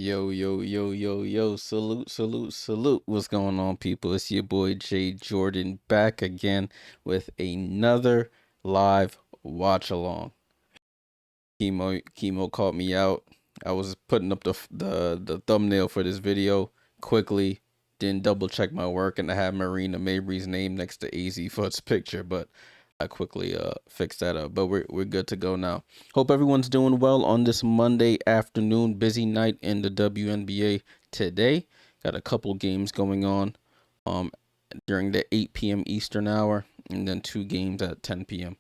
Yo, yo, yo, yo, yo, salute, salute, salute. What's going on, people? It's your boy Jay.Jordan back again with another live watch along. Chemo caught me out. I was putting up the thumbnail for this video quickly, didn't double check my work, and I had Marina Mabry's name next to AZ Foot's picture, but I quickly fixed that up. But we're good to go now. Hope everyone's doing well on this Monday afternoon. Busy night in the WNBA today. Got a couple games going on during the 8 p.m. Eastern hour, and then 2 games at 10 p.m.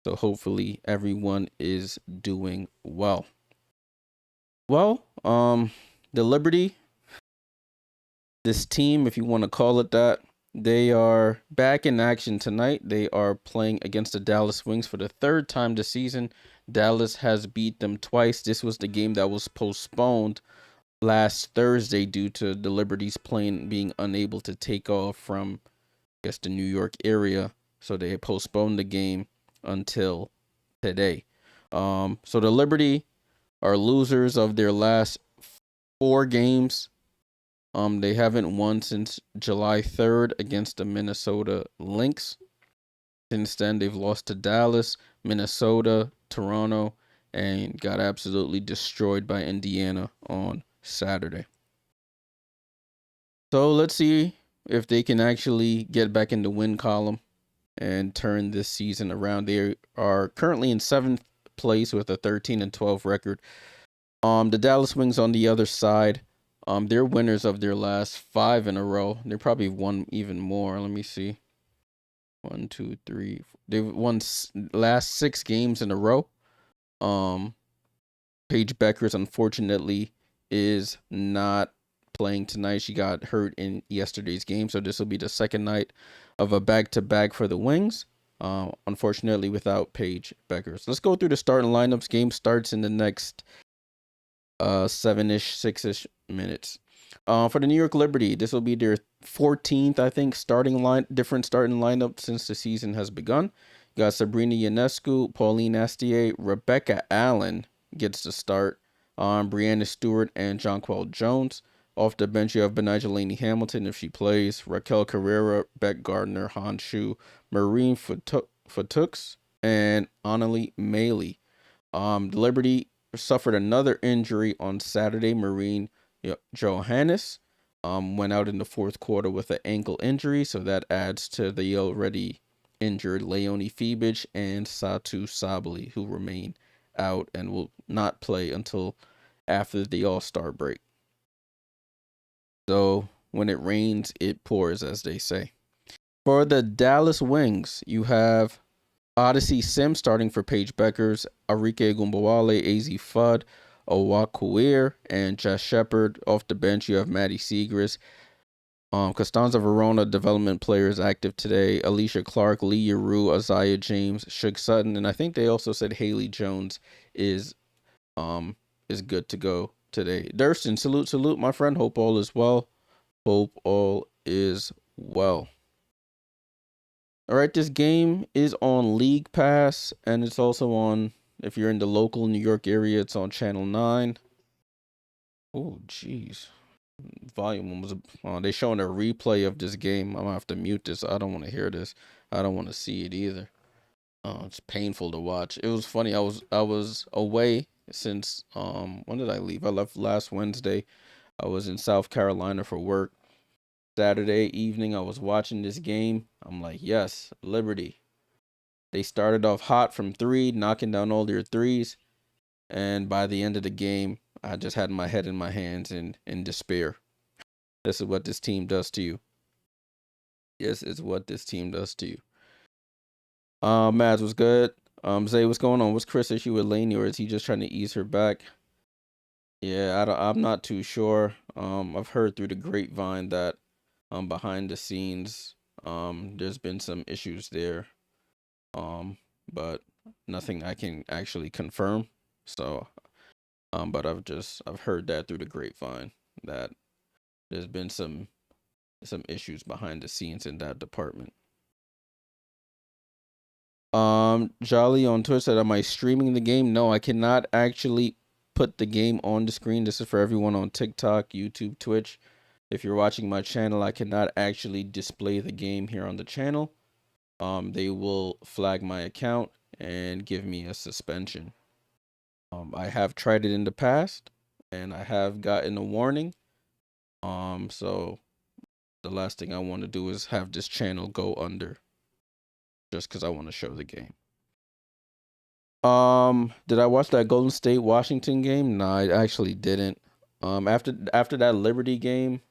So hopefully everyone is doing well. Well, the Liberty, this team, if you want to call it that, they are back in action tonight. They are playing against the Dallas Wings for the 3rd time this season. Dallas has beat them twice. This was the game that was postponed last Thursday due to the Liberty's plane being unable to take off from, I guess, the New York area. So they postponed the game until today. So the Liberty are losers of their last 4 games. They haven't won since July 3rd against the Minnesota Lynx. Since then, they've lost to Dallas, Minnesota, Toronto, and got absolutely destroyed by Indiana on Saturday. So let's see if they can actually get back in the win column and turn this season around. They are currently in 7th place with a 13-12 record. The Dallas Wings on the other side, they're winners of their last 5 in a row. They probably won even more. Let me see. 1, 2, 3. They've won last 6 games in a row. Paige Bueckers, unfortunately, is not playing tonight. She got hurt in yesterday's game, so this will be the second night of a back-to-back for the Wings. Unfortunately, without Paige Bueckers. Let's go through the starting lineups. Game starts in the next 7-ish, 6-ish minutes. For the New York Liberty, this will be their 14th, I think, different starting lineup since the season has begun. You got Sabrina Ionescu, Pauline Astier, Rebecca Allen gets the start. Brianna Stewart and Jonquel Jones. Off the bench, you have Benija Laney Hamilton if she plays. Raquel Carrera, Beck Gardner, Han Shu, Marine Fatux, and Annalie Maley. The Liberty suffered another injury on Saturday. Marine Johannes went out in the 4th quarter with an ankle injury, so that adds to the already injured Leonie Fiebich and Satu Sabally, who remain out and will not play until after the All-Star break. So when it rains, it pours, as they say. For the Dallas Wings, you have Odyssey Sim starting for Paige Bueckers, Arike Gumbawale, AZ Fudd, Owakuir, and Jess Shepard. Off the bench, you have Maddie Segrist. Costanza Verona development players active today. Alicia Clark, Lee Yaru, Isaiah James, Shug Sutton, and I think they also said Haley Jones is good to go today. Durston, salute, my friend. Hope all is well. Hope all is well. All right, this game is on League Pass, and it's also on, if you're in the local New York area, it's on Channel 9. Oh, jeez. Volume was, they showing a replay of this game. I'm gonna have to mute this. I don't want to hear this. I don't want to see it either. It's painful to watch. It was funny. I was away since, when did I leave? I left last Wednesday. I was in South Carolina for work. Saturday evening, I was watching this game. I'm like, yes, Liberty. They started off hot from 3, knocking down all their threes. And by the end of the game, I just had my head in my hands in despair. This is what this team does to you. Yes, it's what this team does to you. Mads was good. Zay, what's going on? What's Chris' issue with Laney, or is he just trying to ease her back? Yeah, I'm not too sure. I've heard through the grapevine that behind the scenes, there's been some issues there. But nothing I can actually confirm. So, but I've heard that through the grapevine that there's been some issues behind the scenes in that department. Jolly on Twitter said, am I streaming the game? No, I cannot actually put the game on the screen. This is for everyone on TikTok, YouTube, Twitch. If you're watching my channel, I cannot actually display the game here on the channel. They will flag my account and give me a suspension. I have tried it in the past and I have gotten a warning. So the last thing I want to do is have this channel go under just because I want to show the game. Did I watch that Golden State Washington game? No, I actually didn't. After that Liberty game,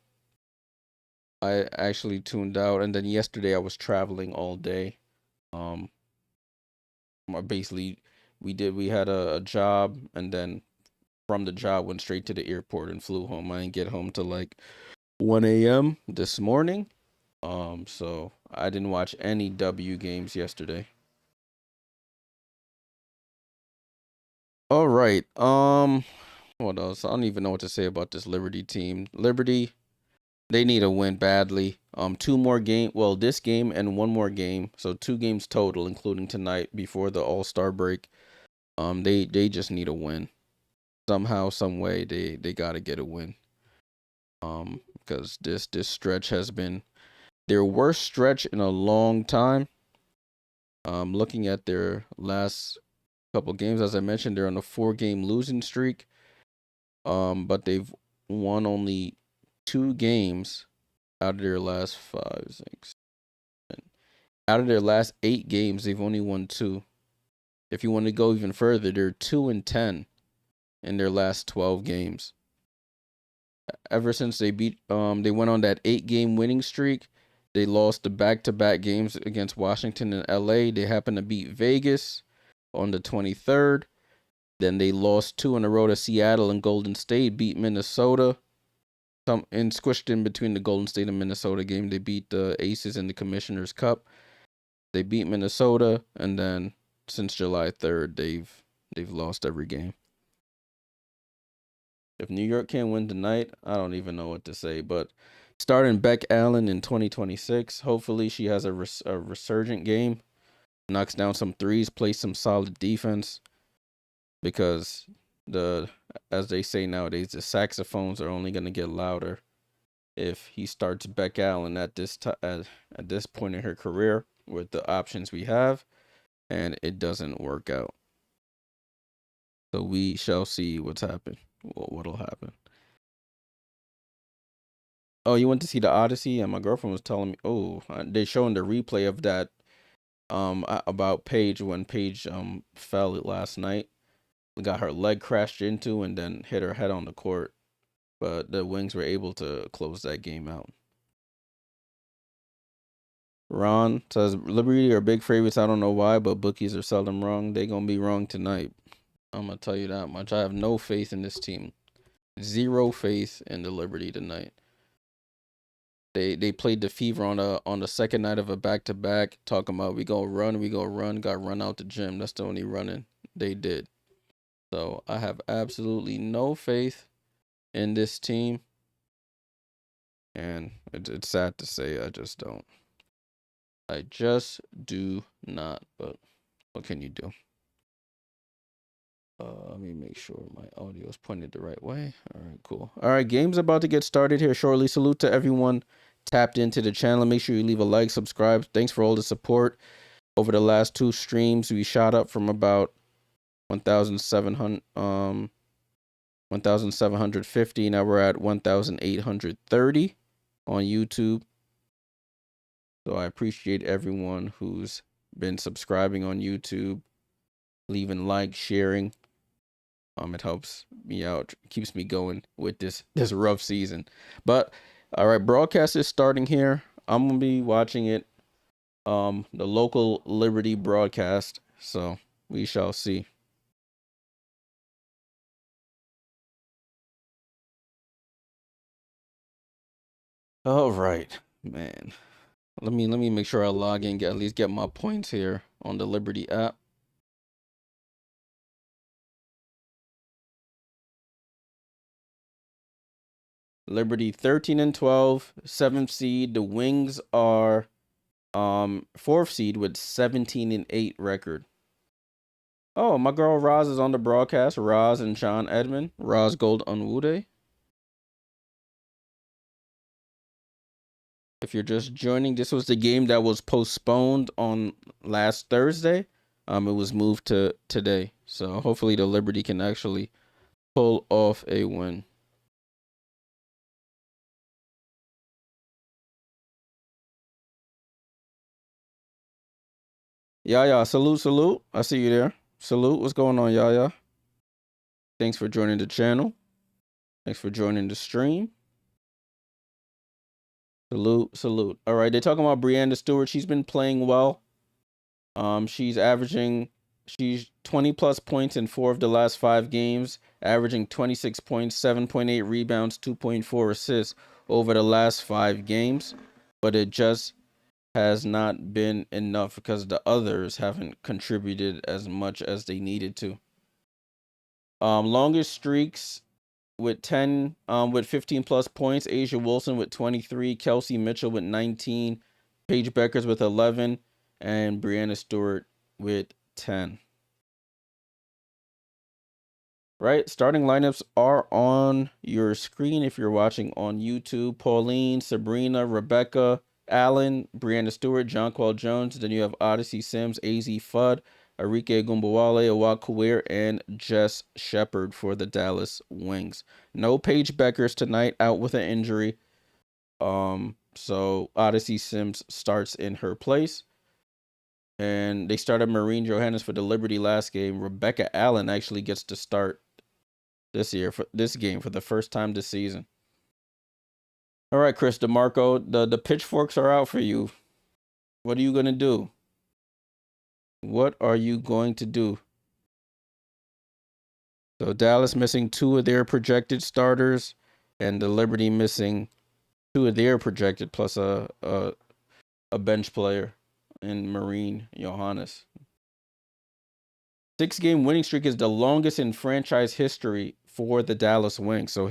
I actually tuned out, and then yesterday I was traveling all day. Basically we had a job, and then from the job went straight to the airport and flew home. I didn't get home till like 1 a.m. this morning. So I didn't watch any W games yesterday. All right. What else? I don't even know what to say about this Liberty team. Liberty, they need a win badly. Two more well, this game and one more game. So 2 games total, including tonight before the All-Star break. They just need a win. Somehow, some way, they gotta get a win. Because this stretch has been their worst stretch in a long time. Looking at their last couple games, as I mentioned, they're on a 4-game losing streak. But they've won only 2 games out of their last 5, 6, 7. Out of their last 8 games, they've only won 2. If you want to go even further, they're 2-10 in their last 12 games. Ever since they went on that 8-game winning streak, they lost the back-to-back games against Washington and LA. They happened to beat Vegas on the 23rd. Then they lost 2 in a row to Seattle and Golden State, beat Minnesota. And squished in between the Golden State and Minnesota game. They beat the Aces in the Commissioner's Cup. They beat Minnesota, and then since July 3rd, they've lost every game. If New York can't win tonight, I don't even know what to say. But starting Beck Allen in 2026, hopefully she has a resurgent game, knocks down some threes, plays some solid defense. Because as they say nowadays, the saxophones are only going to get louder if he starts Beck Allen at this point in her career with the options we have, and it doesn't work out. So we shall see what'll happen. Oh, you went to see the Odyssey? And my girlfriend was telling me, they're showing the replay of that about Paige when Paige fell last night. Got her leg crashed into and then hit her head on the court. But the Wings were able to close that game out. Ron says Liberty are big favorites. I don't know why, but bookies are seldom wrong. They gonna be wrong tonight. I'm gonna tell you that much. I have no faith in this team. 0 faith in the Liberty tonight. They played the Fever on the second night of a back-to-back, talking about we gonna run, got run out the gym. That's the only running they did. So I have absolutely no faith in this team. And it's sad to say, I just don't. I just do not, but what can you do? Let me make sure my audio is pointed the right way. All right, cool. All right, game's about to get started here shortly. Salute to everyone tapped into the channel. Make sure you leave a like, subscribe. Thanks for all the support. Over the last 2 streams, we shot up from about 1,750. Now we're at 1,830 on YouTube. So I appreciate everyone who's been subscribing on YouTube, leaving likes, sharing. It helps me out, keeps me going with this rough season. But all right, broadcast is starting here. I'm gonna be watching it, the local Liberty broadcast. So we shall see. All right, man. Let me make sure I log in, at least get my points here on the Liberty app. Liberty 13-12, 7th seed. The Wings are 4th seed with 17-8 record. Oh, my girl Roz is on the broadcast. Roz and John Edmond. Roz Gold Unwude. If you're just joining, this was the game that was postponed on last Thursday. It was moved to today. So hopefully the Liberty can actually pull off a win. Yaya, salute, salute. I see you there. Salute. What's going on, Yaya? Thanks for joining the channel. Thanks for joining the stream. Salute, salute. All right, they're talking about Breanna Stewart. She's been playing well. She's 20 plus points in 4 of the last 5 games, averaging 26 points, 7.8 rebounds, 2.4 assists over the last 5 games. But it just has not been enough because the others haven't contributed as much as they needed to. Longest streaks with 15 plus points, Asia Wilson with 23, Kelsey Mitchell with 19, Paige Bueckers with 11, and Breanna Stewart with 10. Right, starting lineups are on your screen if you're watching on YouTube. Pauline, Sabrina, Rebecca, Allen, Breanna Stewart, Jonquel Jones. Then you have Odyssey Sims, AZ Fudd, Arike Gumbawale, Awad Kuwait, and Jess Shepard for the Dallas Wings. No Paige Bueckers tonight, out with an injury. So Odyssey Sims starts in her place. And they started Marine Johannes for the Liberty last game. Rebecca Allen actually gets to start this year for this game for the first time this season. All right, Chris DeMarco, the pitchforks are out for you. What are you going to do? What are you going to do? So Dallas missing 2 of their projected starters, and the Liberty missing 2 of their projected plus a bench player in Marine Johannes. 6-game winning streak is the longest in franchise history for the Dallas Wings. So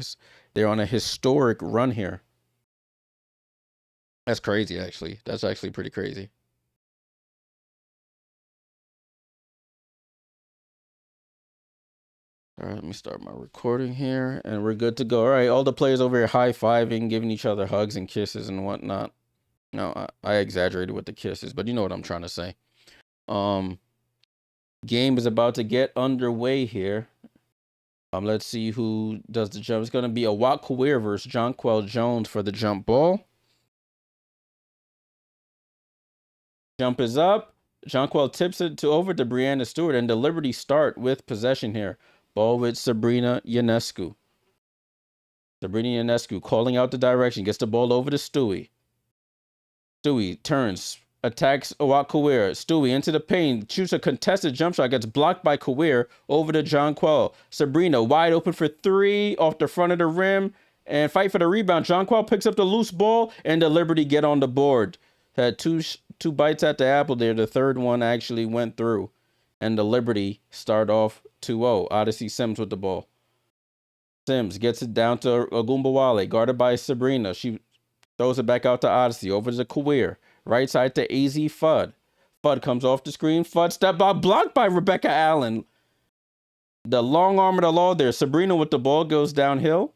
they're on a historic run here. That's crazy, actually. That's actually pretty crazy. All right, let me start my recording here, and we're good to go. All right, all the players over here high-fiving, giving each other hugs and kisses and whatnot. No, I exaggerated with the kisses, but you know what I'm trying to say. Game is about to get underway here. Let's see who does the jump. It's going to be Awad Kuwait versus Jonquel Jones for the jump ball. Jump is up. Jonquel tips it over to Breanna Stewart, and the Liberty start with possession here. Ball with Sabrina Ionescu. Sabrina Ionescu calling out the direction. Gets the ball over to Stewie. Stewie turns. Attacks Awad Kuwait. Stewie into the paint. Shoots a contested jump shot. Gets blocked by Kuwait. Over to Jonquel. Sabrina wide open for 3. Off the front of the rim. And fight for the rebound. Jonquel picks up the loose ball. And the Liberty get on the board. Had two bites at the apple there. The third one actually went through. And the Liberty start off 2-0. Odyssey Sims with the ball. Sims gets it down to Agumbawale, guarded by Sabrina. She throws it back out to Odyssey. Over to Kuwait. Right side to AZ Fudd. Fudd comes off the screen. Fudd step out, blocked by Rebecca Allen. The long arm of the law there. Sabrina with the ball goes downhill.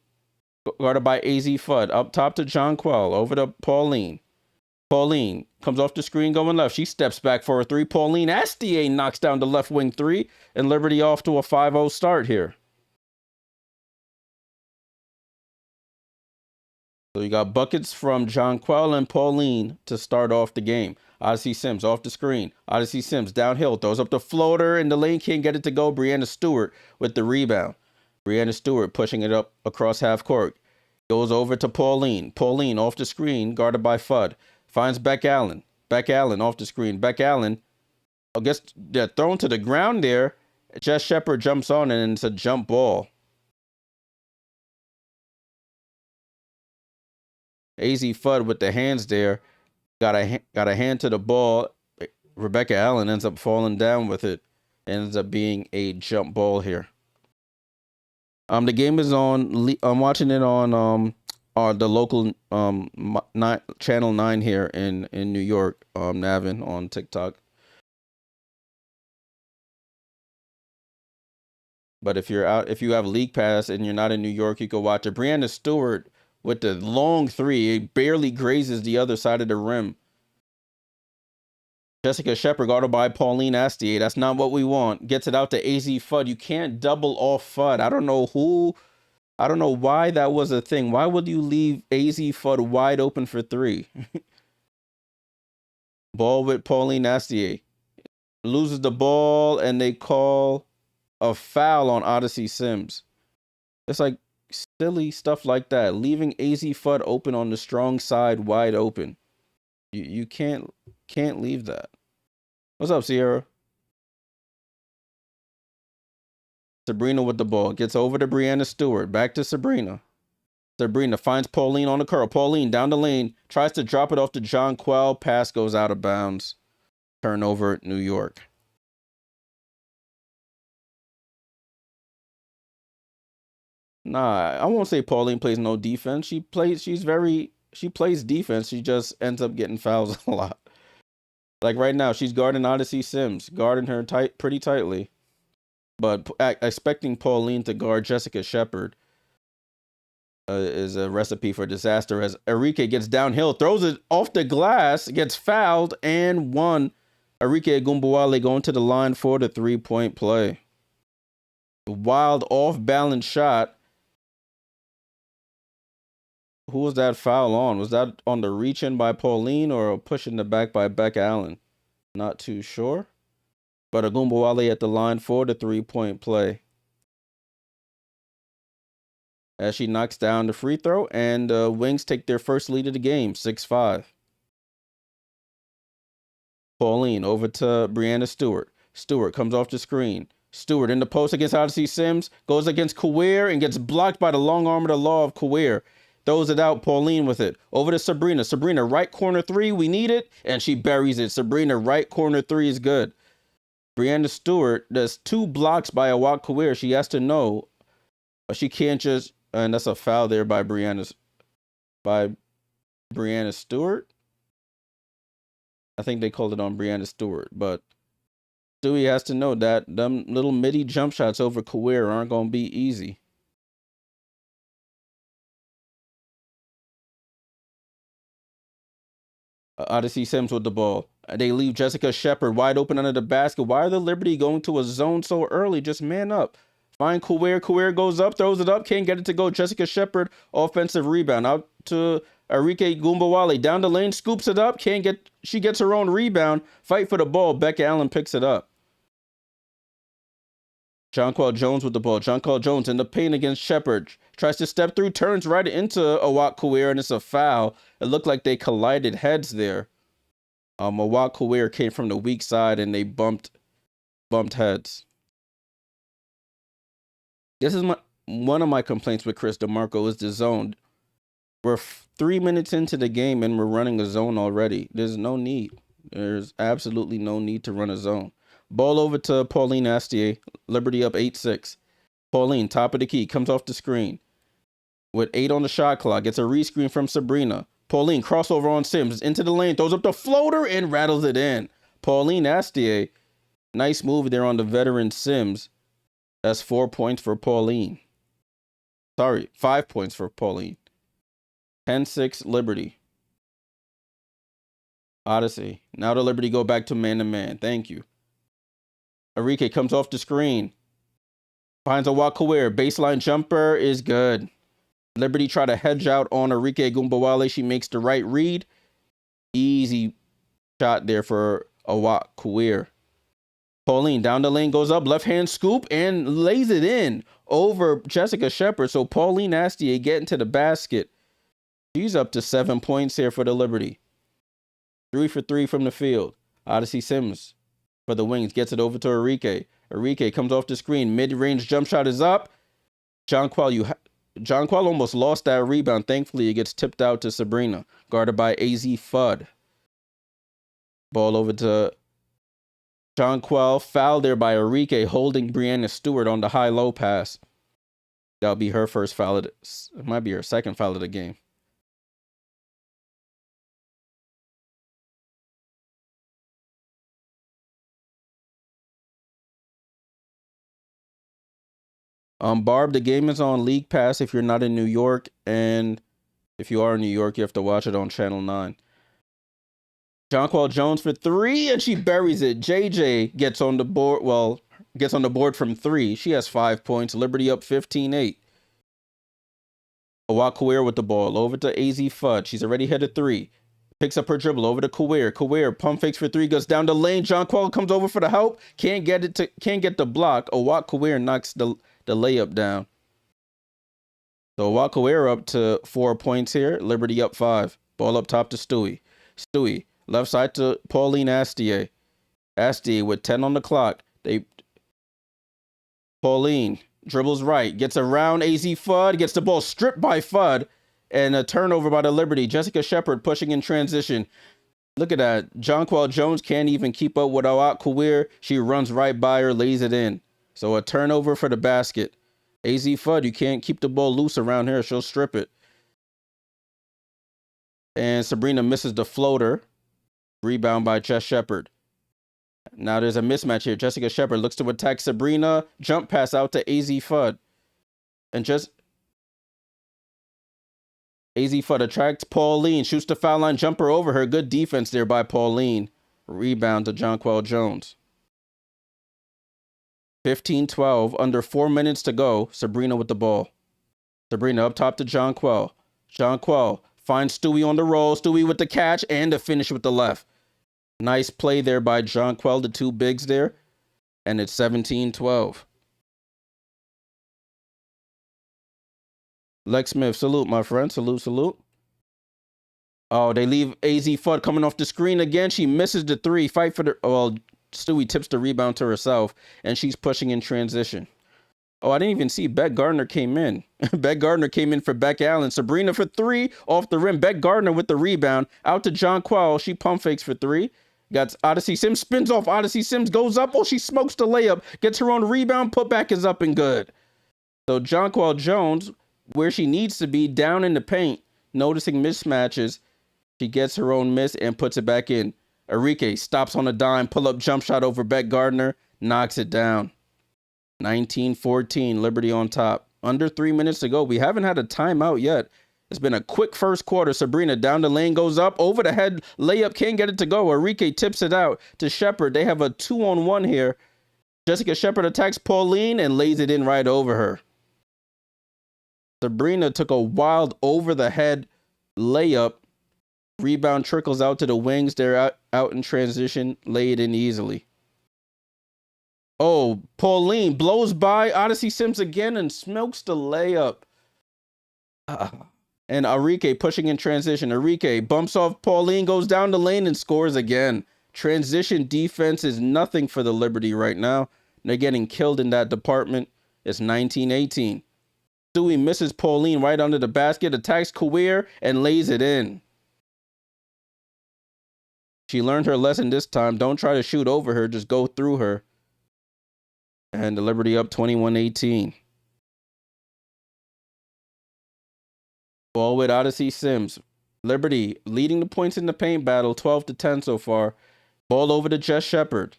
Guarded by AZ Fudd. Up top to Jonquel. Over to Pauline. Pauline comes off the screen going left. She steps back for a 3. Pauline Astier knocks down the left wing 3. And Liberty off to a 5-0 start here. So you got buckets from Jonquel and Pauline to start off the game. Odyssey Sims off the screen. Odyssey Sims downhill. Throws up the floater and the lane can't get it to go. Breanna Stewart with the rebound. Breanna Stewart pushing it up across half court. Goes over to Pauline. Pauline off the screen, guarded by Fudd. Finds Beck Allen. Beck Allen off the screen. Beck Allen, I guess they're thrown to the ground there. Jess Shepard jumps on and it's a jump ball. AZ Fudd with the hands there. Got a hand to the ball. Rebecca Allen ends up falling down with it. Ends up being a jump ball here. The game is on. I'm watching it on the local channel 9 here in New York. Navin on TikTok. But if you have League Pass and you're not in New York, you can watch it. Brianna Stewart with the long three. It barely grazes the other side of the rim. Jessica Shepard guarded by Pauline Astier. That's not what we want. Gets it out to AZ Fudd. You can't double off Fudd. I don't know why that was a thing. Why would you leave AZ Fudd wide open for three? Ball with Pauline Astier. Loses the ball, and they call a foul on Odyssey Sims. It's like silly stuff like that. Leaving AZ Fudd open on the strong side wide open. You can't leave that. What's up, Sierra? Sabrina with the ball. Gets over to Brianna Stewart. Back to Sabrina. Sabrina finds Pauline on the curl. Pauline down the lane. Tries to drop it off to John Quell. Pass goes out of bounds. Turnover, New York. Nah, I won't say Pauline plays no defense. She plays defense. She just ends up getting fouls a lot. Like right now, she's guarding Odyssey Sims, guarding her pretty tightly. But expecting Pauline to guard Jessica Shepard is a recipe for disaster, as Enrique gets downhill, throws it off the glass, gets fouled, and won. Enrique Gumbawale going to the line for the three-point play. Wild off-balance shot. Who was that foul on? Was that on the reach-in by Pauline or a push in the back by Beck Allen? Not too sure. But Agumbawale at the line for the three-point play. As she knocks down the free throw, and Wings take their first lead of the game, 6-5. Pauline over to Brianna Stewart. Stewart comes off the screen. Stewart in the post against Odyssey Sims. Goes against Kawir and gets blocked by the long arm of the law of Kawir. Throws it out. Pauline with it. Over to Sabrina. Sabrina, right corner three. We need it. And she buries it. Sabrina, right corner three is good. Brianna Stewart, there's 2 blocks by Awak Kawir. She has to know. But she can't just... And that's a foul there by Brianna Stewart. I think they called it on Brianna Stewart. But Stewie has to know that them little midi jump shots over Kawir aren't going to be easy. Odyssey Sims with the ball. They leave Jessica Shepard wide open under the basket. Why are the Liberty going to a zone so early? Just man up. Find Kawir. Kawir goes up, throws it up. Can't get it to go. Jessica Shepard, offensive rebound. Out to Enrique Gumbawale. Down the lane, scoops it up. Can't get. She gets her own rebound. Fight for the ball. Becca Allen picks it up. Jonquel Jones with the ball. Jonquel Jones in the paint against Shepard. Tries to step through, turns right into Awak Kawir, and it's a foul. It looked like they collided heads there. Awak Kawir came from the weak side, and they bumped heads. This is one of my complaints with Chris DeMarco is the zone. We're 3 minutes into the game, and we're running a zone already. There's no need. There's absolutely no need to run a zone. Ball over to Pauline Astier. Liberty up 8-6. Pauline, top of the key, comes off the screen. With 8 on the shot clock, gets a rescreen from Sabrina. Pauline, crossover on Sims. Into the lane, throws up the floater and rattles it in. Pauline Astier, nice move there on the veteran Sims. That's 4 points for Pauline. Sorry, 5 points for Pauline. 10-6 Liberty. Odyssey. Now the Liberty go back to man-to-man. Thank you. Enrique comes off the screen. Finds Awak Kawir. Baseline jumper is good. Liberty try to hedge out on Enrique Gumbawale. She makes the right read. Easy shot there for Awak Kawir. Pauline down the lane, goes up, left hand scoop, and lays it in over Jessica Shepard. So Pauline Astier getting to the basket. She's up to 7 points here for the Liberty. 3 for 3 from the field. Odyssey Sims for the Wings gets it over to Enrique. Enrique comes off the screen. Mid-range jump shot is up. Jonquel almost lost that rebound. Thankfully, it gets tipped out to Sabrina, guarded by AZ Fudd. Ball over to Jonquel, foul there by Enrique, holding Brianna Stewart on the high-low pass. That'll be her first foul. It might be her second foul of the game. Barb, the game is on League Pass if you're not in New York, and if you are in New York, you have to watch it on Channel 9. Jonquel Jones for 3, and she buries it. JJ gets on the board. Well, gets on the board from 3. She has 5 points. Liberty up 15-8. Awak with the ball over to AZ Fudd. She's already hit a 3. Picks up her dribble over to Kawir. Kawir pump fakes for 3, goes down the lane. Jonquel comes over for the help. Can't get the block. Awak knocks the layup down. So Awak up to 4 points here. Liberty up 5. Ball up top to Stewie. Stewie left side to Pauline Astier. Astier with 10 on the clock. Pauline dribbles right, gets around AZ Fudd, gets the ball stripped by Fudd, and a turnover by the Liberty. Jessica Shepard pushing in transition. Look at that. Jonquel Jones can't even keep up with Awak Kawir. She runs right by her, lays it in. So a turnover for the basket. AZ Fudd, you can't keep the ball loose around here. She'll strip it. And Sabrina misses the floater. Rebound by Jess Shepard. Now there's a mismatch here. Jessica Shepard looks to attack Sabrina. Jump pass out to AZ Fudd. And just AZ Fudd attracts Pauline. Shoots the foul line. Jumper over her. Good defense there by Pauline. Rebound to Jonquel Jones. 15-12. Under 4 minutes to go. Sabrina with the ball. Sabrina up top to Jonquel. Jonquel finds Stewie on the roll. Stewie with the catch and the finish with the left. Nice play there by Jonquel, the 2 bigs there. And it's 17-12. Lex Smith, salute, my friend. Salute, salute. Oh, they leave AZ Fudd coming off the screen again. She misses the 3. Fight for the... Well, Stewie tips the rebound to herself, and she's pushing in transition. Oh, I didn't even see Beck Gardner came in. Beck Gardner came in for Beck Allen. Sabrina for 3 off the rim. Beck Gardner with the rebound. Out to Jonquel. She pump fakes for 3. Got Odyssey Sims. Spins off. Odyssey Sims goes up. Oh, she smokes the layup. Gets her own rebound. Putback is up and good. So Jonquel Jones, where she needs to be, down in the paint, noticing mismatches. She gets her own miss and puts it back in. Enrique stops on a dime. Pull-up jump shot over Beck Gardner. Knocks it down. 19-14, Liberty on top. Under 3 minutes to go. We haven't had a timeout yet. It's been a quick first quarter. Sabrina down the lane, goes up, over the head, layup, can't get it to go. Enrique tips it out to Shepard. They have a 2-on-1 here. Jessica Shepard attacks Pauline and lays it in right over her. Sabrina took a wild over-the-head layup. Rebound trickles out to the wings. They're out in transition. Lay it in easily. Oh, Pauline blows by Odyssey Sims again and smokes the layup. And Enrique pushing in transition. Enrique bumps off Pauline, goes down the lane and scores again. Transition defense is nothing for the Liberty right now. They're getting killed in that department. It's 19-18. Stewie misses Pauline right under the basket, attacks Kawir, and lays it in. She learned her lesson this time. Don't try to shoot over her. Just go through her. And the Liberty up 21-18. Ball with Odyssey Sims. Liberty leading the points in the paint battle, 12-10 so far. Ball over to Jess Shepard.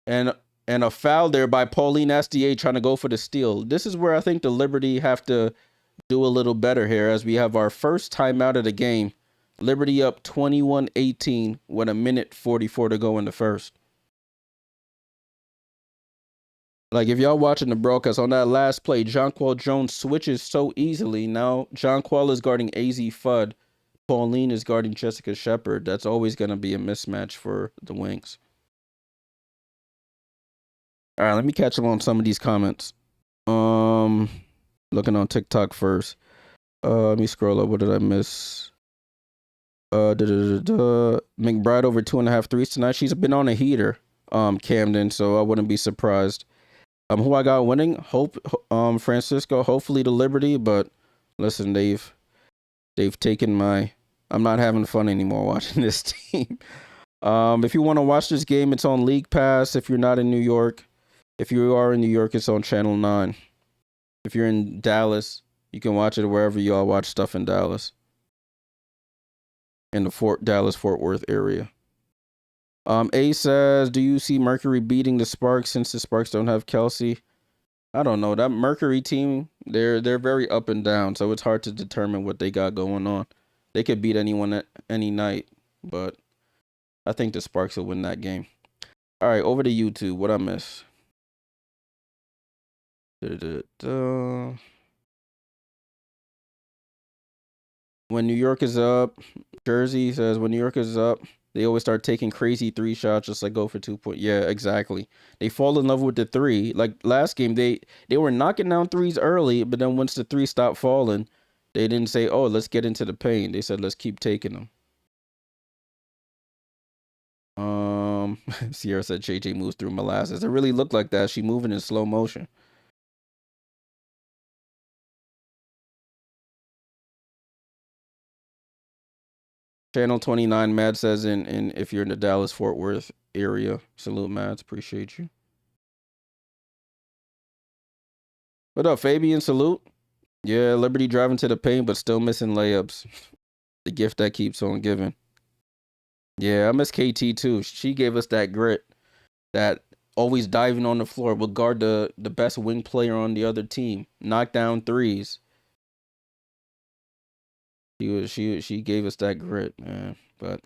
And a foul there by Pauline Astier trying to go for the steal. This is where I think the Liberty have to do a little better here as we have our first timeout of the game. Liberty up 21-18 with 1:44 to go in the first. Like, if y'all watching the broadcast, on that last play, Jonquel Jones switches so easily. Now, Jonquel is guarding AZ Fudd. Pauline is guarding Jessica Shepard. That's always going to be a mismatch for the Wings. All right, let me catch up on some of these comments. Looking on TikTok first. Let me scroll up. What did I miss? McBride over 2.5 threes tonight. She's been on a heater, Camden, so I wouldn't be surprised. Who I got winning? Francisco, hopefully the Liberty, but listen, they've taken my... I'm not having fun anymore watching this team. If you want to watch this game, it's on League Pass. If you're not in New York, if you are in New York, it's on Channel 9. If you're in Dallas, you can watch it wherever you all watch stuff in Dallas. In the Dallas-Fort Worth area. A says, do you see Mercury beating the Sparks since the Sparks don't have Kelsey? I don't know. That Mercury team, they're very up and down, so it's hard to determine what they got going on. They could beat anyone at any night, but I think the Sparks will win that game. All right, over to YouTube. What I miss? Da-da-da-da. When New York is up, Jersey says when New York is up, they always start taking crazy 3 shots, just like go for 2 point. Yeah, exactly. They fall in love with the three. Like last game, they were knocking down threes early, but then once the three stopped falling, they didn't say, "Oh, let's get into the paint." They said, "Let's keep taking them." Sierra said JJ moves through molasses. It really looked like that. She moving in slow motion. Channel 29, Mad says in if you're in the Dallas Fort Worth area. Salute, Mads. Appreciate you. What up, Fabian? Salute. Yeah, Liberty driving to the paint, but still missing layups. The gift that keeps on giving. Yeah, I miss KT too. She gave us that grit, that always diving on the floor, would guard the best wing player on the other team, knock down threes. She gave us that grit, man. But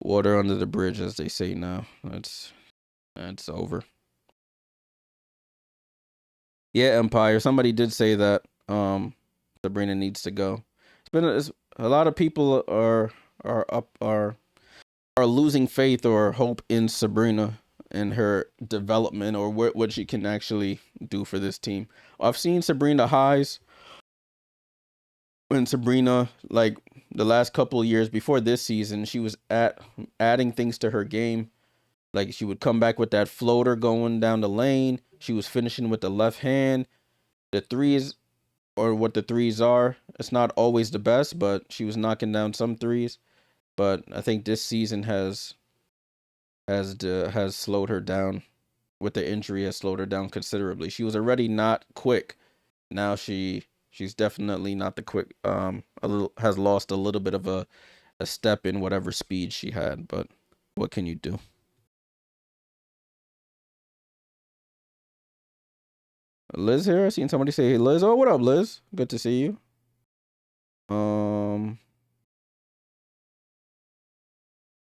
water under the bridge, as they say now. That's over. Yeah, Empire. Somebody did say that Sabrina needs to go. It's a lot of people are losing faith or hope in Sabrina and her development or what she can actually do for this team. I've seen Sabrina highs when Sabrina, like the last couple of years before this season, she was adding things to her game. Like she would come back with that floater going down the lane. She was finishing with the left hand. The threes, or what the threes are, it's not always the best, but she was knocking down some threes. But I think this season has slowed her down. With the injury, has slowed her down considerably. She was already not quick. Now she's definitely not the quick. Has lost a little bit of a step in whatever speed she had. But what can you do? Liz here. I seen somebody say, "Hey, Liz." Oh, what up, Liz? Good to see you.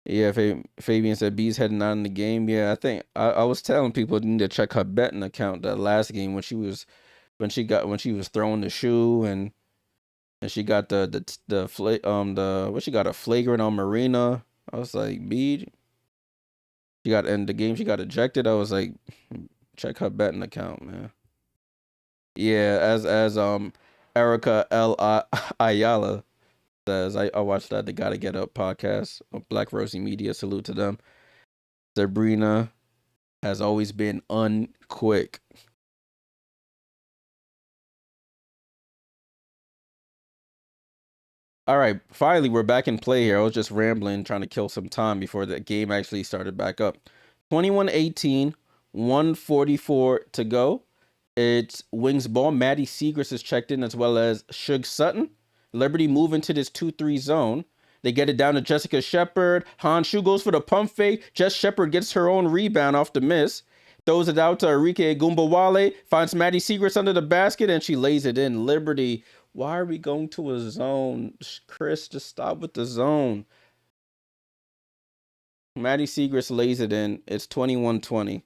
Yeah, Fabian said B's heading out in the game. Yeah, I think I was telling people need to check her betting account that last game when she was throwing the shoe and she got she got a flagrant on Marina. I was like, B, she got in the game, she got ejected. I was like, check her betting account, man. Yeah, as Erica L Ayala says, I watched that the Gotta Get Up podcast of Black Rosie Media. Salute to them. Sabrina has always been unquick. All right, finally we're back in play here. I was just rambling, trying to kill some time before the game actually started back up. 21-18, 144 to go. It's Wings ball. Maddie Segrist is checked in as well as Shug Sutton. Liberty move into this 2-3 zone. They get it down to Jessica Shepard. Han Shu goes for the pump fake. Jess Shepard gets her own rebound off the miss. Throws it out to Arike Gumbawale. Finds Maddie Segrist under the basket and she lays it in. Liberty, why are we going to a zone? Chris, just stop with the zone. Maddie Segrist lays it in. It's 21-20.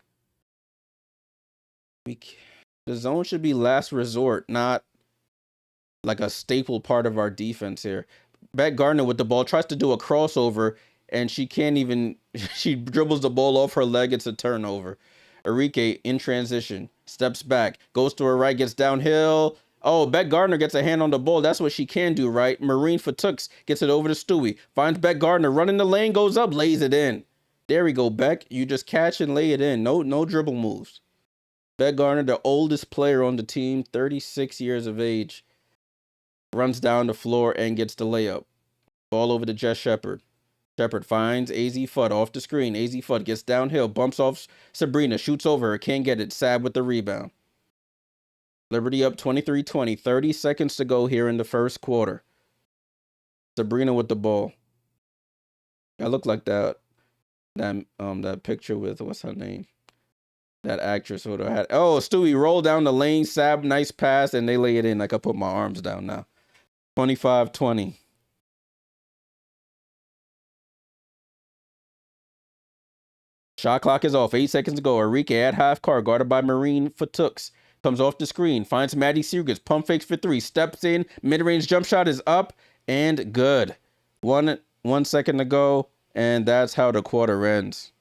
The zone should be last resort, not like a staple part of our defense here. Beck Gardner with the ball tries to do a crossover and she can't even. She dribbles the ball off her leg. It's a turnover. Arike in transition steps back, goes to her right, gets downhill. Oh, Beck Gardner gets a hand on the ball. That's what she can do, right? Marine Fatooks gets it over to Stewie. Finds Beck Gardner running the lane, goes up, lays it in. There we go, Beck. You just catch and lay it in. No dribble moves. Beck Gardner, the oldest player on the team, 36 years of age, runs down the floor and gets the layup. Ball over to Jess Shepard. Shepard finds AZ Fudd off the screen. AZ Fudd gets downhill, bumps off Sabrina, shoots over her, can't get it. Sab with the rebound. Liberty up 23-20. 30 seconds to go here in the first quarter. Sabrina with the ball. I look like that picture with, what's her name? That actress would have had. Oh, Stewie roll down the lane, Sab, nice pass, and they lay it in. Like I put my arms down now. 25-20. Shot clock is off. 8 seconds to go. Enrique at half court, guarded by Marine for Tooks. Comes off the screen. Finds Maddie Seegers. Pump fakes for 3. Steps in. Mid-range jump shot is up and good. 1 second to go. And that's how the quarter ends.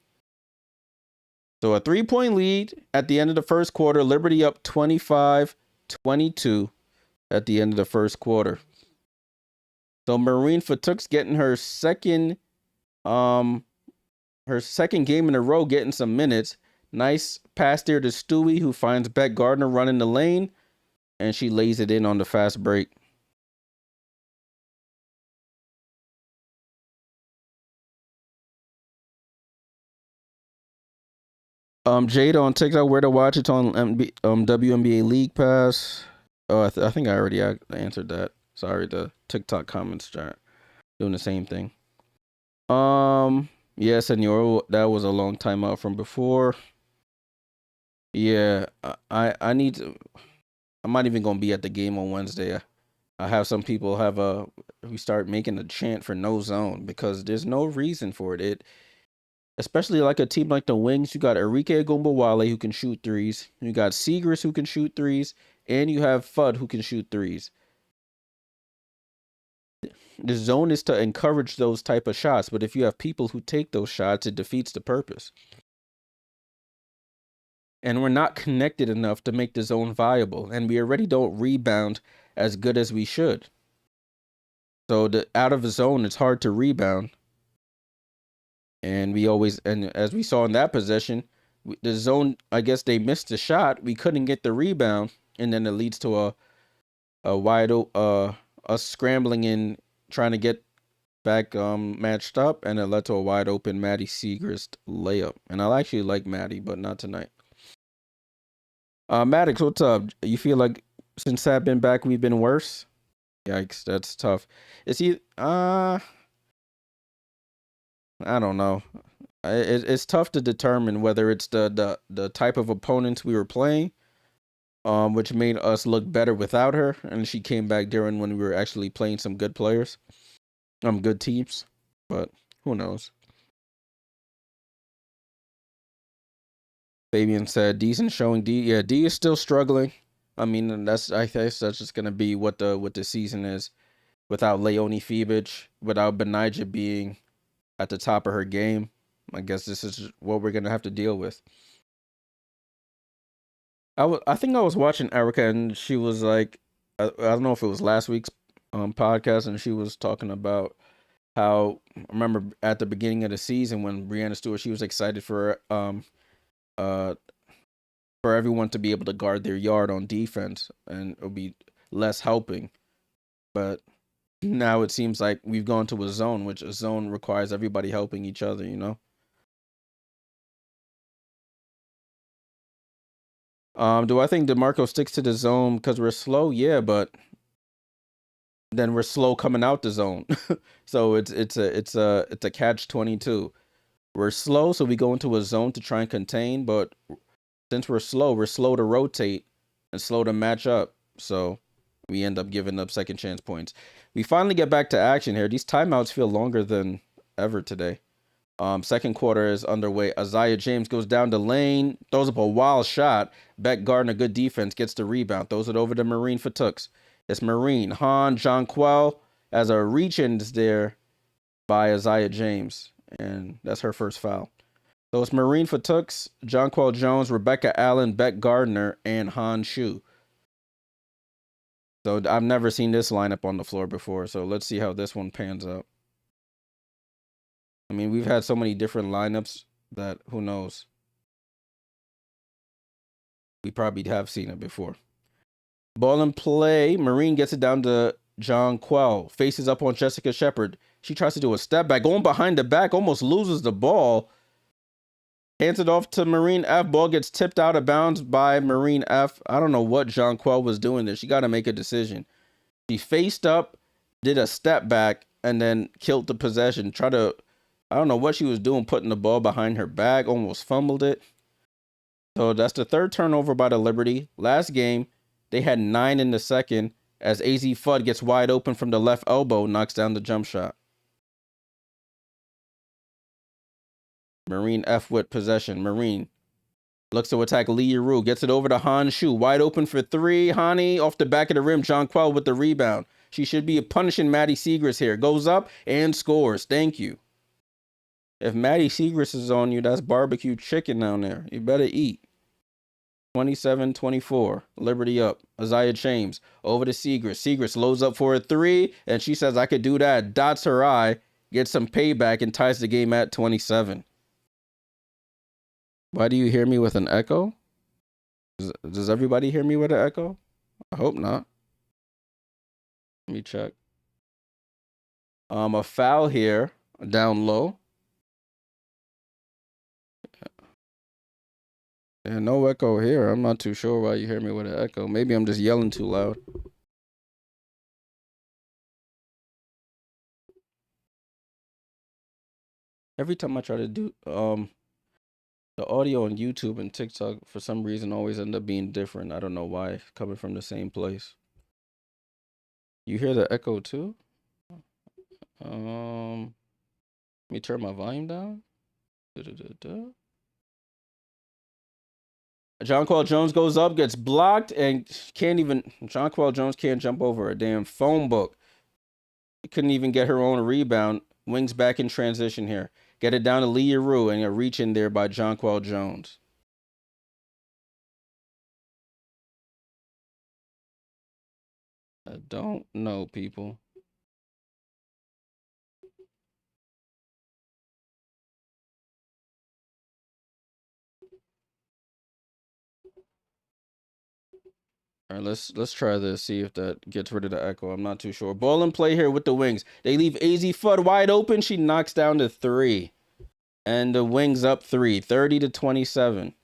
So a 3-point lead at the end of the first quarter. Liberty up 25-22 at the end of the first quarter. So Marine Fatooks getting her second game in a row, getting some minutes. Nice pass there to Stewie, who finds Beck Gardner running the lane, and she lays it in on the fast break. Jade on TikTok, where to watch it on WNBA League Pass. Oh, I think I already answered that. Sorry, the TikTok comments are doing the same thing. Yeah, Senor, that was a long time out from before. Yeah, I need to. I'm not even gonna be at the game on Wednesday. I have some people we start making a chant for no zone because there's no reason for it. Especially like a team like the Wings, you got Enrique Gumbawale who can shoot threes. You got Seegers who can shoot threes. And you have Fudd who can shoot threes. The zone is to encourage those type of shots. But if you have people who take those shots, it defeats the purpose. And we're not connected enough to make the zone viable. And we already don't rebound as good as we should. So out of the zone, it's hard to rebound. And as we saw in that possession, the zone, I guess they missed the shot. We couldn't get the rebound. And then it leads to a wide open, us scrambling in, trying to get back matched up. And it led to a wide open Maddie Seegers layup. And I actually like Maddie, but not tonight. Maddox, what's up? You feel like since I've been back, we've been worse? Yikes, that's tough. Is he, I don't know. It's tough to determine whether it's the type of opponents we were playing, which made us look better without her, and she came back during when we were actually playing some good players, good teams, but who knows? Fabian said decent showing. D is still struggling. I mean, I guess that's just gonna be what the season is, without Leonie Fiebich, without Benija being at the top of her game. I guess this is what we're gonna have to deal with. I think I was watching Erica, and she was like, I don't know if it was last week's podcast, and she was talking about how, I remember at the beginning of the season when Breanna Stewart, she was excited for everyone to be able to guard their yard on defense, and it'll be less helping. But now it seems like we've gone to a zone, which a zone requires everybody helping each other, you know? Do I think DeMarco sticks to the zone because we're slow? Yeah, but then we're slow coming out the zone. So it's a catch-22. We're slow, so we go into a zone to try and contain, but since we're slow to rotate and slow to match up. So we end up giving up second chance points. We finally get back to action here. These timeouts feel longer than ever today. Second quarter is underway. Isaiah James goes down the lane, throws up a wild shot. Beck Gardner, good defense, gets the rebound, throws it over to Marine for Tooks. It's Marine. Jonquel as a reach-in is there by Isaiah James, and that's her first foul. So it's Marine for Tooks, Jonquel Jones, Rebecca Allen, Beck Gardner, and Han Shu. So I've never seen this lineup on the floor before, so let's see how this one pans out. I mean, we've had so many different lineups that who knows? We probably have seen it before. Ball and play. Marine gets it down to Jonquel. Faces up on Jessica Shepard. She tries to do a step back, going behind the back, almost loses the ball. Hands it off to Marine F. Ball gets tipped out of bounds by Marine F. I don't know what Jonquel was doing there. She got to make a decision. She faced up, did a step back, and then killed the possession. I don't know what she was doing, putting the ball behind her back, almost fumbled it. So that's the third turnover by the Liberty. Last game, they had 9 in the second as AZ Fudd gets wide open from the left elbow, knocks down the jump shot. Marine F with possession. Marine looks to attack Lee Yuru. Gets it over to Han Shu. Wide open for 3. Hani off the back of the rim. Jonquel with the rebound. She should be punishing Maddie Segrist here. Goes up and scores. Thank you. If Maddie Segrist is on you, that's barbecue chicken down there. You better eat. 27-24. Liberty up. Isaiah James over to Segrist. Segrist loads up for a 3, and she says, I could do that. Dots her eye, gets some payback, and ties the game at 27. Why do you hear me with an echo? Does everybody hear me with an echo? I hope not. Let me check. A foul here, down low. Yeah, no echo here. I'm not too sure why you hear me with an echo. Maybe I'm just yelling too loud. Every time I try to do the audio on YouTube and TikTok, for some reason, always end up being different. I don't know why, coming from the same place. You hear the echo too? Let me turn my volume down. Jonquel Jones goes up, gets blocked, and Jonquel Jones can't jump over a damn phone book. He couldn't even get her own rebound. Wings back in transition here. Get it down to Lee Yuru, and a reach in there by Jonquel Jones. I don't know, people. All right, let's try this, see if that gets rid of the echo. I'm not too sure. Ball in play here with the Wings. They leave AZ Fudd wide open. She knocks down to 3. And the Wings up 3, 30-27.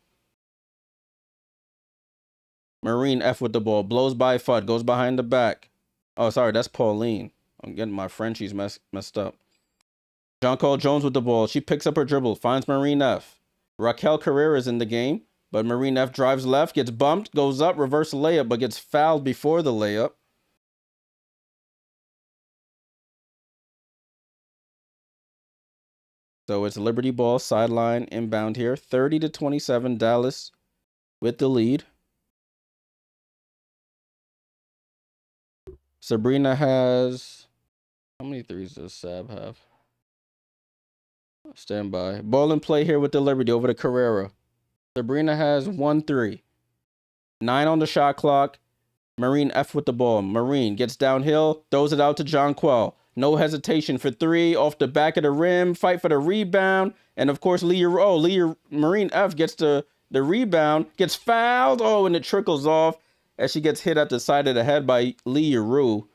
Marine F with the ball. Blows by Fudd. Goes behind the back. Oh, sorry, that's Pauline. I'm getting my Frenchies messed up. Jonquel Jones with the ball. She picks up her dribble. Finds Marine F. Raquel Carrera's in the game. But Marine F drives left, gets bumped, goes up, reverse layup, but gets fouled before the layup. So it's Liberty ball, sideline, inbound here. 30-27, Dallas with the lead. Sabrina has... How many threes does Sab have? Stand by. Ball in play here with the Liberty over to Carrera. Sabrina has 1 3. 9 on the shot clock. Marine F with the ball. Marine gets downhill, throws it out to Jonquel. No hesitation for 3 off the back of the rim. Fight for the rebound. And of course, Marine F gets the rebound, gets fouled. Oh, and it trickles off as she gets hit at the side of the head by Lee Yuru.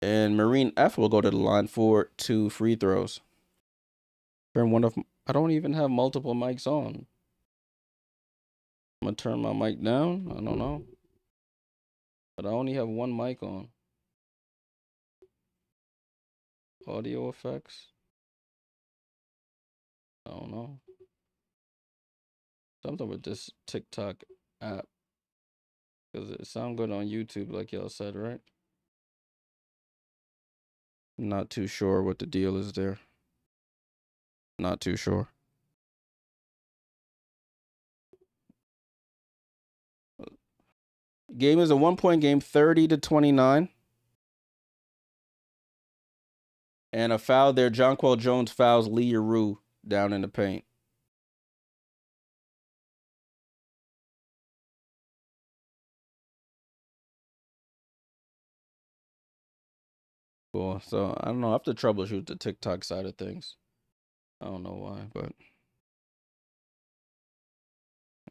And Marine F will go to the line for 2 free throws. I don't even have multiple mics on. I'm gonna turn my mic down. I don't know. But I only have 1 mic on. Audio effects. I don't know. Something with this TikTok app. Because it sound good on YouTube, like y'all said, right? Not too sure what the deal is there. Not too sure. Game is a 1-point game, 30-29. And a foul there. Jonquel Jones fouls Lee Yuru down in the paint. Cool. So I don't know. I have to troubleshoot the TikTok side of things. I don't know why, but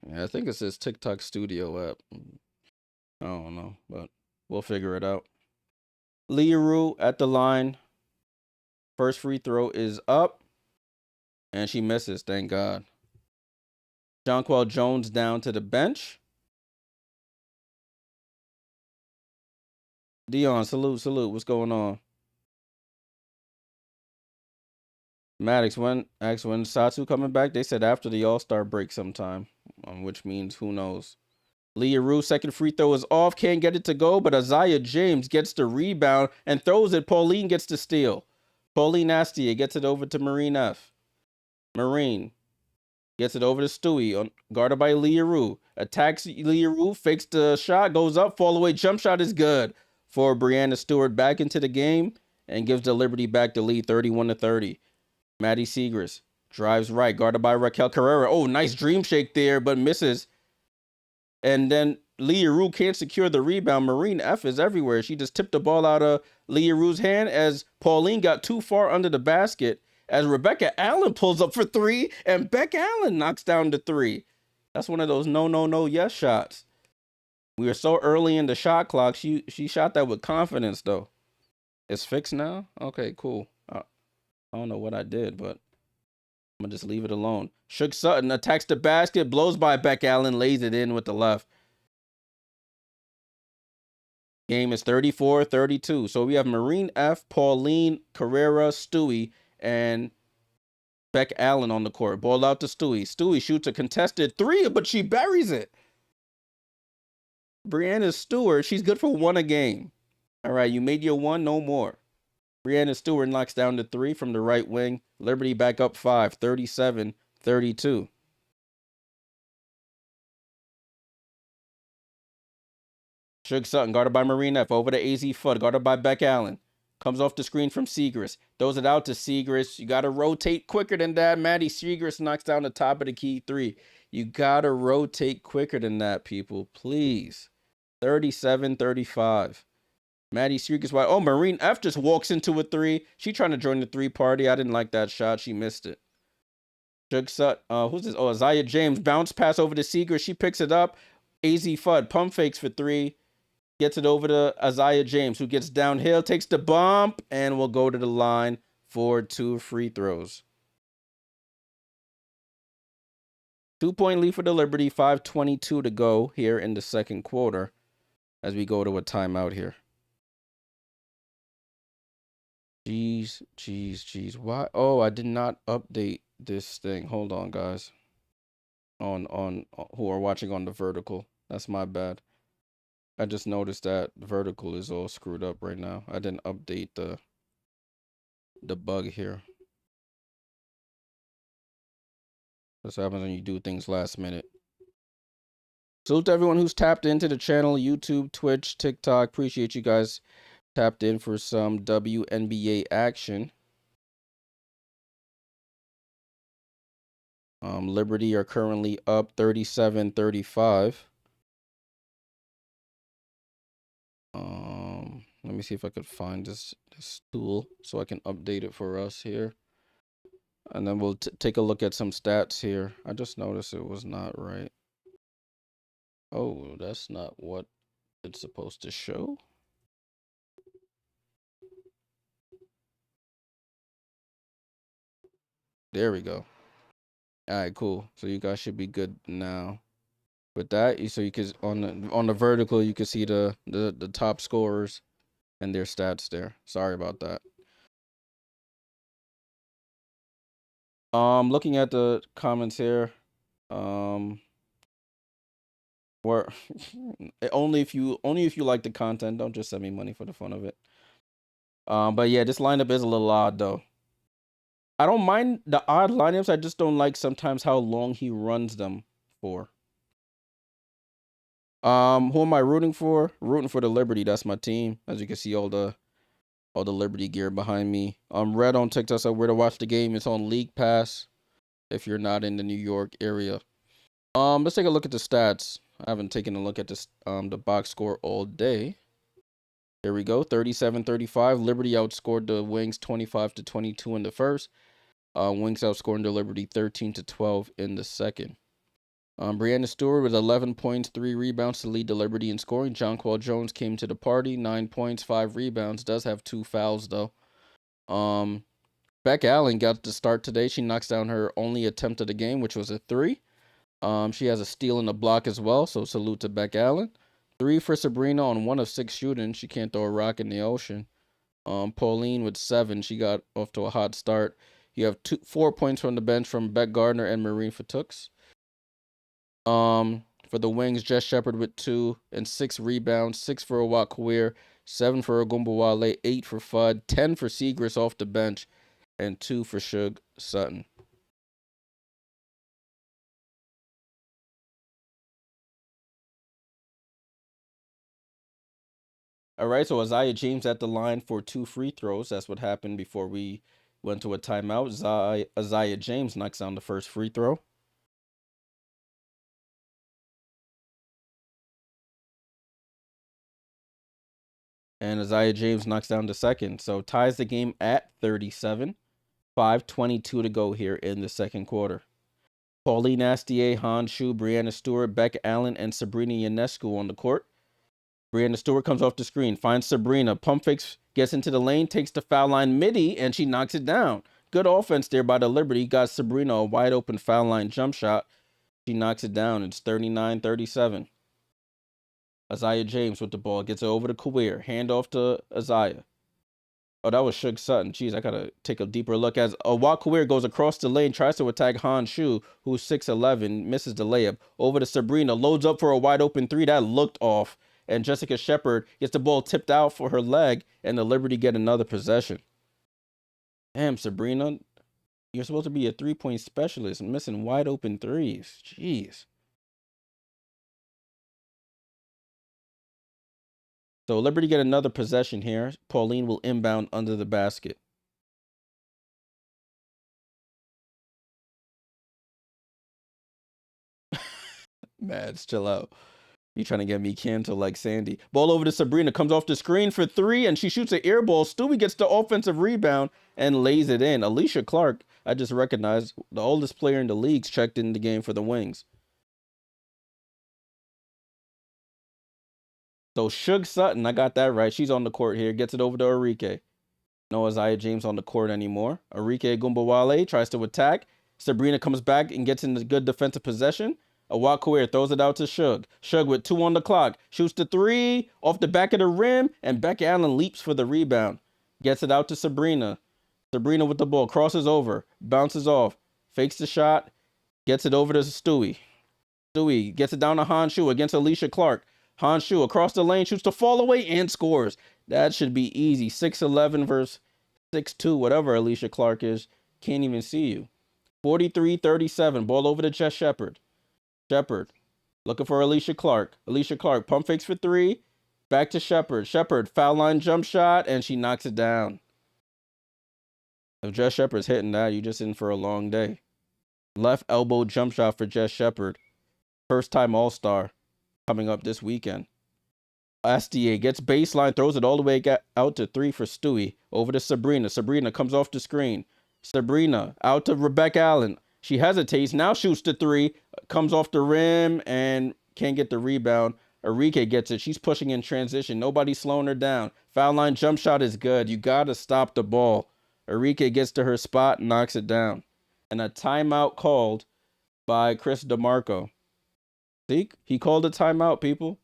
yeah, I think it says TikTok Studio app. I don't know, but we'll figure it out. Lee Yuru at the line. First free throw is up. And she misses, thank God. Jonquel Jones down to the bench. Dion, salute. What's going on? Maddox, when Satsu coming back? They said after the All-Star break sometime, which means who knows. Leah Rue, second free throw is off. Can't get it to go, but Isaiah James gets the rebound and throws it. Pauline gets the steal. Pauline Nastia gets it over to Marine F. Marine gets it over to Stewie, guarded by Leah Rue. Attacks Leah Rue, fakes the shot, goes up, fall away. Jump shot is good for Brianna Stewart back into the game and gives the Liberty back the lead 31-30. Maddie Segrist drives right, guarded by Raquel Carrera. Oh, nice dream shake there, but misses. And then Leah Rue can't secure the rebound. Marine F is everywhere. She just tipped the ball out of Leah Rue's hand as Pauline got too far under the basket as Rebecca Allen pulls up for three and Beck Allen knocks down the three. That's one of those no, yes shots. We were so early in the shot clock. She shot that with confidence, though. It's fixed now? Okay, cool. I don't know what I did, but I'm going to just leave it alone. Shook Sutton attacks the basket, blows by Beck Allen, lays it in with the left. Game is 34-32. So we have Marine F, Pauline, Carrera, Stewie, and Beck Allen on the court. Ball out to Stewie. Stewie shoots a contested three, but she buries it. Brianna Stewart, she's good for one a game. All right, you made your one, no more. Brianna Stewart knocks down the three from the right wing. Liberty back up 5, 37-32. Suge Sutton, guarded by Marine F. Over to AZ Fudd, guarded by Beck Allen. Comes off the screen from Segrist. Throws it out to Segrist. You got to rotate quicker than that. Maddie Segrist knocks down the top of the key three. You got to rotate quicker than that, people. Please. 37-35. Maddie Segrist wide. Oh, Marine F just walks into a three. She trying to join the three party. I didn't like that shot. She missed it. Suge Sutton. Who's this? Oh, Isaiah James. Bounce pass over to Segrist. She picks it up. AZ Fudd. Pump fakes for three. Gets it over to Isaiah James, who gets downhill, takes the bump, and will go to the line for 2 free throws. 2-point lead for the Liberty, 5:22 to go here in the second quarter as we go to a timeout here. Jeez. Why? Oh, I did not update this thing. Hold on, guys. On who are watching on the vertical. That's my bad. I just noticed that the vertical is all screwed up right now. I didn't update the bug here. That's what happens when you do things last minute. Salute to everyone who's tapped into the channel, YouTube, Twitch, TikTok. Appreciate you guys tapped in for some WNBA action. Liberty are currently up 37-35. Let me see if I could find this tool so I can update it for us here. And then we'll take a look at some stats here. I just noticed it was not right. Oh, that's not what it's supposed to show. There we go. All right, cool. So you guys should be good now. With that, so you can on the vertical, you can see the top scorers and their stats there. Sorry about that. Looking at the comments here, where only if you like the content, don't just send me money for the fun of it. But yeah, this lineup is a little odd though. I don't mind the odd lineups. I just don't like sometimes how long he runs them for. Who am I rooting for? Rooting for the Liberty. That's my team. As you can see, all the Liberty gear behind me. Red on TikTok said where to watch the game. It's on League Pass if you're not in the New York area. Let's take a look at the stats. I haven't taken a look at this the box score all day. Here we go. 37-35. Liberty outscored the Wings 25-22 in the first. Wings outscoring the Liberty 13-12 in the second. Brianna Stewart with 11 points, 3 rebounds to lead the Liberty in scoring. Jonquel Jones came to the party, 9 points, 5 rebounds. Does have 2 fouls though. Beck Allen got the start today. She knocks down her only attempt of the game, which was a 3. She has a steal and a block as well, so salute to Beck Allen. 3 for Sabrina on 1 of 6 shooting. She can't throw a rock in the ocean. Pauline with 7. She got off to a hot start You have 4 points from the bench from Beck Gardner and Marine Fatooks. For the wings, Jess Shepard with 2 and 6 rebounds, 6 for Awak Kawir, 7 for Agumbawale, 8 for Fudd, 10 for Segrist off the bench, and 2 for Shug Sutton. All right, so Isaiah James at the line for 2 free throws. That's what happened before we went to a timeout. Isaiah James knocks down the first free throw. And Isaiah James knocks down the second. So ties the game at 37. 5:22 to go here in the second quarter. Pauline Astier, Han Shu, Brianna Stewart, Beck Allen, and Sabrina Ionescu on the court. Brianna Stewart comes off the screen, finds Sabrina, pump fakes, gets into the lane, takes the foul line midi, and she knocks it down. Good offense there by the Liberty. Got Sabrina a wide open foul line jump shot. She knocks it down. It's 39-37. Isaiah James with the ball. Gets it over to Kawir. Hand off to Isaiah. Oh, that was Shug Sutton. Jeez, I got to take a deeper look. As Awak Kawir goes across the lane, tries to attack Han Shu, who's 6'11", misses the layup. Over to Sabrina. Loads up for a wide open 3. That looked off. And Jessica Shepard gets the ball tipped out for her leg, and the Liberty get another possession. Damn, Sabrina, you're supposed to be a 3-point specialist, missing wide open 3s. Jeez. So Liberty get another possession here. Pauline will inbound under the basket. Mads, chill out. You trying to get me canceled like Sandy. Ball over to Sabrina. Comes off the screen for 3, and she shoots an air ball. Stewie gets the offensive rebound and lays it in. Alicia Clark, I just recognized, the oldest player in the leagues, checked in the game for the Wings. So Shug Sutton, I got that right. She's on the court here. Gets it over to Arike. No Isaiah James on the court anymore. Arike Gumbawale tries to attack. Sabrina comes back and gets in the good defensive possession. Awak Kawir throws it out to Shug. Shug with 2 on the clock. Shoots the 3 off the back of the rim. And Beck Allen leaps for the rebound. Gets it out to Sabrina. Sabrina with the ball. Crosses over. Bounces off. Fakes the shot. Gets it over to Stewie. Stewie gets it down to Han Shu against Alicia Clark. Han Shu across the lane. Shoots the fall away and scores. That should be easy. 6'11 versus 6'2. Whatever Alicia Clark is. Can't even see you. 43-37. Ball over to Jess Shepard. Shepard looking for Alicia Clark. Alicia Clark pump fakes for 3. Back to Shepard. Shepard foul line jump shot, and she knocks it down. If Jess Shepard's hitting that, you just in for a long day. Left elbow jump shot for Jess Shepard. First time All-Star coming up this weekend. Astier gets baseline, throws it all the way out to 3 for Stewie. Over to Sabrina. Sabrina comes off the screen. Sabrina out to Rebecca Allen. She hesitates, now shoots the 3, comes off the rim, and can't get the rebound. Arike gets it. She's pushing in transition. Nobody's slowing her down. Foul line jump shot is good. You got to stop the ball. Arike gets to her spot and knocks it down. And a timeout called by Chris DeMarco. See, he called a timeout, people.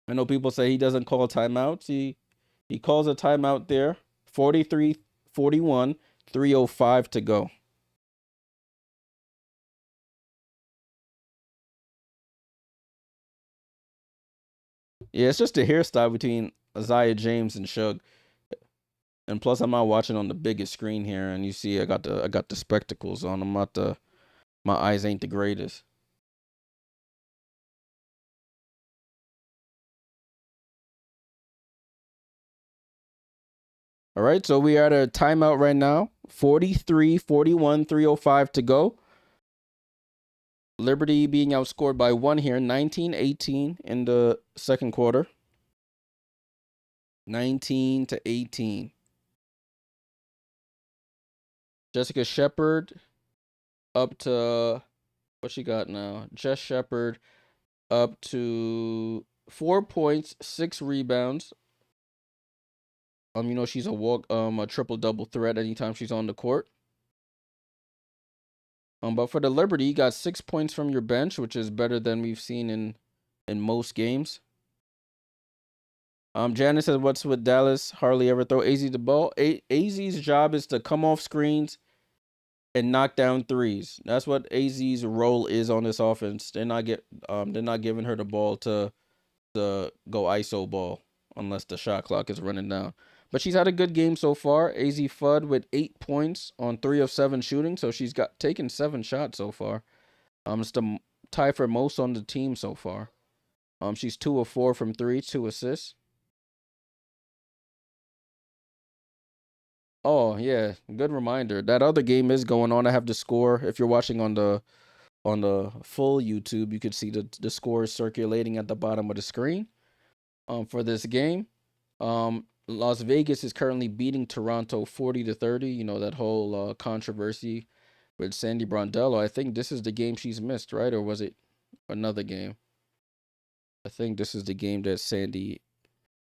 I know people say he doesn't call timeouts. He calls a timeout there. 43-41, 3:05 to go. Yeah, it's just a hairstyle between Isaiah James and Shug. And plus, I'm not watching on the biggest screen here, and you see I got the spectacles on. My eyes ain't the greatest. All right, so we are at a timeout right now. 43-41, 3:05 to go. Liberty being outscored by 1 here, 19-18 in the second quarter. 19-18. Jessica Shepard up to, what she got now? Jess Shepard up to 4 points, 6 rebounds. You know, she's a triple-double threat anytime she's on the court. But for the Liberty, you got 6 points from your bench, which is better than we've seen in most games. Janice says, "What's with Dallas? Hardly ever throw AZ the ball. AZ's job is to come off screens and knock down threes. That's what AZ's role is on this offense. They're not giving her the ball to go ISO ball unless the shot clock is running down. But she's had a good game so far. AZ Fudd with 8 points on 3 of 7 shooting, so she's taken 7 shots so far. It's the tie for most on the team so far. She's 2 of 4 from 3, 2 assists. Oh yeah, good reminder. That other game is going on. I have the score. If you're watching on the full YouTube, you could see the score circulating at the bottom of the screen. For this game, Las Vegas is currently beating Toronto 40-30. You know that whole controversy with Sandy Brondello. I think this is the game she's missed, right? Or was it another game? I think this is the game that Sandy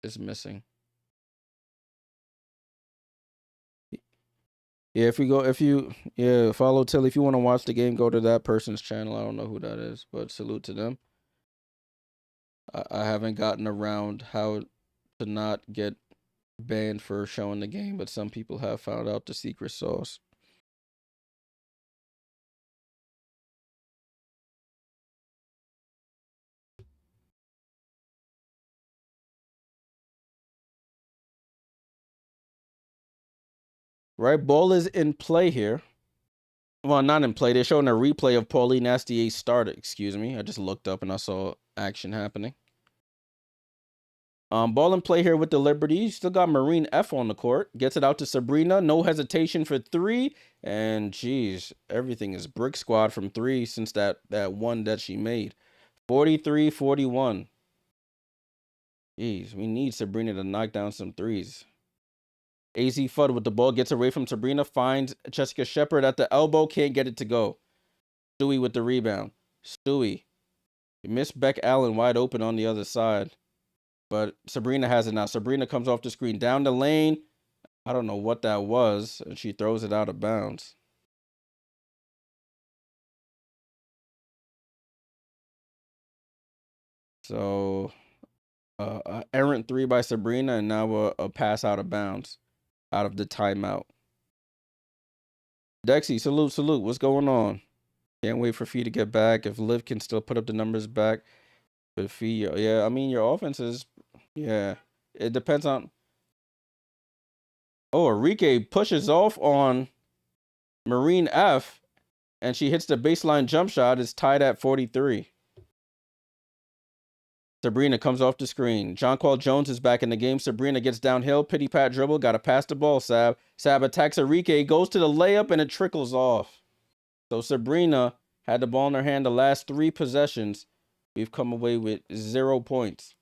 is missing. Yeah, follow Tilly. If you want to watch the game, go to that person's channel. I don't know who that is, but salute to them. I haven't gotten around how to not get banned for showing the game, but some people have found out the secret sauce. Right, ball is in play here. Well, not in play. They're showing a replay of Pauline Astier's start. Excuse me. I just looked up and I saw action happening. Ball in play here with the Liberty. Still got Marine F on the court. Gets it out to Sabrina. No hesitation for 3. And geez, everything is brick squad from 3 since that one that she made. 43-41. Jeez, we need Sabrina to knock down some threes. AZ Fudd with the ball, gets away from Sabrina, finds Jessica Shepard at the elbow, can't get it to go. Stewie with the rebound. Stewie. Miss Beck Allen wide open on the other side. But Sabrina has it now. Sabrina comes off the screen. Down the lane. I don't know what that was. And she throws it out of bounds. So, errant 3 by Sabrina, and now a pass out of bounds. Out of the timeout. Dexy, salute. What's going on? Can't wait for Fee to get back. If Liv can still put up the numbers back. But Fee, yeah, I mean, your offense is, yeah. It depends on. Oh, Enrique pushes off on Marine F, and she hits the baseline jump shot. It's tied at 43. Sabrina comes off the screen. Jonquel Jones is back in the game. Sabrina gets downhill. Pity pat dribble. Got to pass the ball, Sab. Sab attacks Enrique. Goes to the layup, and it trickles off. So Sabrina had the ball in her hand the last 3 possessions. We've come away with 0 points.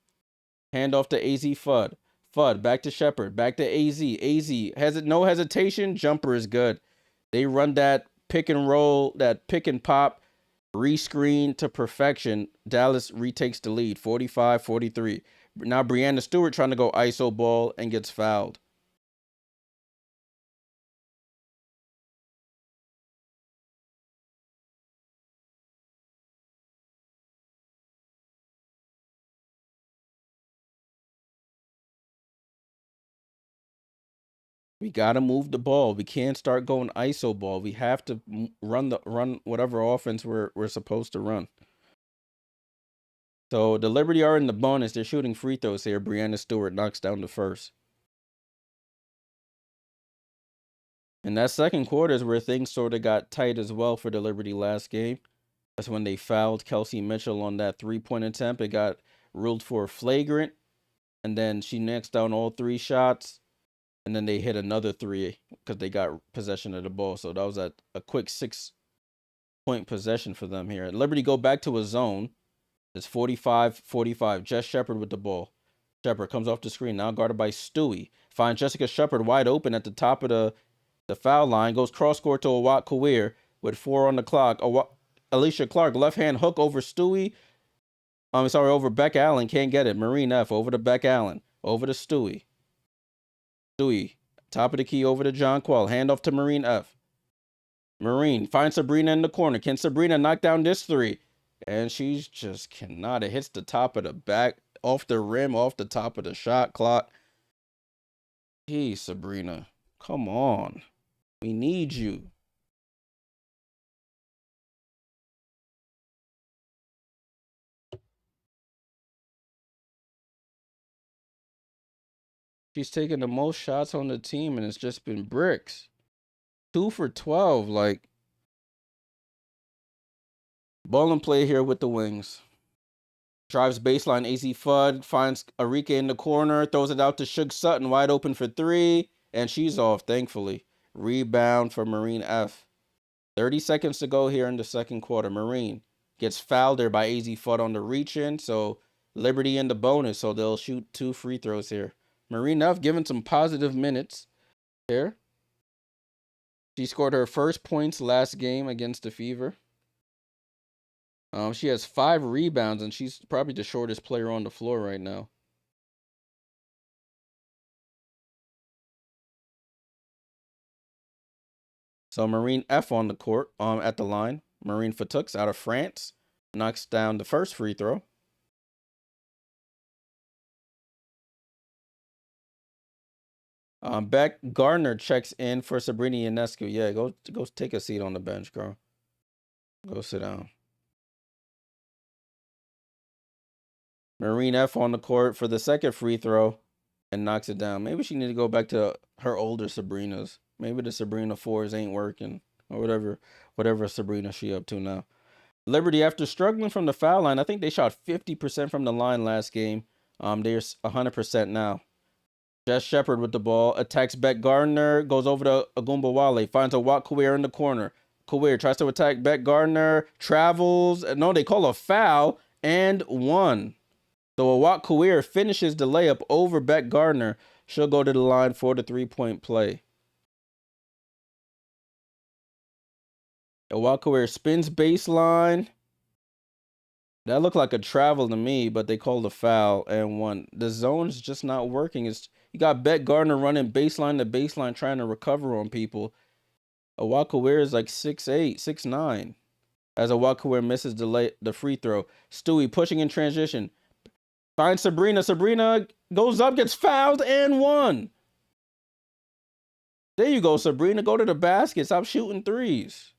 Hand off to AZ Fudd. Fudd back to Shepard. Back to AZ. AZ has it, no hesitation. Jumper is good. They run that pick and roll, that pick and pop, rescreen to perfection. Dallas retakes the lead, 45-43. Now Brianna Stewart trying to go ISO ball and gets fouled. We gotta move the ball. We can't start going ISO ball. We have to run whatever offense we're supposed to run. So the Liberty are in the bonus. They're shooting free throws here. Brianna Stewart knocks down the first. And that second quarter is where things sort of got tight as well for the Liberty last game. That's when they fouled Kelsey Mitchell on that 3-point attempt. It got ruled for flagrant. And then she knocks down all 3 shots. And then they hit another 3 because they got possession of the ball. So that was a quick 6-point possession for them here. Liberty go back to a zone. It's 45-45. Jess Shepard with the ball. Shepard comes off the screen. Now guarded by Stewie. Finds Jessica Shepard wide open at the top of the foul line. Goes cross-court to Awat Kawir with 4 on the clock. Alicia Clark, left-hand hook over Stewie. Over Beck Allen. Can't get it. Marine F over to Beck Allen. Over to Stewie. Stewie, top of the key over to Jonquel. Hand off to Marine F. Marine finds Sabrina in the corner. Can Sabrina knock down this 3? And she's just cannot. It hits the top of the back off the rim, off the top of the shot clock. Hey, Sabrina, come on. We need you. She's taken the most shots on the team, and it's just been bricks. 2 for 12. Like, ball and play here with the Wings. Drives baseline, AZ Fudd, finds Arike in the corner, throws it out to Suge Sutton, wide open for 3, and she's off, thankfully. Rebound for Marine F. 30 seconds to go here in the second quarter. Marine gets fouled there by AZ Fudd on the reach-in, so Liberty in the bonus, so they'll shoot 2 free throws here. Marine F given some positive minutes here. She scored her first points last game against the Fever. She has 5 rebounds, and she's probably the shortest player on the floor right now. So Marine F on the court, at the line. Marine Fatux out of France knocks down the first free throw. Beck Gardner checks in for Sabrina Ionescu. Yeah, go take a seat on the bench, girl. Go sit down. Marine F on the court for the second free throw and knocks it down. Maybe she need to go back to her older Sabrinas. Maybe the Sabrina 4s ain't working or whatever Sabrina she up to now. Liberty, after struggling from the foul line, I think they shot 50% from the line last game. They're 100% now. Jess Shepard with the ball, attacks Beck Gardner, goes over to Agumbawale, finds a Wat Kawir in the corner. Kawir tries to attack Beck Gardner, travels. No, they call a foul and 1. So Wat Kawir finishes the layup over Beck Gardner. She'll go to the line for the 3-point play. Wat Kawir spins baseline. That looked like a travel to me, but they called a foul and 1. The zone's just not working. You got Beck Gardner running baseline to baseline trying to recover on people. Wat Kawir is like 6'8", 6'9". As Wat Kawir misses the free throw. Stewie pushing in transition. Finds Sabrina. Sabrina goes up, gets fouled, and 1. There you go, Sabrina. Go to the basket. Stop shooting threes.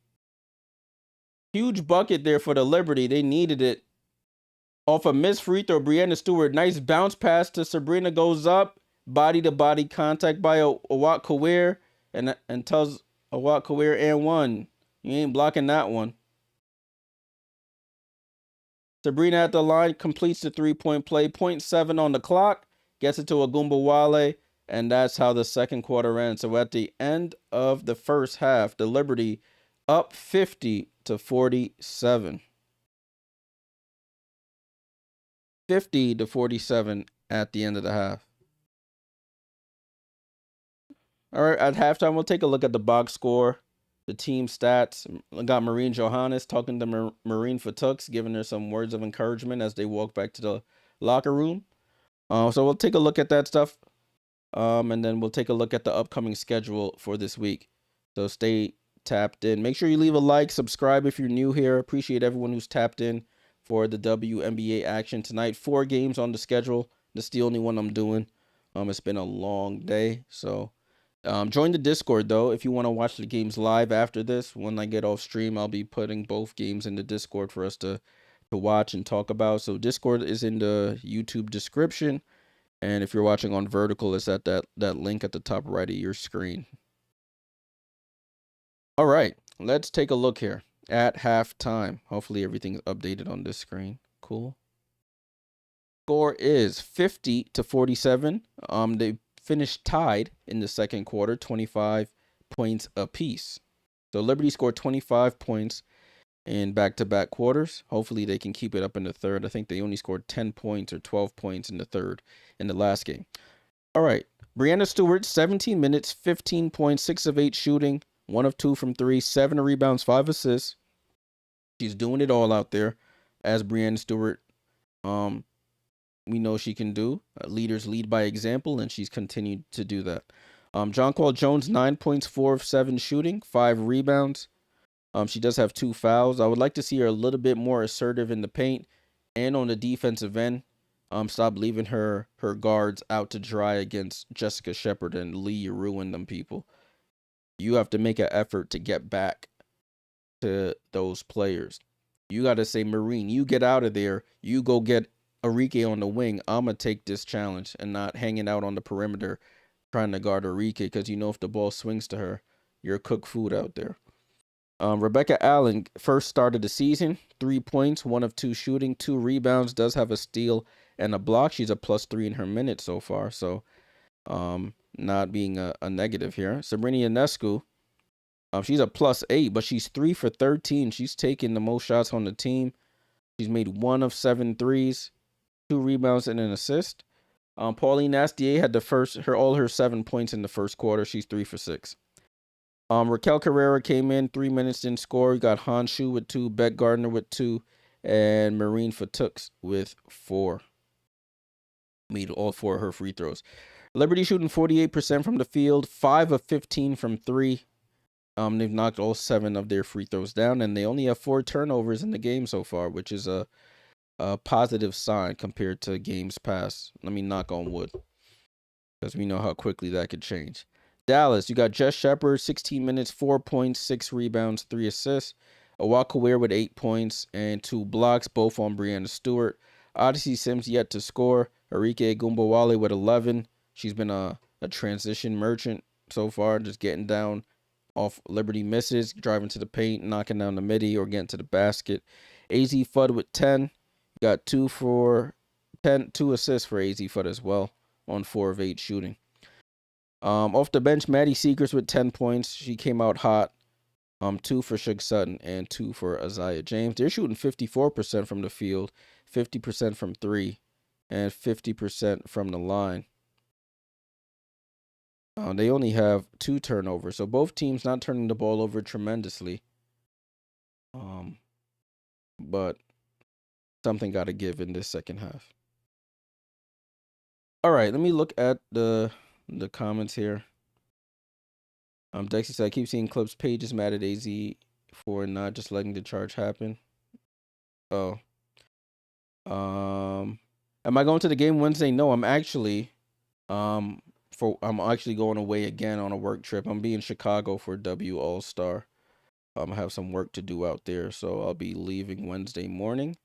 Huge bucket there for the Liberty. They needed it. Off a missed free throw, Breanna Stewart. Nice bounce pass to Sabrina. Goes up. Body-to-body contact by Wat Kawir. And tells Wat Kawir and 1. You ain't blocking that one. Sabrina at the line completes the 3-point play. 0.7 on the clock. Gets it to Agumbawale. And that's how the second quarter ends. So at the end of the first half, the Liberty up 50-47. 50-47 at the end of the half. All right, at halftime, we'll take a look at the box score, the team stats. I got Marine Johannes talking to Marine Fatux, giving her some words of encouragement as they walk back to the locker room. So we'll take a look at that stuff. And then we'll take a look at the upcoming schedule for this week. So stay tapped in. Make sure you leave a like, subscribe if you're new here. Appreciate everyone who's tapped in for the WNBA action tonight. 4 games on the schedule. That's the only one I'm doing. It's been a long day, so join the Discord though if you want to watch the games live after this. When I get off stream, I'll be putting both games in the Discord for us to watch and talk about. So Discord is in the YouTube description, and if you're watching on vertical, it's at that link at the top right of your screen. All right, let's take a look here at halftime. Hopefully everything's updated on this screen. Cool. Score is 50-47. They finished tied in the second quarter, 25 points apiece. So Liberty scored 25 points in back-to-back quarters. Hopefully they can keep it up in the third. I think they only scored 10 points or 12 points in the third in the last game. All right, Breanna Stewart, 17 minutes, 15 points, 6 of 8 shooting, 1 of 2 from 3, 7 rebounds, 5 assists. She's doing it all out there, as Breanna Stewart we know she can do. Leaders lead by example, and she's continued to do that. Jonquel Jones, 9 points, 4 of 7 shooting, 5 rebounds. She does have 2 fouls. I would like to see her a little bit more assertive in the paint and on the defensive end. Stop leaving her guards out to dry against Jessica Shepard and Lee. You ruin them people. You have to make an effort to get back to those players. You got to say, Marine, you get out of there. You go get Arike on the wing. I'm going to take this challenge and not hanging out on the perimeter trying to guard Arike, because you know if the ball swings to her, you're cooked food out there. Rebecca Allen, first start of the season, 3 points, 1 of 2 shooting, 2 rebounds, does have a steal and a block. She's a +3 in her minutes so far, so not being a negative here. Sabrina Ionescu, she's a +8, but she's 3 for 13. She's taking the most shots on the team. She's made 1 of 7 threes, 2 rebounds and an assist. Pauline Nastier had all her 7 points in the first quarter. She's 3 for 6. Raquel Carrera came in, 3 minutes, didn't score. You got Han Shu with 2, Beck Gardner with 2, and Marine Fatux with 4. Made all 4 of her free throws. Liberty shooting 48% from the field, 5 of 15 from 3. They've knocked all 7 of their free throws down, and they only have 4 turnovers in the game so far, which is a positive sign compared to games past. Let me knock on wood, because we know how quickly that could change. Dallas, you got Jess Shepard, 16 minutes, 4 points, 6 rebounds, 3 assists. Awakaware with 8 points and 2 blocks, both on Brianna Stewart. Odyssey Sims yet to score. Arike Gumbawale with 11. She's been a transition merchant so far, just getting down off Liberty misses, driving to the paint, knocking down the midi, or getting to the basket. AZ Fudd with 10. Got 2 assists for AZ Fudd as well on 4 of 8 shooting. Off the bench, Maddie Seekers with 10 points. She came out hot. 2 for Shug Sutton and 2 for Isaiah James. They're shooting 54% from the field, 50% from 3, and 50% from the line. They only have 2 turnovers, so both teams not turning the ball over tremendously. But something got to give in this second half. All right, let me look at the comments here. Dexy said, I keep seeing clips. Paige is mad at AZ for not just letting the charge happen. Oh. Am I going to the game Wednesday? No, I'm actually I'm actually going away again on a work trip. I'm being in Chicago for W All-Star. I have some work to do out there, so I'll be leaving Wednesday morning.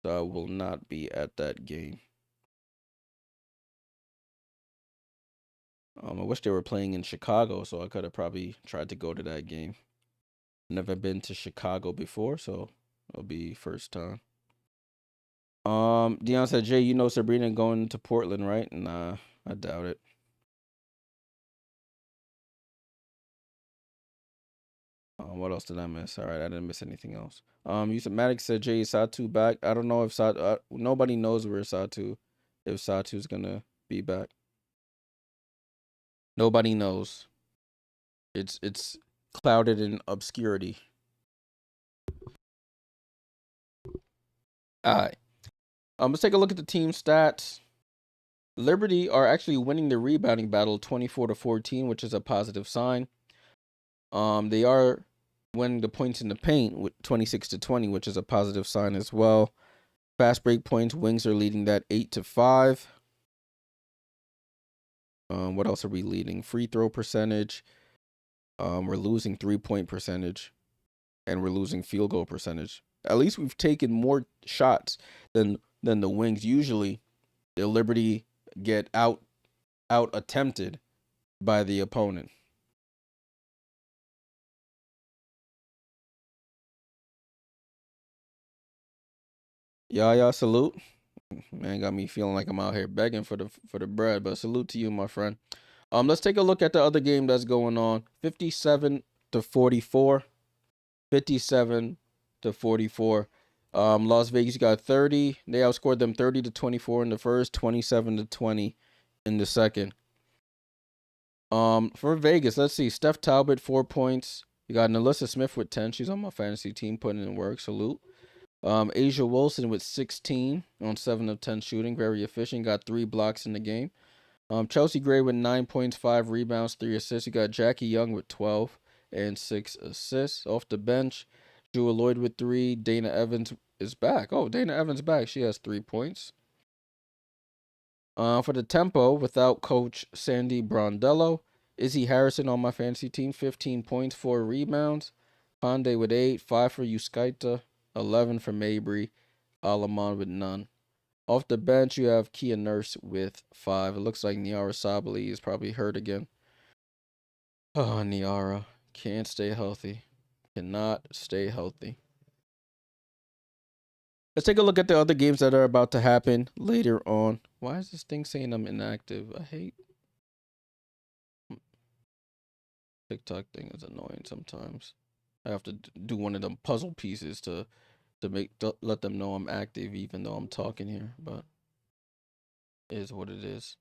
So I will not be at that game. I wish they were playing in Chicago, so I could have probably tried to go to that game. Never been to Chicago before, so it'll be first time. Dion said, Jay, you know Sabrina going to Portland, right? Nah, I doubt it. What else did I miss? All right, I didn't miss anything else. Maddox said, Jay, is Satu back? I don't know if nobody knows where Satu, if Satu's gonna be back. Nobody knows. It's clouded in obscurity. All right. Let's take a look at the team stats. Liberty are actually winning the rebounding battle 24-14, which is a positive sign. They are winning the points in the paint with 26-20, which is a positive sign as well. Fast break points, Wings are leading that 8-5. What else are we leading? Free throw percentage. We're losing 3-point percentage, and we're losing field goal percentage. At least we've taken more shots than the Wings. Usually, the Liberty get out attempted by the opponent. Y'all salute. Man, got me feeling like I'm out here begging for the bread, but salute to you, my friend. Let's take a look at the other game that's going on. 57-44. 57-44. Las Vegas got 30. They outscored them 30-24 in the first, 27-20 in the second. For Vegas, let's see. Steph Talbot, 4 points. You got Nalissa Smith with 10. She's on my fantasy team, putting in work. Salute. Asia Wilson with 16 on 7 of 10 shooting. Very efficient. Got 3 blocks in the game. Chelsea Gray with 9 points, 5 rebounds, 3 assists. You got Jackie Young with 12 and 6 assists. Off the bench, Jewel Lloyd with 3. Dana Evans is back. Oh, Dana Evans back. She has 3 points. For the tempo, without Coach Sandy Brondello, Izzy Harrison on my fantasy team, 15 points, 4 rebounds. Pandey with 8, 5 for Yuskaita, 11 for Mabry, Alamon with none. Off the bench, you have Kia Nurse with 5. It looks like Niara Sabally is probably hurt again. Oh, Niara. Can't stay healthy. Cannot stay healthy. Let's take a look at the other games that are about to happen later on. Why is this thing saying I'm inactive? I hate TikTok thing is annoying sometimes. I have to do one of them puzzle pieces to let them know I'm active even though I'm talking here, but it is what it is.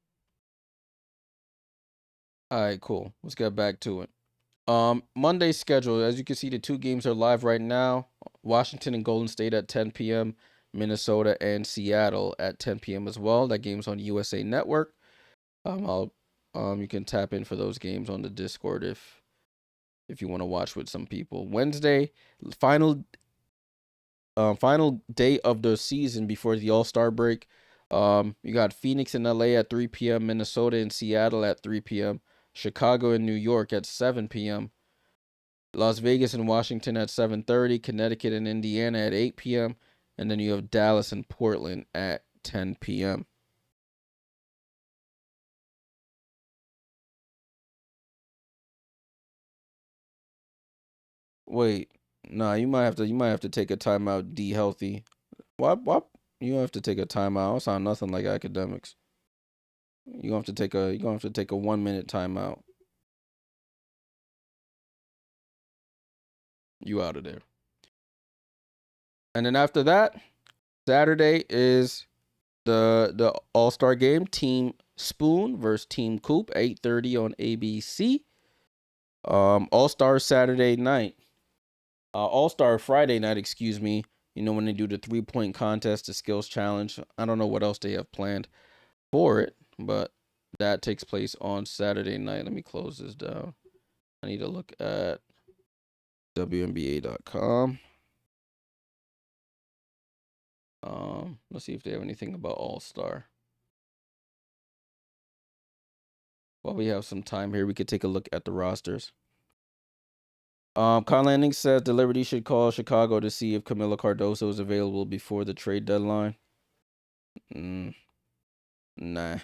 All right, cool. Let's get back to it. Monday's schedule. As you can see, the 2 games are live right now. Washington and Golden State at 10 p.m. Minnesota and Seattle at 10 p.m. as well. That game's on USA Network. You can tap in for those games on the Discord if you want to watch with some people. Wednesday, final day of the season before the All-Star break. You got Phoenix and LA at 3 p.m., Minnesota and Seattle at 3 p.m., Chicago and New York at 7 p.m., Las Vegas and Washington at 7:30, Connecticut and Indiana at 8 p.m., and then you have Dallas and Portland at 10 p.m. Wait, nah, you might have to take a timeout. D healthy. What? You have to take a timeout. I don't sound nothing like academics. You have to take a 1 minute timeout. You out of there. And then after that, Saturday is the All-Star game. Team Spoon versus Team Coop, 8:30 on ABC. All-Star Saturday night. All-Star Friday night, excuse me. You know, when they do the 3-point contest, the skills challenge. I don't know what else they have planned for it, but that takes place on Saturday night. Let me close this down. I need to look at WNBA.com. Let's see if they have anything about All-Star. While we have some time here, we could take a look at the rosters. Kyle Lanning says the Liberty should call Chicago to see if Camila Cardoso is available before the trade deadline. Nah.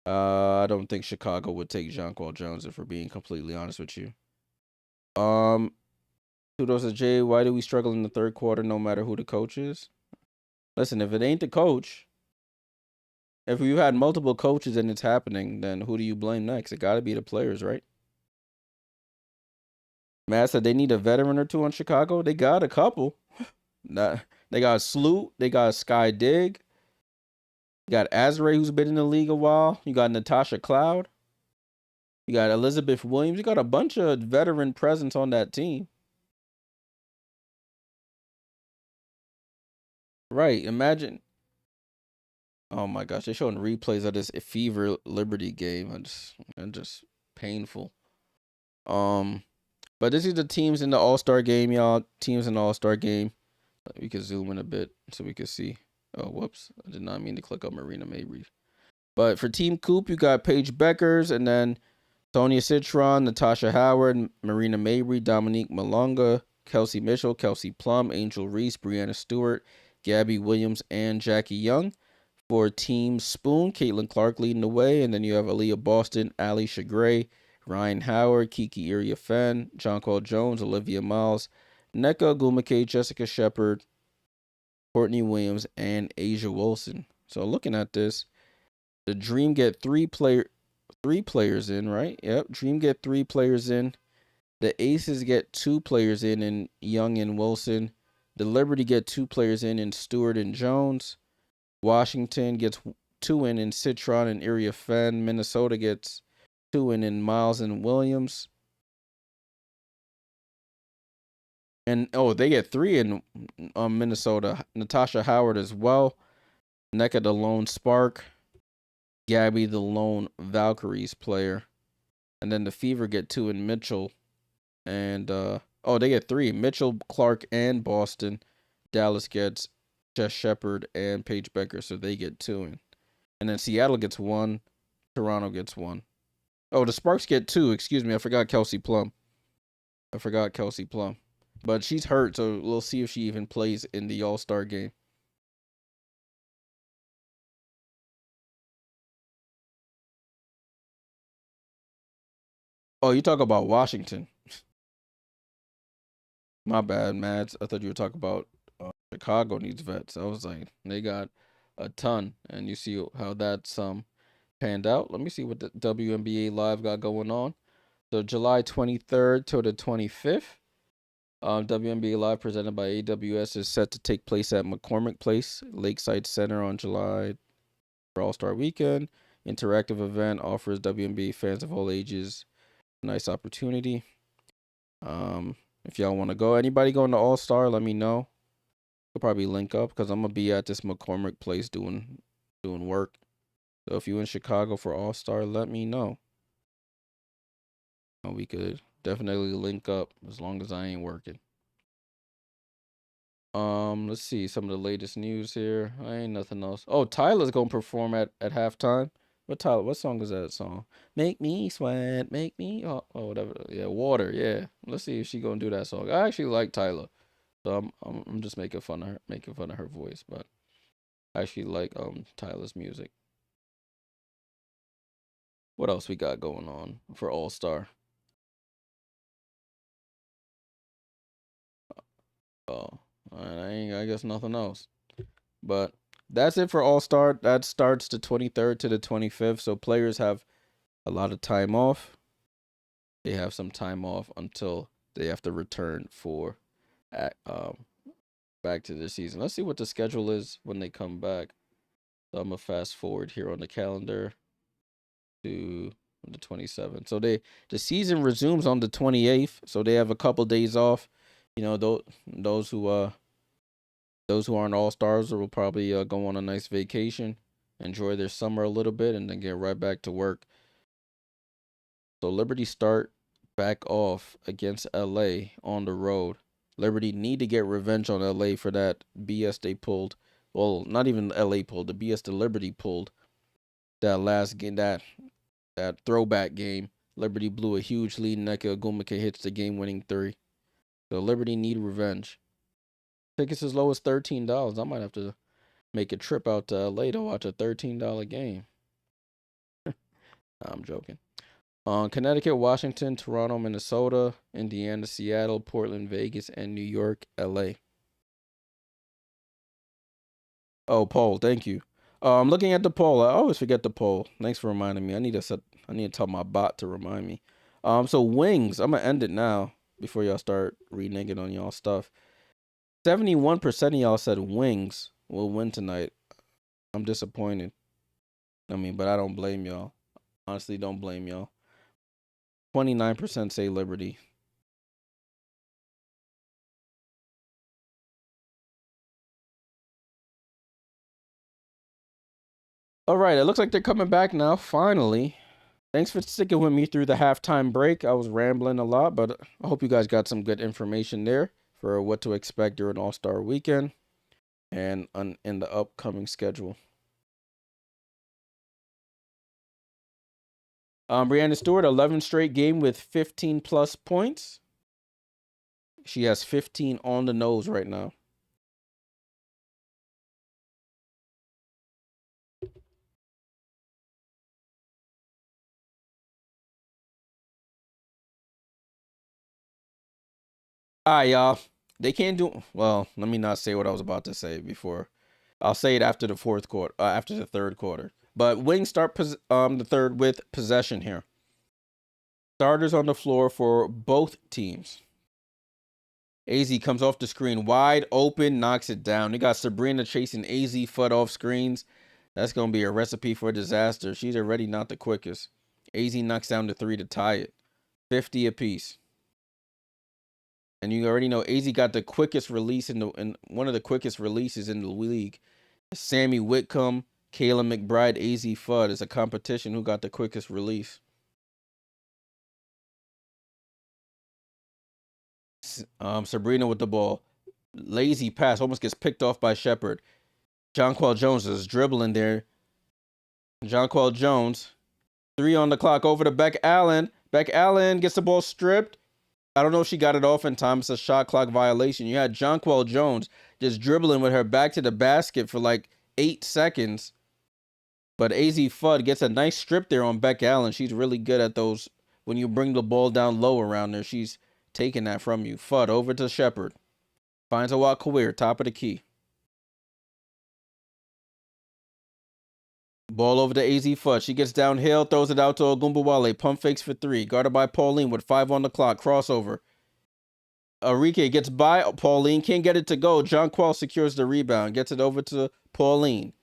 I don't think Chicago would take Jonquel Jones, if we're being completely honest with you. Kudos to Jay. Why do we struggle in the third quarter no matter who the coach is? Listen, if it ain't the coach, if we've had multiple coaches and it's happening, then who do you blame next? It got to be the players, right? Matt said they need a veteran or two on Chicago. They got a couple. They got Sloot. They got Sky Dig. You got Azray, who's been in the league a while. You got Natasha Cloud. You got Elizabeth Williams. You got a bunch of veteran presence on that team. Right. Imagine. Oh my gosh, they're showing replays of this Fever Liberty game. And just painful. But this is the teams in the All-Star game, y'all. Teams in the All-Star game. We can zoom in a bit so we can see. Oh, whoops. I did not mean to click on Marina Mabry. But for Team Coop, you got Paige Bueckers, and then Sonia Citron, Natasha Howard, Marina Mabry, Dominique Malonga, Kelsey Mitchell, Kelsey Plum, Angel Reese, Brianna Stewart, Gabby Williams, and Jackie Young. For Team Spoon, Caitlin Clark leading the way, and then you have Aaliyah Boston, Ali Shagray, Ryan Howard, Kiki Iriafen, Jonquel Jones, Olivia Miles, Nneka Ogwumike, Jessica Shepard, Courtney Williams, and Asia Wilson. So looking at this, the Dream get three players in, right? Yep, Dream get 3 players in. The Aces get 2 players in Young and Wilson. The Liberty get 2 players in Stewart and Jones. Washington gets 2 in Citron and Iriafen. Minnesota gets 2 in Miles and Williams. And they get 3 in Minnesota. Natasha Howard as well. Nneka the lone spark. Gabby the lone Valkyries player. And then the Fever get 2 in Mitchell. And they get 3. Mitchell, Clark, and Boston. Dallas gets Jess Shepard and Paige Bueckers, so they get 2 in. And then Seattle gets 1. Toronto gets 1. Oh, the Sparks get 2. Excuse me. I forgot Kelsey Plum. But she's hurt, so we'll see if she even plays in the All-Star game. Oh, you talk about Washington. My bad, Mads. I thought you were talking about Chicago needs vets. I was like, they got a ton, and you see how that's panned out. Let me see what the WNBA Live got going on. So July 23rd to the 25th, WNBA Live presented by AWS is set to take place at McCormick Place, Lakeside Center on July for All-Star Weekend. Interactive event offers WNBA fans of all ages a nice opportunity. If y'all want to go, anybody going to All-Star, let me know. We'll probably link up because I'm gonna be at this McCormick Place doing work. So if you in Chicago for All-Star, let me know. We could definitely link up as long as I ain't working. Let's see some of the latest news here. I ain't nothing else. Oh, Tyler's gonna perform at halftime. What song is that song? Make me sweat, make me whatever. Yeah, water. Yeah. Let's see if she gonna do that song. I actually like Tyler, so I'm just making fun of her voice, but I actually like Tyler's music. What else we got going on for All Star? Oh, I guess nothing else. But that's it for All Star. That starts the 23rd to the 25th. So players have a lot of time off. They have some time off until they have to return for back to the season. Let's see what the schedule is when they come back. So I'm gonna fast forward here on the calendar to the 27th. So the season resumes on the 28th. So they have a couple days off. You know, those who aren't all stars will probably go on a nice vacation, enjoy their summer a little bit, and then get right back to work. So Liberty start back off against LA on the road. Liberty need to get revenge on LA for that BS they pulled. Well, not even LA pulled, the BS the Liberty pulled. That last game, that throwback game, Liberty blew a huge lead. Nneka Ogwumike hits the game-winning 3. So Liberty need revenge. Tickets as low as $13. I might have to make a trip out to LA to watch a $13 game. I'm joking. Connecticut, Washington, Toronto, Minnesota, Indiana, Seattle, Portland, Vegas, and New York, LA. Oh, poll. Thank you. I'm looking at the poll. I always forget the poll. Thanks for reminding me. I need to tell my bot to remind me. So wings. I'm gonna end it now before y'all start reneging on y'all stuff. 71% of y'all said wings will win tonight. I'm disappointed. But I don't blame y'all. Honestly, don't blame y'all. 29% say Liberty. All right, it looks like they're coming back now, finally. Thanks for sticking with me through the halftime break. I was rambling a lot, but I hope you guys got some good information there for what to expect during All-Star Weekend and in the upcoming schedule. Breanna Stewart, 11 straight game with 15-plus points. She has 15 on the nose right now. All right, y'all. They can't do well. Let me not say what I was about to say before. I'll say it after the after the third quarter. But Wings start the third with possession here. Starters on the floor for both teams. AZ comes off the screen wide open, knocks it down. They got Sabrina chasing AZ foot off screens. That's going to be a recipe for disaster. She's already not the quickest. AZ knocks down the 3 to tie it. 50 apiece. And you already know AZ got the quickest release in one of the quickest releases in the league. Sammy Whitcomb, Kayla McBride, AZ Fudd is a competition who got the quickest release. Sabrina with the ball. Lazy pass, almost gets picked off by Shepard. Jonquel Jones is dribbling there. Jonquel Jones. 3 on the clock over to Beck Allen. Beck Allen gets the ball stripped. I don't know if she got it off in time. It's a shot clock violation. You had Jonquel Jones just dribbling with her back to the basket for like 8 seconds. But AZ Fudd gets a nice strip there on Beck Allen. She's really good at those. When you bring the ball down low around there, she's taking that from you. Fudd over to Shepard. Finds a Watchalong, top of the key. Ball over to AZ Fudd. She gets downhill, throws it out to Ogunbowale. Pump fakes for 3. Guarded by Pauline with 5 on the clock. Crossover. Arike gets by Pauline. Can't get it to go. Jonquel secures the rebound. Gets it over to Pauline.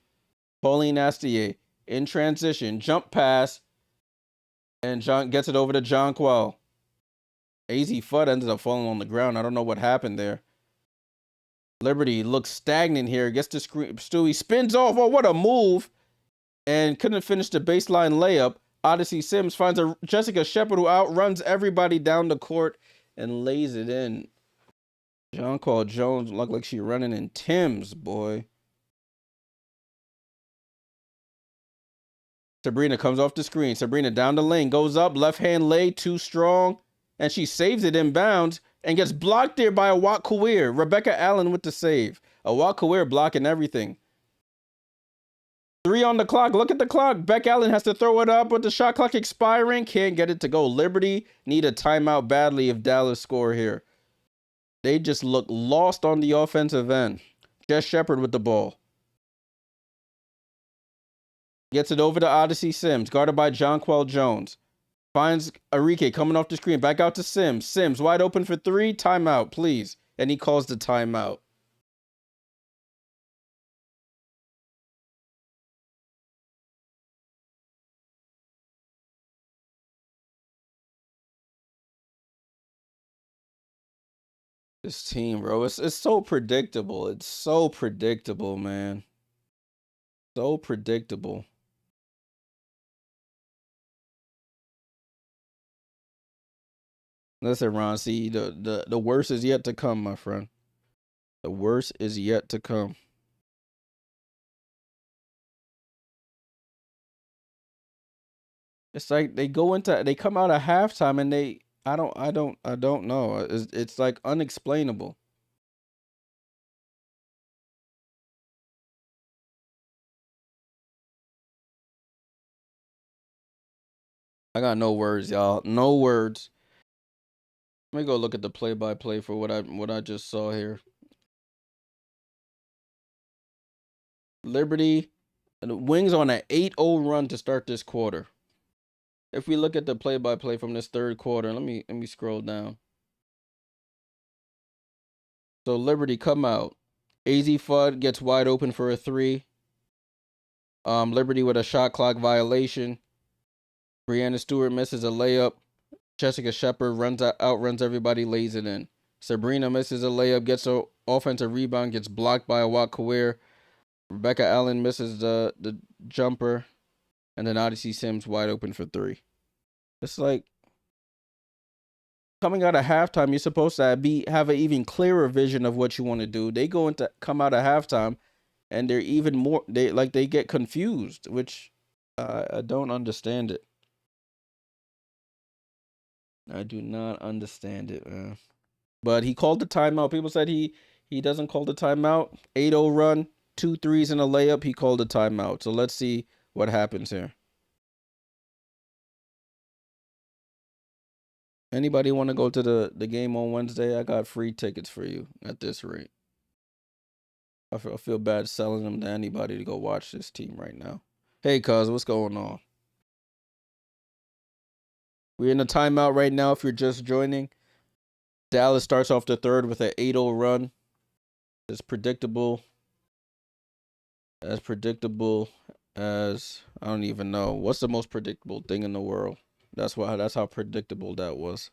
Pauline Astier in transition. Jump pass. And John gets it over to Jonquel. AZ Fudd ended up falling on the ground. I don't know what happened there. Liberty looks stagnant here. Gets the screen. Stewie spins off. Oh, what a move. And couldn't finish the baseline layup. Odyssey Sims finds a Jessica Shepard who outruns everybody down the court and lays it in. Jonquel Jones looked like she running in Tim's, boy. Sabrina comes off the screen. Sabrina down the lane. Goes up. Left hand lay. Too strong. And she saves it inbounds and gets blocked there by a Watchalong. Rebecca Allen with the save. A Watchalong blocking everything. 3 on the clock. Look at the clock. Beck Allen has to throw it up with the shot clock expiring. Can't get it to go. Liberty need a timeout badly if Dallas score here. They just look lost on the offensive end. Jess Shepard with the ball. Gets it over to Odyssey Sims. Guarded by Jonquel Jones. Finds Arike coming off the screen. Back out to Sims. Sims wide open for 3. Timeout, please. And he calls the timeout. This team, bro, it's so predictable. It's so predictable, man. So predictable. Listen, Ron, see, the worst is yet to come, my friend. The worst is yet to come. It's like they come out of halftime and I don't know. It's like unexplainable. I got no words, y'all. No words. Let me go look at the play-by-play for what I just saw here. Liberty, the Wings on an 8-0 run to start this quarter. If we look at the play-by-play from this third quarter, let me scroll down. So Liberty come out. AZ Fudd gets wide open for a 3. Liberty with a shot clock violation. Brianna Stewart misses a layup. Jessica Shepard outruns everybody, lays it in. Sabrina misses a layup, gets an offensive rebound, gets blocked by a Watchalong. Rebecca Allen misses the jumper. And then Odyssey Sims wide open for 3. It's like coming out of halftime, you're supposed to have an even clearer vision of what you want to do. They come out of halftime and they're even more they get confused, which I don't understand it. I do not understand it, man. But he called the timeout. People said he doesn't call the timeout. 8-0 run, 2 threes and a layup. He called the timeout. So let's see what happens here. Anybody want to go to the game on Wednesday? I got free tickets for you at this rate. I feel bad selling them to anybody to go watch this team right now. Hey, cuz, what's going on? We're in a timeout right now if you're just joining. Dallas starts off the third with an 8-0 run. It's predictable. As predictable as I don't even know. What's the most predictable thing in the world? That's how predictable that was.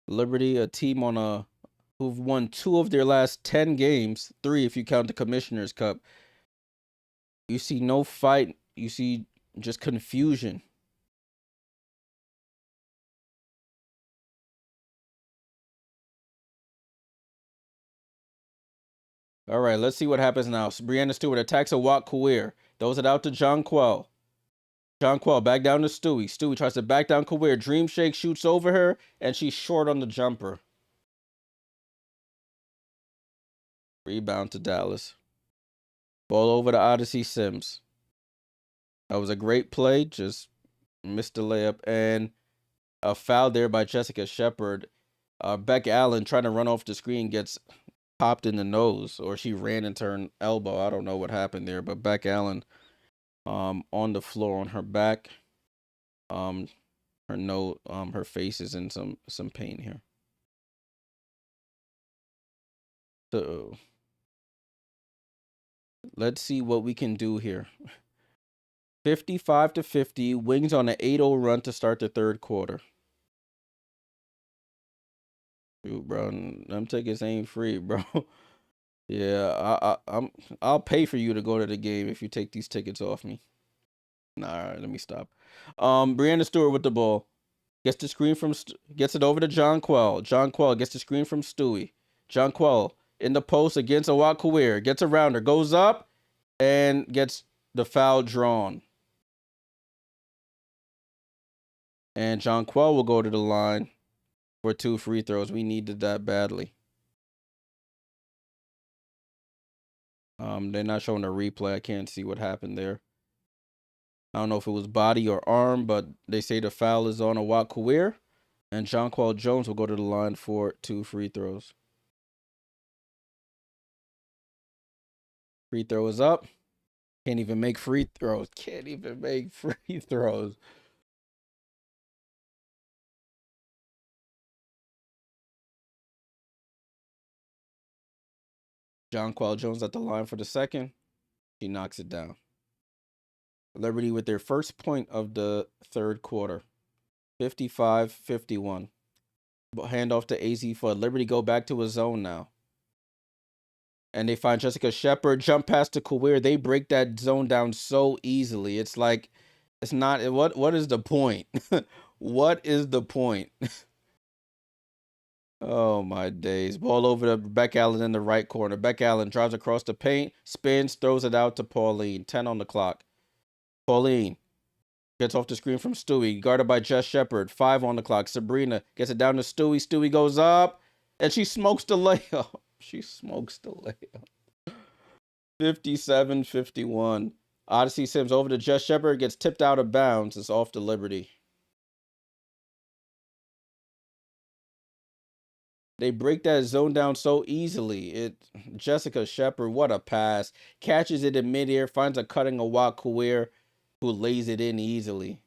Liberty, a team who've won 2 of their last 10 games, 3 if you count the Commissioner's Cup. You see no fight. You see just confusion. All right, let's see what happens now. Brianna Stewart attacks a Watt Kawir. Throws it out to Jonquel. Jonquel back down to Stewie. Stewie tries to back down Kawir. Dream Shake shoots over her, and she's short on the jumper. Rebound to Dallas. Ball over to Odyssey Sims. That was a great play. Just missed the layup. And a foul there by Jessica Shepard. Beck Allen trying to run off the screen gets popped in the nose, or she ran into her elbow. I don't know what happened there, but Beck Allen on the floor on her back. Her face is in some pain here. So let's see what we can do here. 55-50, Wings on an 8-0 run to start the third quarter. Dude, bro, them tickets ain't free, bro. Yeah, I'll pay for you to go to the game if you take these tickets off me. Nah, all right, let me stop. Brianna Stewart with the ball. Gets the screen from gets it over to Jonquel. Jonquel gets the screen from Stewie. Jonquel in the post against Awad Kawir. Gets around her, goes up, and gets the foul drawn. And Jonquel will go to the line for 2 free throws. We needed that badly. They're not showing a replay. I can't see what happened there. I don't know if it was body or arm, but they say the foul is on Awad Kawir. And Jonquel Jones will go to the line for 2 free throws. Free throw is up. Can't even make free throws. Can't even make free throws. Jonquel Jones at the line for the second. He knocks it down. Liberty with their first point of the third quarter. 55-51. Hand off to AZ Fudd. Liberty go back to a zone now. And they find Jessica Shepard. Jump pass to Kawir. They break that zone down so easily. It's like, it's not, what is the point? What is the point? Oh, my days. Ball over to Beck Allen in the right corner. Beck Allen drives across the paint, spins, throws it out to Pauline. 10 on the clock. Pauline gets off the screen from Stewie, guarded by Jess Shepard. 5 on the clock. Sabrina gets it down to Stewie. Stewie goes up, and she smokes the layup. She smokes the layup. 57-51. Odyssey Sims over to Jess Shepard. Gets tipped out of bounds. It's off to Liberty. They break that zone down so easily. Jessica Shepard, what a pass. Catches it in midair, finds a cutting Awad Kawir who lays it in easily.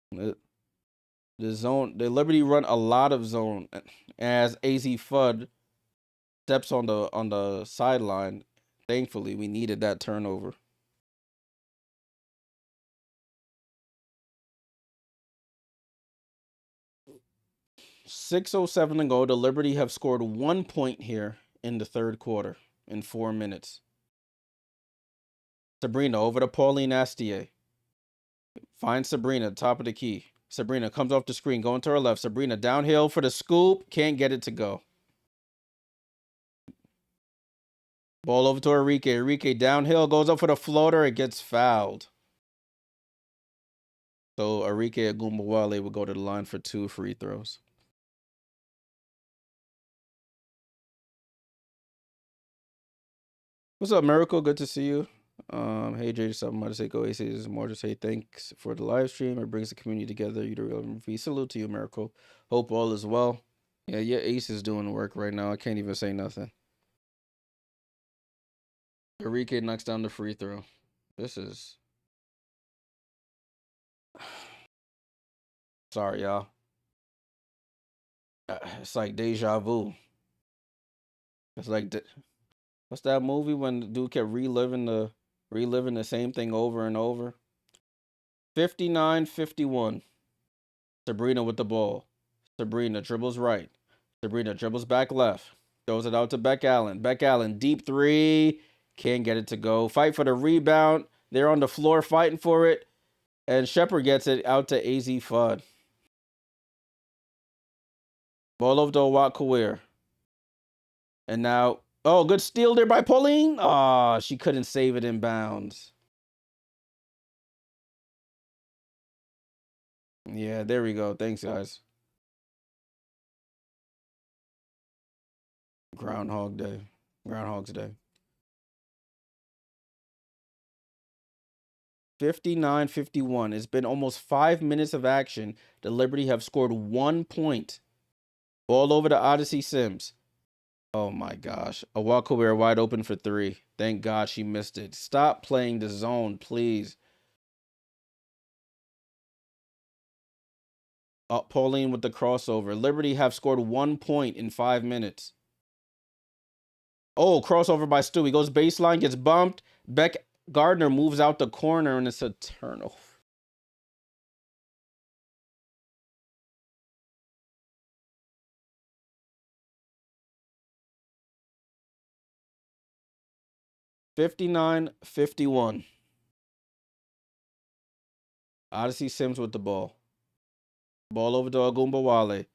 The Liberty run a lot of zone as AZ Fudd steps on the sideline. Thankfully, we needed that turnover. .607 to go. The Liberty have scored 1 point here in the third quarter in 4 minutes. Sabrina over to Pauline Astier. Finds Sabrina, top of the key. Sabrina comes off the screen, going to her left. Sabrina downhill for the scoop. Can't get it to go. Ball over to Enrique. Enrique downhill, goes up for the floater. It gets fouled. So Enrique Agumbawale will go to the line for 2 free throws. What's up, Miracle? Good to see you. Hey, Jay, something to say. Go Aces. More to say thanks for the live stream. It brings the community together. You the real MVP. Salute to you, Miracle. Hope all is well. Yeah, your ace is doing work right now. I can't even say nothing. Enrique knocks down the free throw. This is... Sorry, y'all. It's like deja vu. It's like... What's that movie when the dude kept reliving the same thing over and over? 59-51. Sabrina with the ball. Sabrina dribbles right. Sabrina dribbles back left. Throws it out to Beck Allen. Beck Allen, deep 3. Can't get it to go. Fight for the rebound. They're on the floor fighting for it. And Shepard gets it out to AZ Fudd. Ball over to Awad Kawir. And now Oh, good steal there by Pauline. Oh, she couldn't save it in bounds. Yeah, there we go. Thanks, guys. Groundhog Day. Groundhog's Day. 59-51. It's been almost 5 minutes of action. The Liberty have scored 1 point. Ball over to Odyssey Sims. Oh my gosh. Awakawere wide open for 3. Thank God she missed it. Stop playing the zone, please. Pauline with the crossover. Liberty have scored 1 point in 5 minutes. Oh, crossover by Stu. He goes baseline, gets bumped. Beck Gardner moves out the corner, and it's a turnover. (59-51). Odyssey Sims with the ball. Ball over to Agumbawale.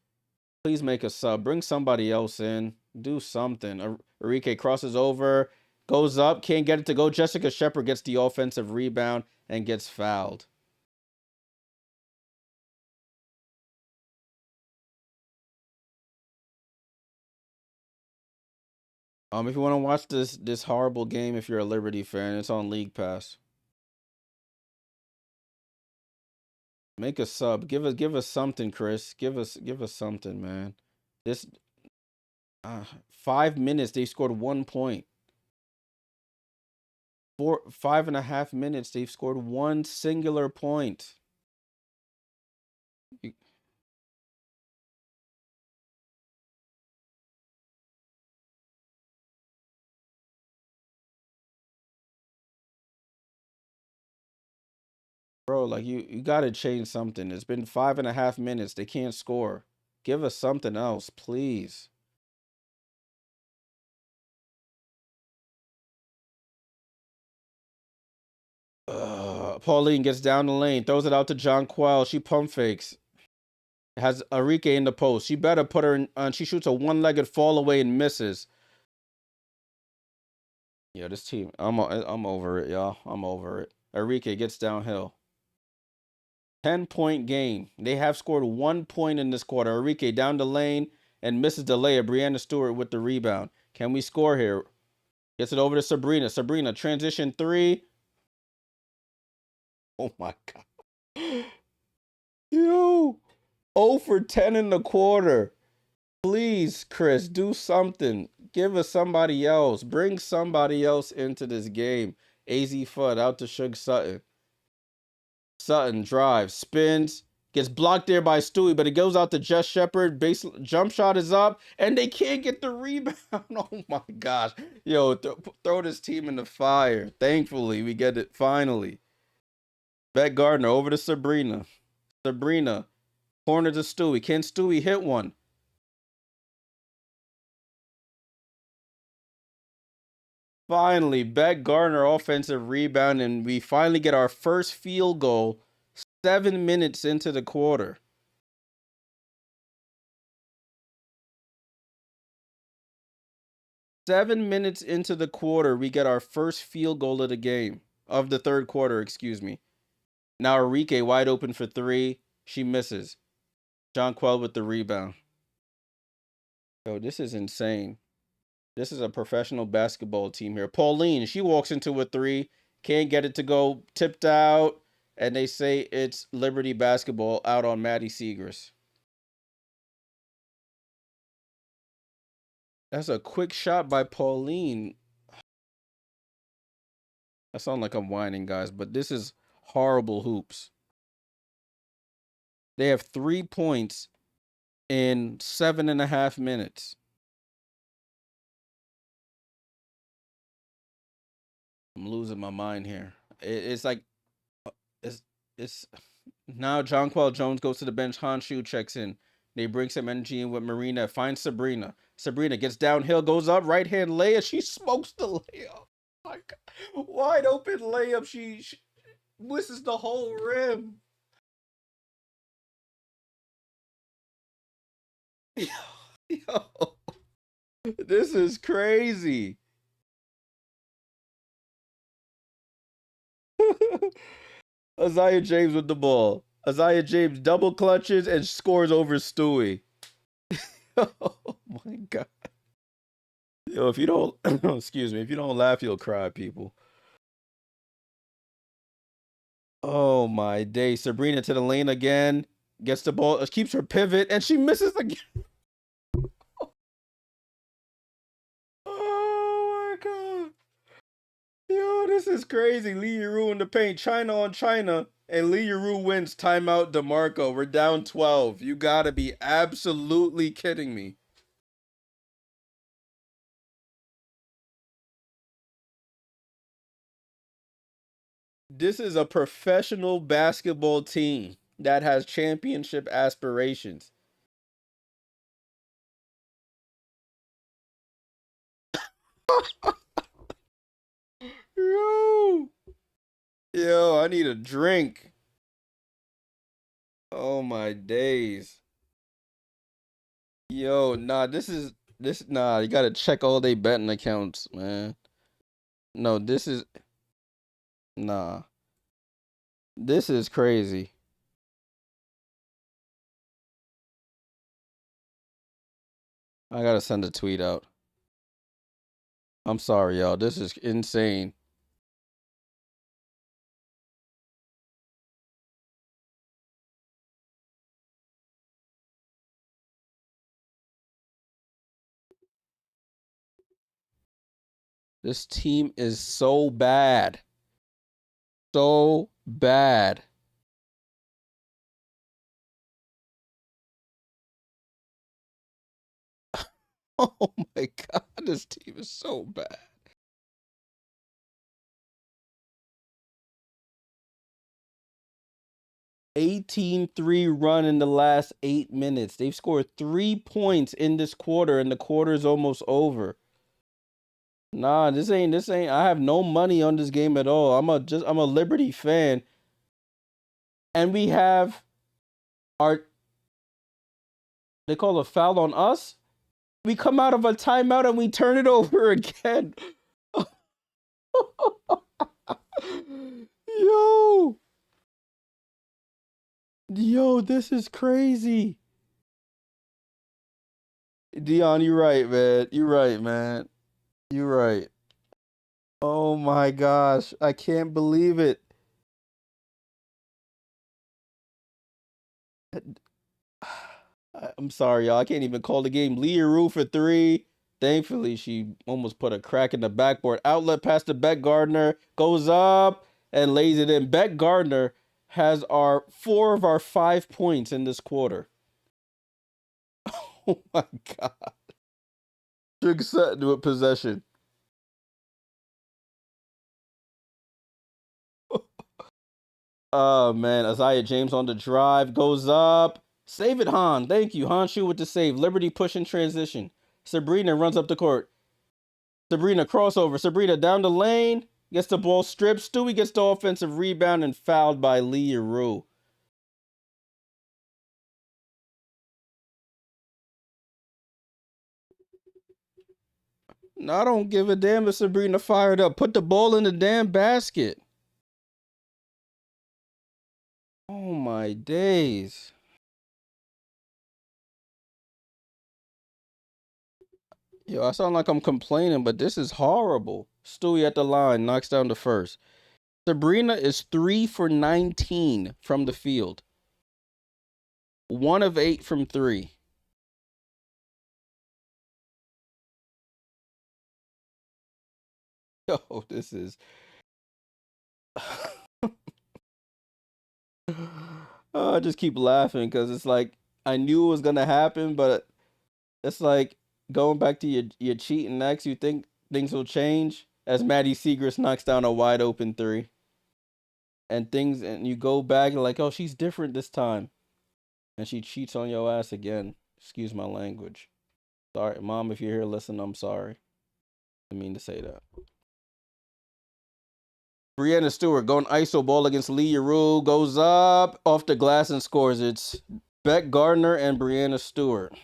Please make a sub. Bring somebody else in. Do something. Enrique crosses over. Goes up. Can't get it to go. Jessica Shepard gets the offensive rebound and gets fouled. If you want to watch this horrible game, if you're a Liberty fan, it's on League Pass. Make a sub. Give us something, Chris. Give us something, man. This 5 minutes they scored 1 point. 5.5 minutes they've scored 1 singular point. Bro, like you gotta change something. It's been 5.5 minutes. They can't score. Give us something else, please. Pauline gets down the lane, throws it out to John Quell. She pump fakes. Has Enrique in the post. She better put her in. She shoots a one-legged fall away and misses. Yeah, this team. I'm over it, y'all. I'm over it. Enrique gets downhill. 10-point game. They have scored 1 point in this quarter. Enrique down the lane and misses the layup. Brianna Stewart with the rebound. Can we score here? Gets it over to Sabrina. Sabrina, transition 3. Oh my God. Yo. 0 for 10 in the quarter. Please, Chris, do something. Give us somebody else. Bring somebody else into this game. AZ Fudd out to Suge Sutton. Sutton drives, spins, gets blocked there by Stewie, but it goes out to Jess Shepard. Base jump shot is up, and they can't get the rebound. Oh my gosh. Yo, throw this team in the fire. Thankfully, we get it finally. Beck Gardner over to Sabrina. Sabrina, corner to Stewie. Can Stewie hit one? Finally, Beck Gardner offensive rebound, and we finally get our first field goal 7 minutes into the quarter. 7 minutes into the quarter, we get our first field goal of the game. Of the third quarter, excuse me. Now Enrique wide open for 3. She misses. John Quell with the rebound. Yo, this is insane. This is a professional basketball team here. Pauline, she walks into a 3. Can't get it to go. Tipped out. And they say it's Liberty basketball out on Maddie Segrist. That's a quick shot by Pauline. I sound like I'm whining, guys, but this is horrible hoops. They have 3 points in 7.5 minutes. I'm losing my mind here. It's like it's now Jonquel Jones goes to the bench. Hanshu checks in. They bring some energy in with Marina. Finds Sabrina. Sabrina gets downhill, goes up, right hand layup. She smokes the layup. My God. Wide open layup. She misses the whole rim. Yo. This is crazy. Isaiah James with the ball. Isaiah James double clutches and scores over Stewie. Oh my god. Yo, if you don't excuse me, if you don't laugh, you'll cry, people. Oh my day. Sabrina to the lane again. Gets the ball, keeps her pivot, and she misses again. Oh my god. Yo, this is crazy. Lee Yuru in the paint. China on China. And Lee Yuru wins timeout DeMarco. We're down 12. You gotta be absolutely kidding me. This is a professional basketball team that has championship aspirations. Yo, yo, I need a drink. Oh my days. Yo, nah, nah, you gotta check all they betting accounts, man. No, nah. This is crazy. I gotta send a tweet out. I'm sorry, y'all. This is insane. This team is so bad. So bad. Oh my god, this team is so bad. 18-3 run in the last 8 minutes. They've scored 3 points in this quarter, and the quarter is almost over. Nah, this ain't. I have no money on this game at all. I'm a Liberty fan, and we have our. They call a foul on us. We come out of a timeout and we turn it over again. Yo, yo, this is crazy. Dion, you're right, man. You're right, man. You're right. Oh my gosh, I can't believe it. I'm sorry, y'all. I can't even call the game. Leah Rue for three. Thankfully, she almost put a crack in the backboard. Outlet pass to Beck Gardner. Goes up and lays it in. Beck Gardner has our 4 of our 5 points in this quarter. Oh my god. Trig set with possession. Oh man, Isaiah James on the drive. Goes up. Save it, Han. Thank you. Han Shu with the save. Liberty push in transition. Sabrina runs up the court. Sabrina crossover. Sabrina down the lane. Gets the ball stripped. Stewie gets the offensive rebound and fouled by Lee Rue. No, I don't give a damn if Sabrina fired up. Put the ball in the damn basket. Oh my days. Yo, I sound like I'm complaining, but this is horrible. Stewie at the line, knocks down the first. Sabrina is 3 for 19 from the field. 1 of 8 from 3. Yo, this is. I just keep laughing because it's like I knew it was gonna happen, but it's like going back to your cheating ex. You think things will change as Maddie Segrist knocks down a wide open three, and you go back and like, oh, she's different this time, and she cheats on your ass again. Excuse my language. Sorry, mom, if you're here, listen. I'm sorry. I didn't mean to say that. Brianna Stewart going ISO ball against Lee Rue, goes up off the glass and scores. It's Beck Gardner and Brianna Stewart.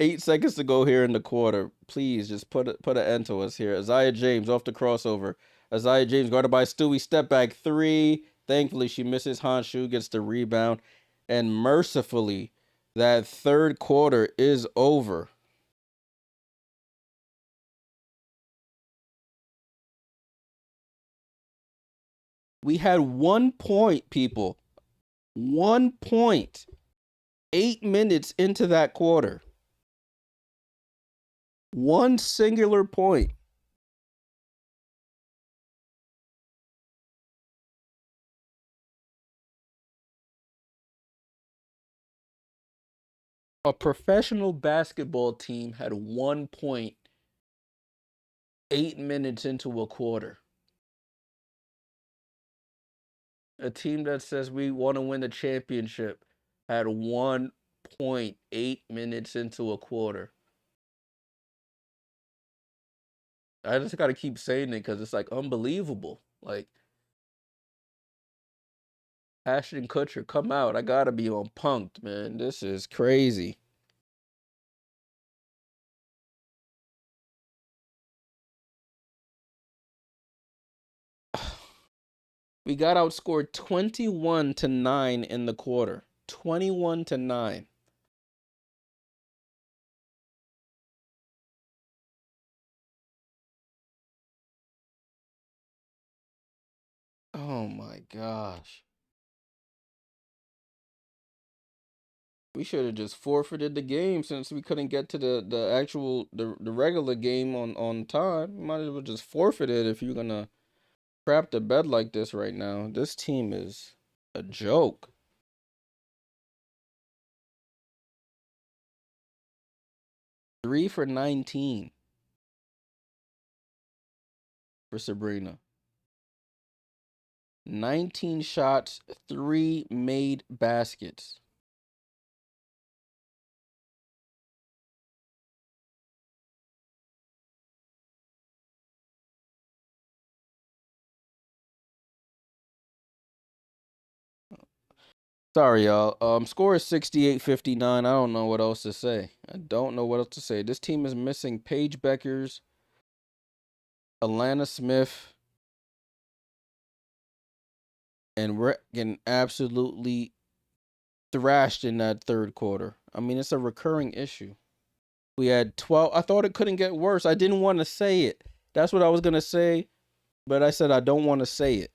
8 seconds to go here in the quarter. Please just put an end to us here. Isaiah James off the crossover. Isaiah James guarded by Stewie. Step back three. Thankfully, she misses. Honshu gets the rebound. And mercifully, that third quarter is over. We had 1 point, people. 1 point. 8 minutes into that quarter. One singular point. A professional basketball team had 1 point 8 minutes into a quarter. A team that says we want to win the championship had 1.8 minutes into a quarter. I just got to keep saying it because it's like unbelievable. Like, Ashton Kutcher, come out. I got to be on Punk'd, man. This is crazy. We got outscored 21-9 in the quarter. 21-9. Oh my gosh. We should have just forfeited the game since we couldn't get to the actual the regular game on time. You might as well just forfeit it if you're gonna crap the bed like this right now. This team is a joke. 3 for 19 for Sabrina. 19 shots, 3 made baskets. Sorry, y'all. Score is 68-59. I don't know what else to say. This team is missing Paige Bueckers, Alana Smith, and we're getting absolutely thrashed in that third quarter. I mean, it's a recurring issue. We had 12. I thought it couldn't get worse. I didn't want to say it. That's what I was going to say, but I said I don't want to say it.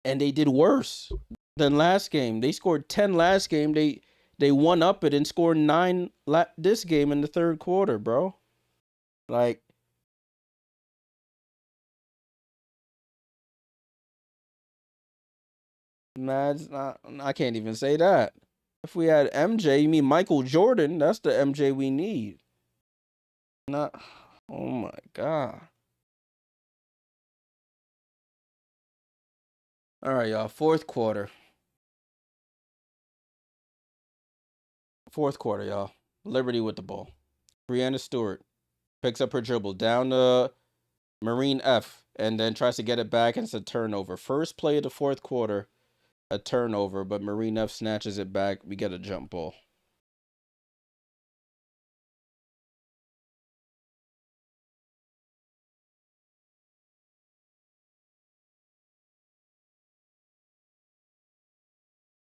And they did worse than last game. They scored 10 last game. They won up it and scored 9 this game in the third quarter, bro. Like, nah, it's not, I can't even say that. If we had MJ, you mean Michael Jordan? That's the MJ we need. Not, oh my God. All right, y'all. Fourth quarter, y'all. Liberty with the ball. Breanna Stewart picks up her dribble down to Marine F and then tries to get it back, and it's a turnover. First play of the fourth quarter, a turnover, but Marine F snatches it back. We get a jump ball.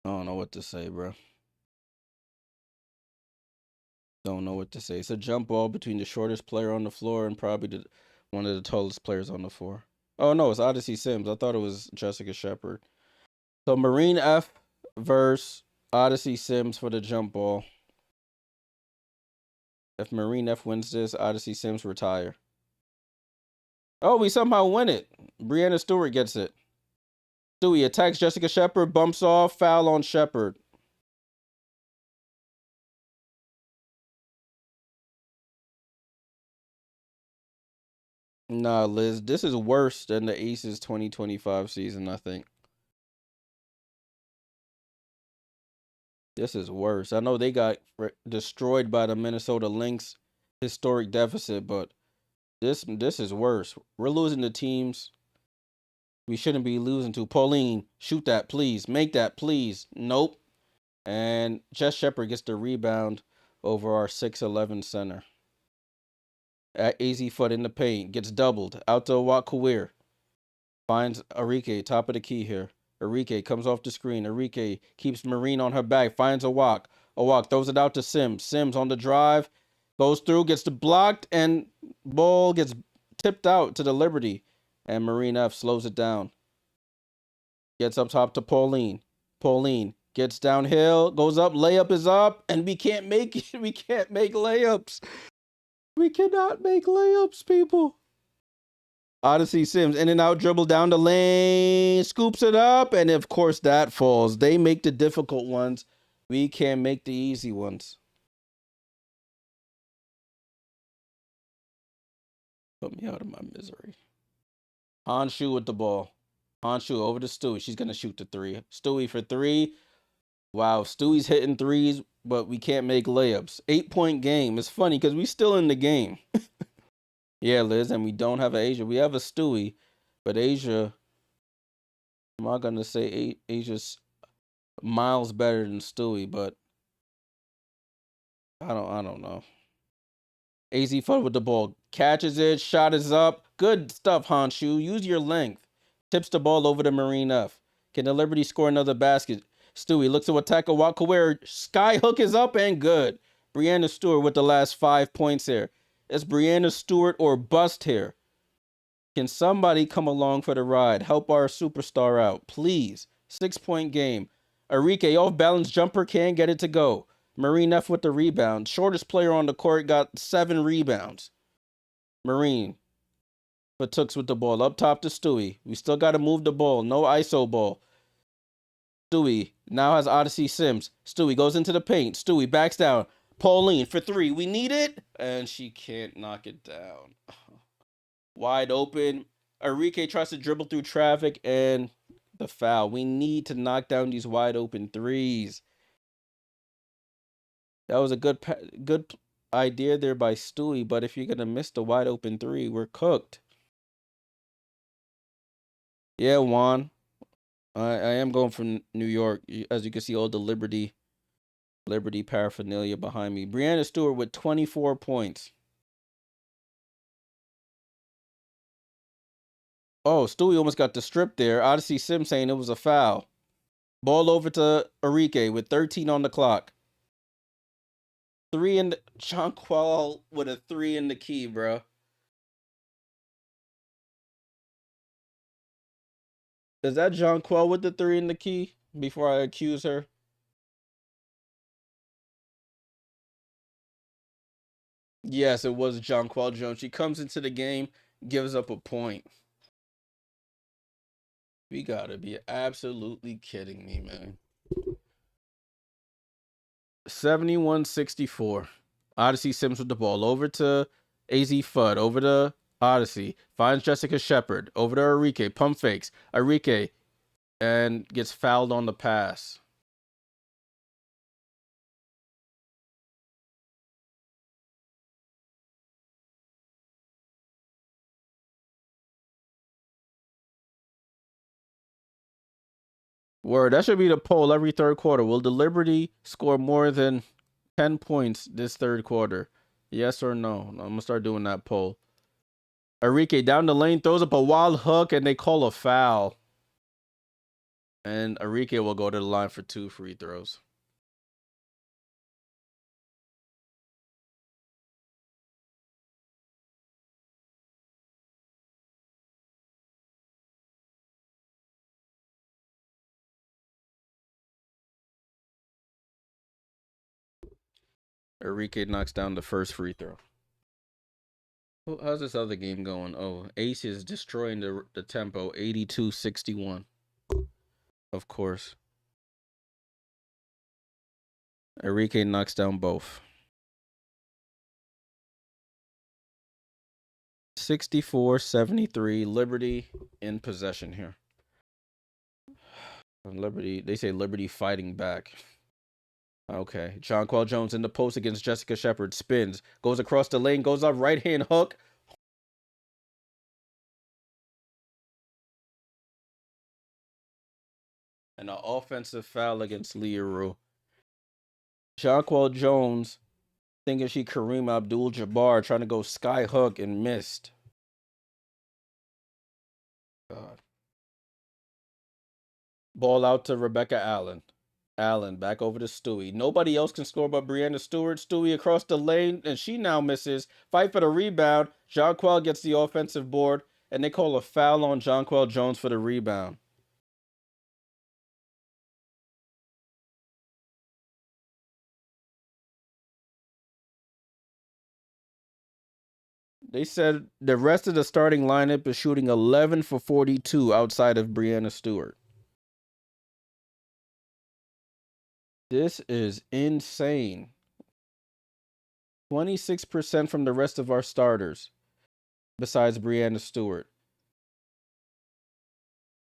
I don't know what to say, bro. Don't know what to say. It's a jump ball between the shortest player on the floor and probably one of the tallest players on the floor. Oh, no, it's Odyssey Sims. I thought it was Jessica Shepard. So Marine F versus Odyssey Sims for the jump ball. If Marine F wins this, Odyssey Sims retire. Oh, we somehow win it. Breanna Stewart gets it. Stewie attacks Jessica Shepard, bumps off, foul on Shepard. Nah, Liz, this is worse than the Aces 2025 season, I think. This is worse. I know they got destroyed by the Minnesota Lynx historic deficit, but this is worse. We're losing to teams we shouldn't be losing to. Pauline, shoot that, please. Make that, please. Nope. And Jess Shepard gets the rebound over our 6'11" center. At AZ foot in the paint, gets doubled. Out to Awak. Finds Arike, top of the key here. Arike comes off the screen. Arike keeps Marine on her back. Finds Awak. Awak throws it out to Sims. Sims on the drive. Goes through, gets blocked, and ball gets tipped out to the Liberty. And Marine F slows it down. Gets up top to Pauline. Pauline gets downhill, goes up, layup is up, and we can't make it. We can't make layups. We cannot make layups, people. Odyssey Sims, in and out, dribble down the lane, scoops it up, and of course that falls. They make the difficult ones. We can't make the easy ones. Put me out of my misery. Honshu with the ball. Honshu over to Stewie. She's going to shoot the three. Stewie for three. Wow, Stewie's hitting threes, but we can't make layups. 8-point game. It's funny because we still in the game. Yeah, Liz, and we don't have an Asia. We have a Stewie, but Asia, I'm not going to say Asia's miles better than Stewie, but I don't know. AZ Fun with the ball. Catches it. Shot is up. Good stuff, Honshu. Use your length. Tips the ball over to Marine F. Can the Liberty score another basket? Stewie looks to attack Awak. Sky hook is up and good. Brianna Stewart with the last 5 points here. It's Brianna Stewart or bust here. Can somebody come along for the ride? Help our superstar out, please. 6-point game. Arike off balance jumper, can't get it to go. Marine F with the rebound. Shortest player on the court got 7 rebounds. Marine. Fatooks with the ball. Up top to Stewie. We still got to move the ball. No ISO ball. Stewie now has Odyssey Sims. Stewie goes into the paint. Stewie backs down. Pauline for three. We need it. And she can't knock it down. Wide open. Arike tries to dribble through traffic and the foul. We need to knock down these wide open threes. That was a good idea there by Stewie, but if you're going to miss the wide open three, we're cooked. Yeah, Juan. I am going from New York. As you can see, all the Liberty paraphernalia behind me. Brianna Stewart with 24 points. Oh, Stewie almost got the strip there. Odyssey Sim saying it was a foul. Ball over to Arike with 13 on the clock. 3 in the... Jonquil with a 3 in the key, bro. Is that Jonquil with the 3 in the key? Before I accuse her. Yes, it was Jonquil Jones. She comes into the game, gives up a point. We gotta be absolutely kidding me, man. 71-64. Odyssey Sims with the ball. Over to AZ Fudd. Over to Odyssey. Finds Jessica Shepard. Over to Arike. Pump fakes. Arike. And gets fouled on the pass. Word. That should be the poll every third quarter. Will the Liberty score more than 10 points this third quarter? Yes or no? I'm going to start doing that poll. Arike down the lane, throws up a wild hook, and they call a foul. And Arike will go to the line for 2 free throws. Arike knocks down the first free throw. How's this other game going? Oh, Ace is destroying the tempo. 82-61. Of course. Arike knocks down both. 64-73. Liberty in possession here. Liberty, they say Liberty fighting back. Okay. Jonquil Jones in the post against Jessica Shepard. Spins. Goes across the lane. Goes up. Right hand hook. And an offensive foul against Leroux. Jonquil Jones Thinking she Kareem Abdul-Jabbar, trying to go sky hook and missed. God. Ball out to Rebecca Allen. Allen back over to Stewie. Nobody else can score but Breanna Stewart. Stewie across the lane, and she now misses. Fight for the rebound. Jonquel gets the offensive board, and they call a foul on Jonquel Jones for the rebound. They said the rest of the starting lineup is shooting 11 for 42 outside of Breanna Stewart. This is insane. 26% from the rest of our starters, besides Breanna Stewart.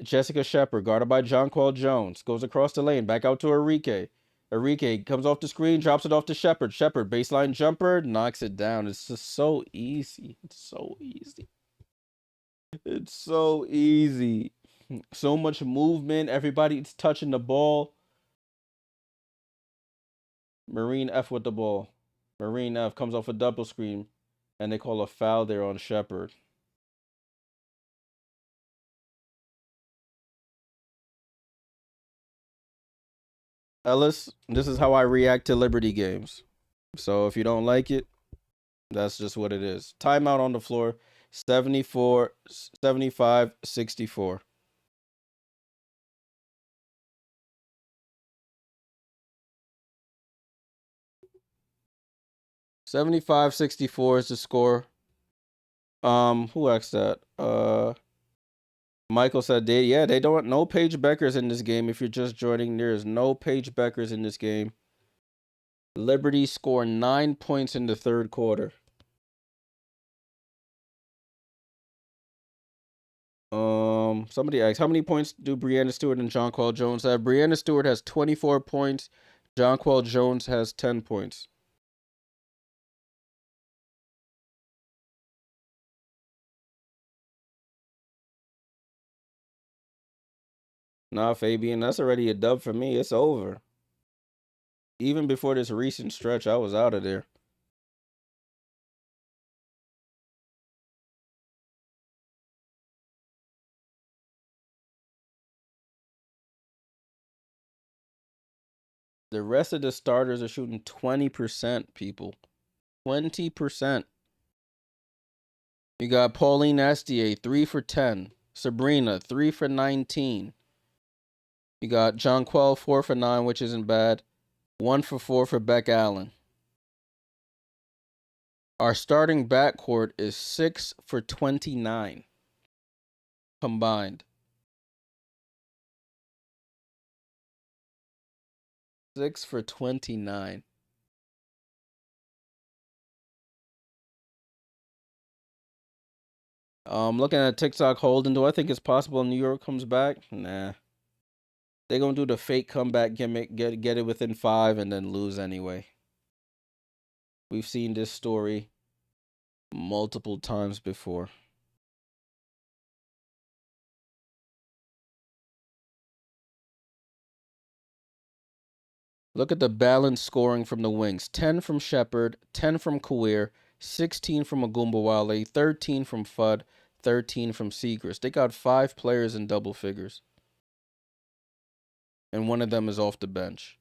Jessica Shepard, guarded by Jonquel Jones, goes across the lane, back out to Enrique. Enrique comes off the screen, drops it off to Shepard. Shepard, baseline jumper, knocks it down. It's just so easy. It's so easy. It's so easy. So much movement. Everybody's touching the ball. Marine F with the ball. Marine F comes off a double screen, and they call a foul there on Shepard. Ellis, this is how I react to Liberty games. So if you don't like it, that's just what it is. Timeout on the floor. 74, 75, 64. $75-64 is the score. Who asked that? Michael said they don't no Paige Bueckers in this game. If you're just joining, there is no Paige Bueckers in this game. Liberty score 9 points in the third quarter. Somebody asked, how many points do Breanna Stewart and Jonquel Jones have? Breanna Stewart has 24 points. Jonquel Jones has 10 points. Nah, Fabian, that's already a dub for me. It's over. Even before this recent stretch, I was out of there. The rest of the starters are shooting 20%, people. 20%. You got Pauline Astier, 3 for 10. Sabrina, 3 for 19. You got Jonquel, 4 for 9, which isn't bad. 1 for 4 for Beck Allen. Our starting backcourt is 6 for 29 combined. 6 for 29. Looking at TikTok holding, do I think it's possible New York comes back? Nah. They're gonna do the fake comeback gimmick, get it within 5 and then lose anyway. We've seen this story multiple times before. Look at the balanced scoring from the wings. 10 from Shepard, 10 from Kawir, 16 from Agumbawale, 13 from Fudd, 13 from Segrist. They got 5 players in double figures. And one of them is off the bench.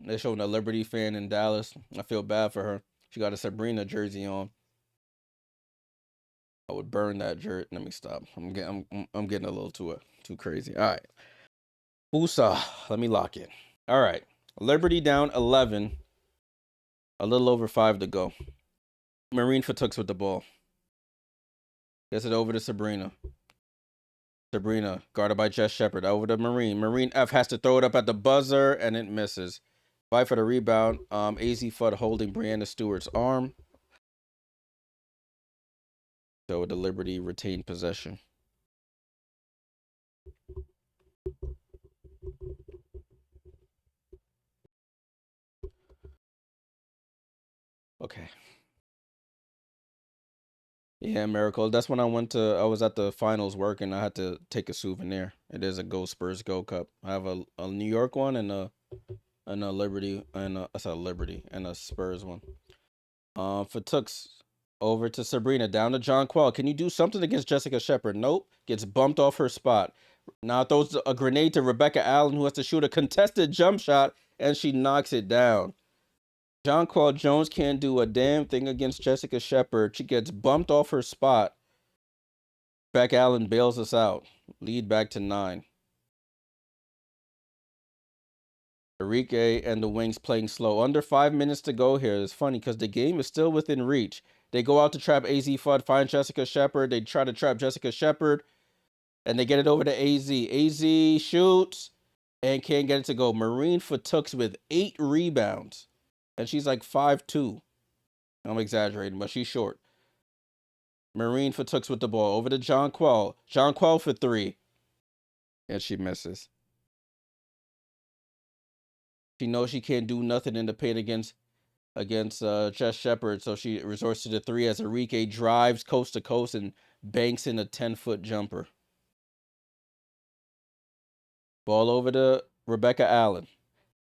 They're showing a Liberty fan in Dallas. I feel bad for her. She got a Sabrina jersey on. I would burn that jersey. Let me stop. I'm getting a little too crazy. All right. Busa. Let me lock it. All right. Liberty down 11. A little over 5 to go. Marine Fatooks with the ball. Gets it over to Sabrina. Sabrina, guarded by Jess Shepard. Over to Marine. Marine F has to throw it up at the buzzer, and it misses. Fight for the rebound. AZ Fudd holding Breanna Stewart's arm. So the Liberty retained possession. Okay. Yeah, Miracle. That's when I was at the finals working. I had to take a souvenir. It is a Go Spurs Go Cup. I have a New York one and a Liberty and a Liberty and a Spurs one. For Tooks, over to Sabrina, down to John Quell. Can you do something against Jessica Shepard? Nope. Gets bumped off her spot. Now throws a grenade to Rebecca Allen, who has to shoot a contested jump shot, and she knocks it down. Jonquel Jones can't do a damn thing against Jessica Shepard. She gets bumped off her spot. Beck Allen bails us out. Lead back to 9. Enrique and the Wings playing slow. Under 5 minutes to go here. It's funny because the game is still within reach. They go out to trap AZ Fudd, find Jessica Shepard. They try to trap Jessica Shepard, and they get it over to AZ. AZ shoots and can't get it to go. Marine Fatooks with 8 rebounds. And she's like 5'2". I'm exaggerating, but she's short. Marine Fatooks with the ball. Over to John Quell. John Quell for 3. And she misses. She knows she can't do nothing in the paint against Jess Shepard, so she resorts to the 3 as Enrique drives coast to coast and banks in a 10-foot jumper. Ball over to Rebecca Allen.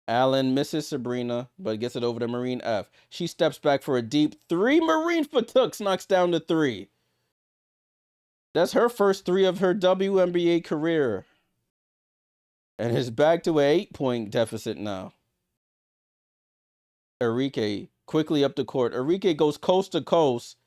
Allen misses Sabrina, but gets it over to Marine F. She steps back for a deep 3. Marine Fatooks knocks down the 3. That's her first 3 of her WNBA career. And is back to an 8-point deficit now. Enrique quickly up the court. Enrique goes coast to coast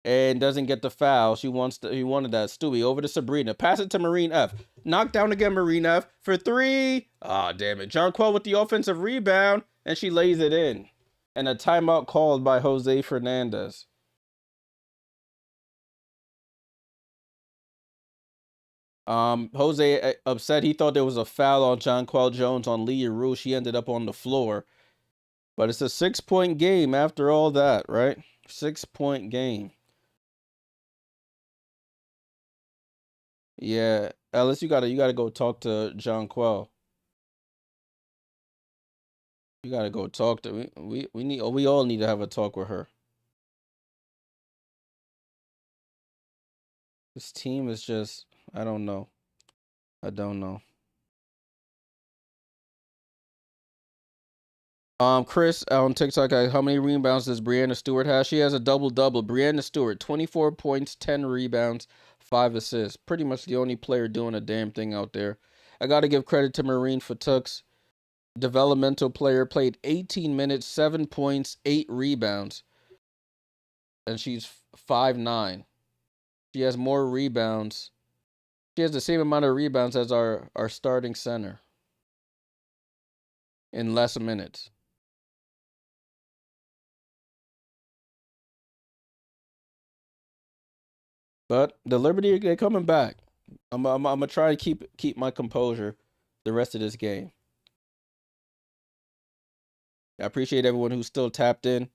and doesn't get the foul. He wanted that. Stewie over to Sabrina. Pass it to Marine F. Knocked down again, Marine F for 3. Ah, damn it. John Quell with the offensive rebound, and she lays it in. And a timeout called by Jose Fernandez. Jose upset. He thought there was a foul on Jonquel Jones on Leah Rue. She ended up on the floor. But it's a 6-point game after all that, right? 6-point game. Yeah, Ellis, you gotta go talk to Jonquel. You gotta go talk to we all need to have a talk with her. This team is just I don't know. I don't know. Chris on TikTok, how many rebounds does Brianna Stewart have? She has a double-double. Brianna Stewart, 24 points, 10 rebounds, 5 assists. Pretty much the only player doing a damn thing out there. I got to give credit to Marine Fatooks. Developmental player, played 18 minutes, 7 points, 8 rebounds. And she's 5'9". She has more rebounds. She has the same amount of rebounds as our starting center in less minutes. But the Liberty, they're coming back. I'm gonna try to keep my composure the rest of this game. I appreciate everyone who's still tapped in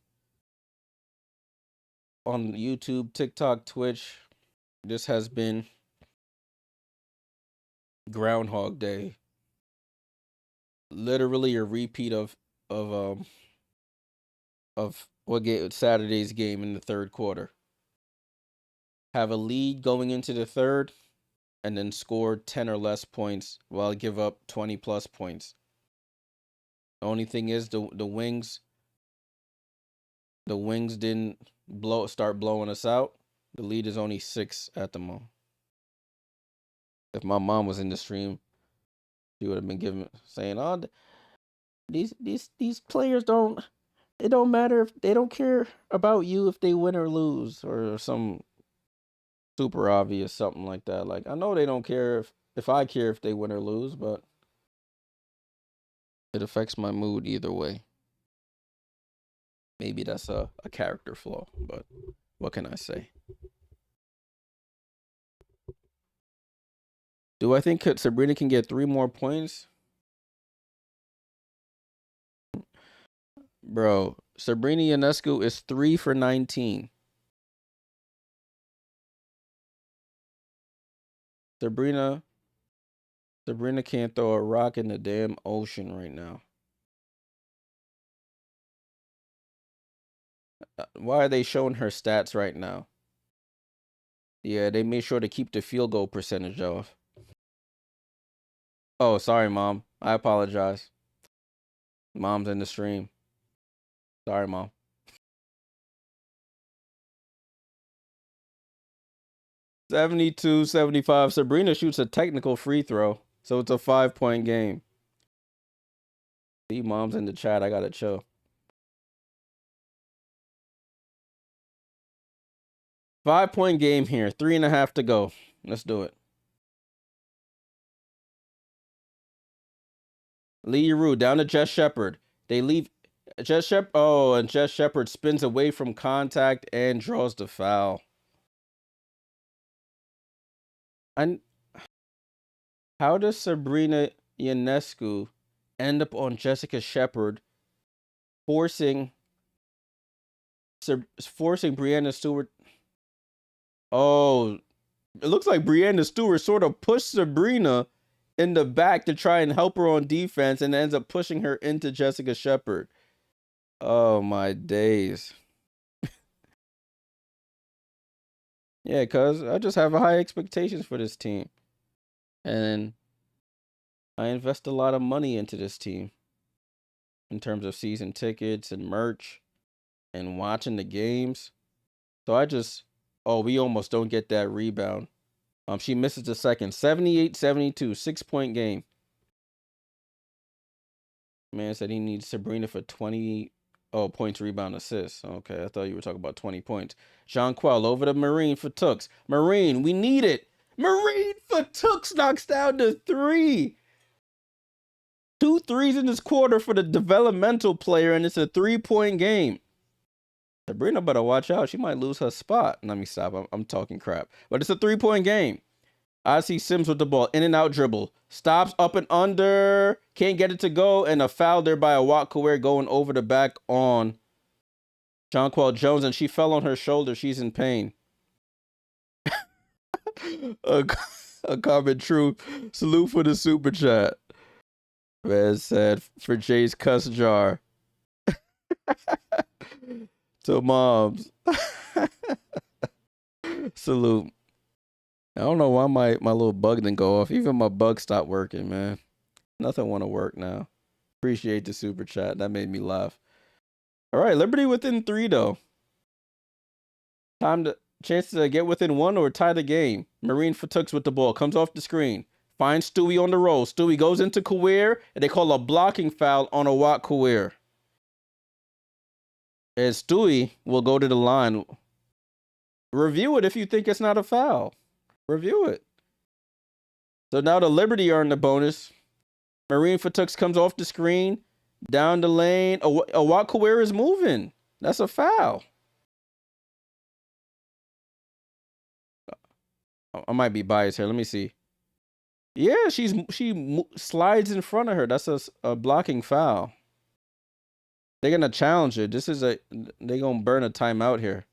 on YouTube, TikTok, Twitch. This has been Groundhog Day. Literally a repeat of what game Saturday's game in the third quarter. Have a lead going into the third, and then score 10 or less points while give up 20 plus points. The only thing is the Wings didn't start blowing us out. The lead is only 6 at the moment. If my mom was in the stream, she would have been saying, "Oh, these players don't. It don't matter if they don't care about you if they win or lose or some super obvious something like that. Like I know they don't care if I care if they win or lose, but it affects my mood either way. Maybe that's a character flaw, but what can I say? Do I think Sabrina can get 3 more points? Bro, Sabrina Ionescu is 3 for 19. Sabrina can't throw a rock in the damn ocean right now. Why are they showing her stats right now? Yeah, they made sure to keep the field goal percentage off. Oh, sorry, Mom. I apologize. Mom's in the stream. Sorry, Mom. 72-75. Sabrina shoots a technical free throw, so it's a 5-point game. See, Mom's in the chat. I gotta chill. 5-point game here. 3.5 to go. Let's do it. Lee Rue down to Jess Shepard. They leave Jess Shepard. Oh, and Jess Shepard spins away from contact and draws the foul. And how does Sabrina Ionescu end up on Jessica Shepard, forcing Breanna Stewart? Oh, it looks like Breanna Stewart sort of pushed Sabrina in the back to try and help her on defense, and ends up pushing her into Jessica Shepard. Oh my days. Yeah, cuz I just have high expectations for this team. And I invest a lot of money into this team in terms of season tickets and merch and watching the games. So we almost don't get that rebound. She misses the second. 78-72, 6-point game. Man said he needs Sabrina for 20 points, rebound, assists. Okay, I thought you were talking about 20 points. Jonquel over to Marine for Tooks. Marine, we need it. Marine for Tooks knocks down the 3. 2 threes in this quarter for the developmental player, and it's a 3-point game. Sabrina better watch out. She might lose her spot. Let me stop. I'm talking crap. But it's a 3-point game. I see Sims with the ball. In and out dribble. Stops up and under. Can't get it to go. And a foul there by a Watchalong going over the back on Jonquel Jones. And she fell on her shoulder. She's in pain. a comment true. Salute for the super chat. Man said for Jay's cuss jar. To moms. Salute. I don't know why my little bug didn't go off. Even my bug stopped working, man. Nothing want to work now. Appreciate the super chat. That made me laugh. All right, Liberty within 3 though. Chance to get within 1 or tie the game. Marine Fatooks with the ball. Comes off the screen. Finds Stewie on the roll. Stewie goes into Kawir, and they call a blocking foul on a Watt Kawir. And Stewie will go to the line. Review it if you think it's not a foul. Review it. So now the Liberty earned the bonus. Marine Fatooks comes off the screen. Down the lane. A Watt Kawir is moving. That's a foul. I might be biased here. Let me see. Yeah, she slides in front of her. That's a blocking foul. They're gonna challenge it. They're gonna burn a timeout here.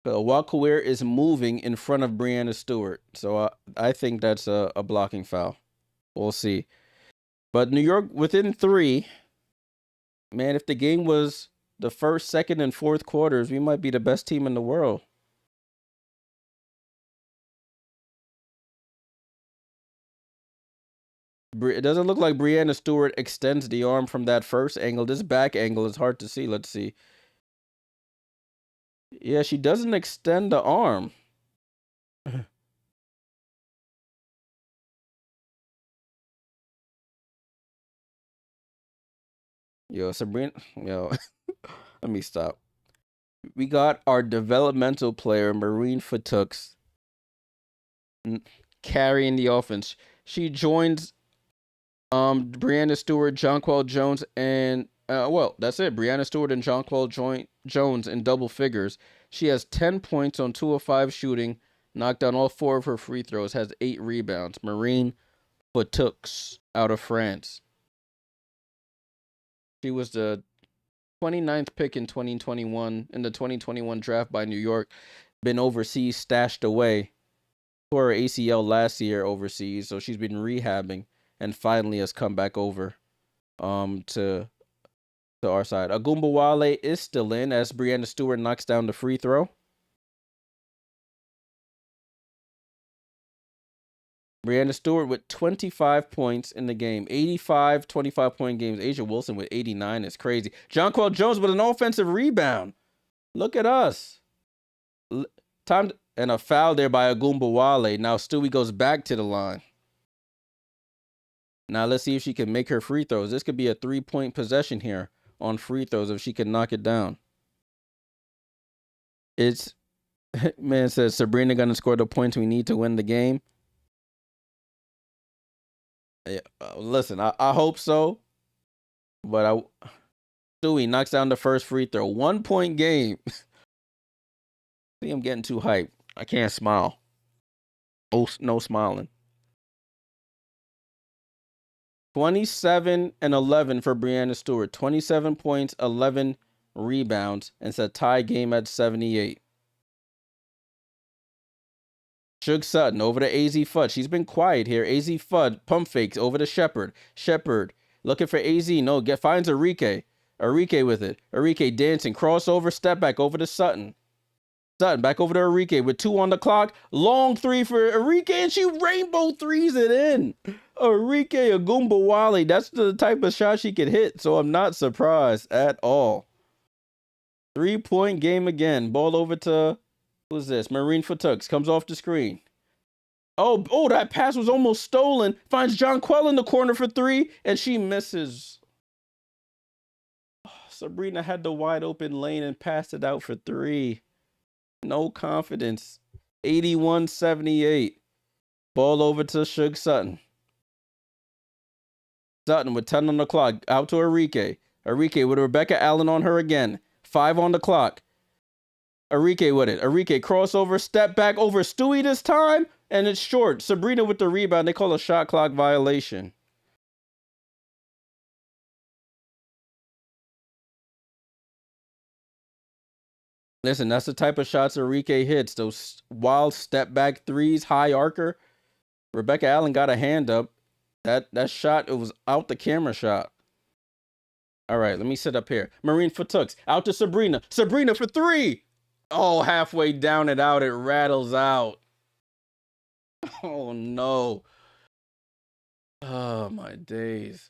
Wakawir is moving in front of Breanna Stewart, so I think that's a blocking foul. We'll see. But New York within 3. Man, if the game was the first, second, and fourth quarters, we might be the best team in the world. It doesn't look like Breanna Stewart extends the arm from that first angle. This back angle is hard to see. Let's see. Yeah, she doesn't extend the arm. Yo, Sabrina. Yo, let me stop. We got our developmental player, Marine Fatooks, carrying the offense. She joins Breanna Stewart, Jonquel Jones, and that's it. Breanna Stewart and Jonquel Jones in double figures. She has 10 points on 2 of 5 shooting, knocked down all 4 of her free throws, has 8 rebounds. Marine Fatooks out of France. She was the 29th pick in 2021 in the 2021 draft by New York. Been overseas, stashed away. Tore her ACL last year overseas, so she's been rehabbing and finally has come back over to to our side. Agumbawale is still in as Brianna Stewart knocks down the free throw. Brianna Stewart with 25 points in the game. 85 25-point games. Asia Wilson with 89 is crazy. Jonquel Jones with an offensive rebound. Look at us. And a foul there by Agumbawale. Now Stewie goes back to the line. Now let's see if she can make her free throws. This could be a 3-point possession here on free throws if she can knock it down. It's, man says, Sabrina going to score the points we need to win the game. Yeah, listen, I hope so. But Stewie knocks down the first free throw. 1-point game. See, I'm getting too hyped. I can't smile. Oh, no smiling. 27 and 11 for Brianna Stewart. 27 points, 11 rebounds, and it's a tie game at 78. Shug Sutton over to AZ Fudd. She's been quiet here. AZ Fudd pump fakes over to Shepard. Shepard looking for AZ. No, finds Arike. Arike with it. Arike dancing. Crossover, step back over to Sutton. Sutton back over to Arike with 2 on the clock. Long 3 for Arike, and she rainbow threes it in. Arike Agumbawale. That's the type of shot she could hit, so I'm not surprised at all. 3-point game again. Ball over to, who's this? Marine Fatux comes off the screen. Oh, that pass was almost stolen. Finds Jonquel in the corner for 3, and she misses. Oh, Sabrina had the wide open lane and passed it out for 3. No confidence. 81-78. Ball over to Shug Sutton. Sutton with 10 on the clock. Out to Arike. Arike with Rebecca Allen on her again. 5 on the clock. Arike with it. Arike crossover, step back over Stewie this time, and it's short. Sabrina with the rebound. They call a shot clock violation. Listen, that's the type of shots Arike hits. Those wild step back threes, high arcer. Rebecca Allen got a hand up. That shot, it was out the camera shot. All right, let me sit up here. Marine Fatux out to Sabrina. Sabrina for 3. Oh, halfway down and out, it rattles out. Oh, no. Oh, my days.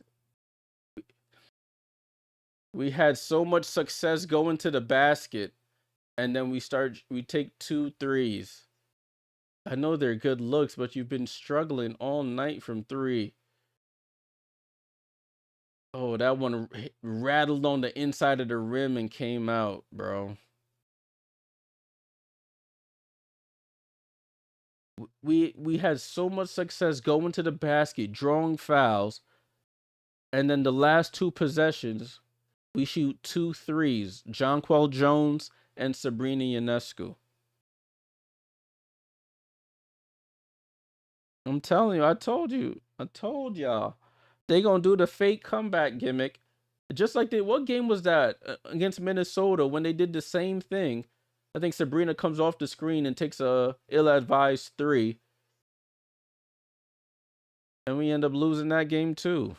We had so much success going to the basket, and then we take 2 threes. I know they're good looks, but you've been struggling all night from 3. Oh, that one rattled on the inside of the rim and came out, bro. We had so much success going to the basket, drawing fouls, and then the last 2 possessions, we shoot 2 threes. Jonquel Jones and Sabrina Ionescu. I'm telling you, I told y'all. They gonna do the fake comeback gimmick. Just like what game was that? Against Minnesota when they did the same thing. I think Sabrina comes off the screen and takes a ill-advised 3. And we end up losing that game too.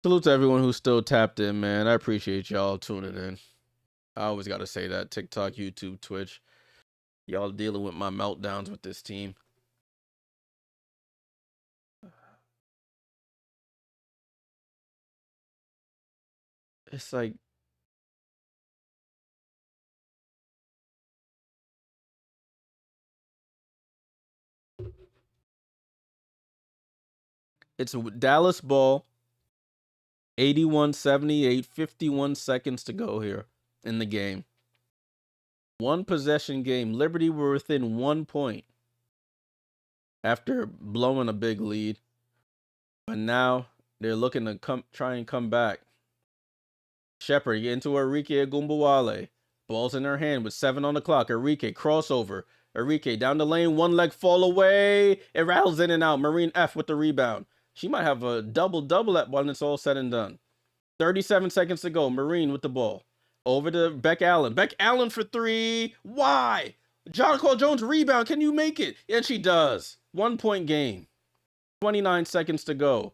Salute to everyone who's still tapped in, man. I appreciate y'all tuning in. I always got to say that. TikTok, YouTube, Twitch. Y'all dealing with my meltdowns with this team. It's like, it's Dallas ball. 81-78, 51 seconds to go here in the game. 1 possession game. Liberty were within 1 point after blowing a big lead. But now they're looking to try and come back. Shepard into Arike Agumbawale. Ball's in her hand with 7 on the clock. Arike crossover. Arike down the lane. 1 leg fall away. It rattles in and out. Marine F with the rebound. She might have a double-double when it's all said and done. 37 seconds to go. Marine with the ball. Over to Beck Allen. Beck Allen for 3. Why? Jonquel Jones rebound. Can you make it? And she does. 1 point game. 29 seconds to go.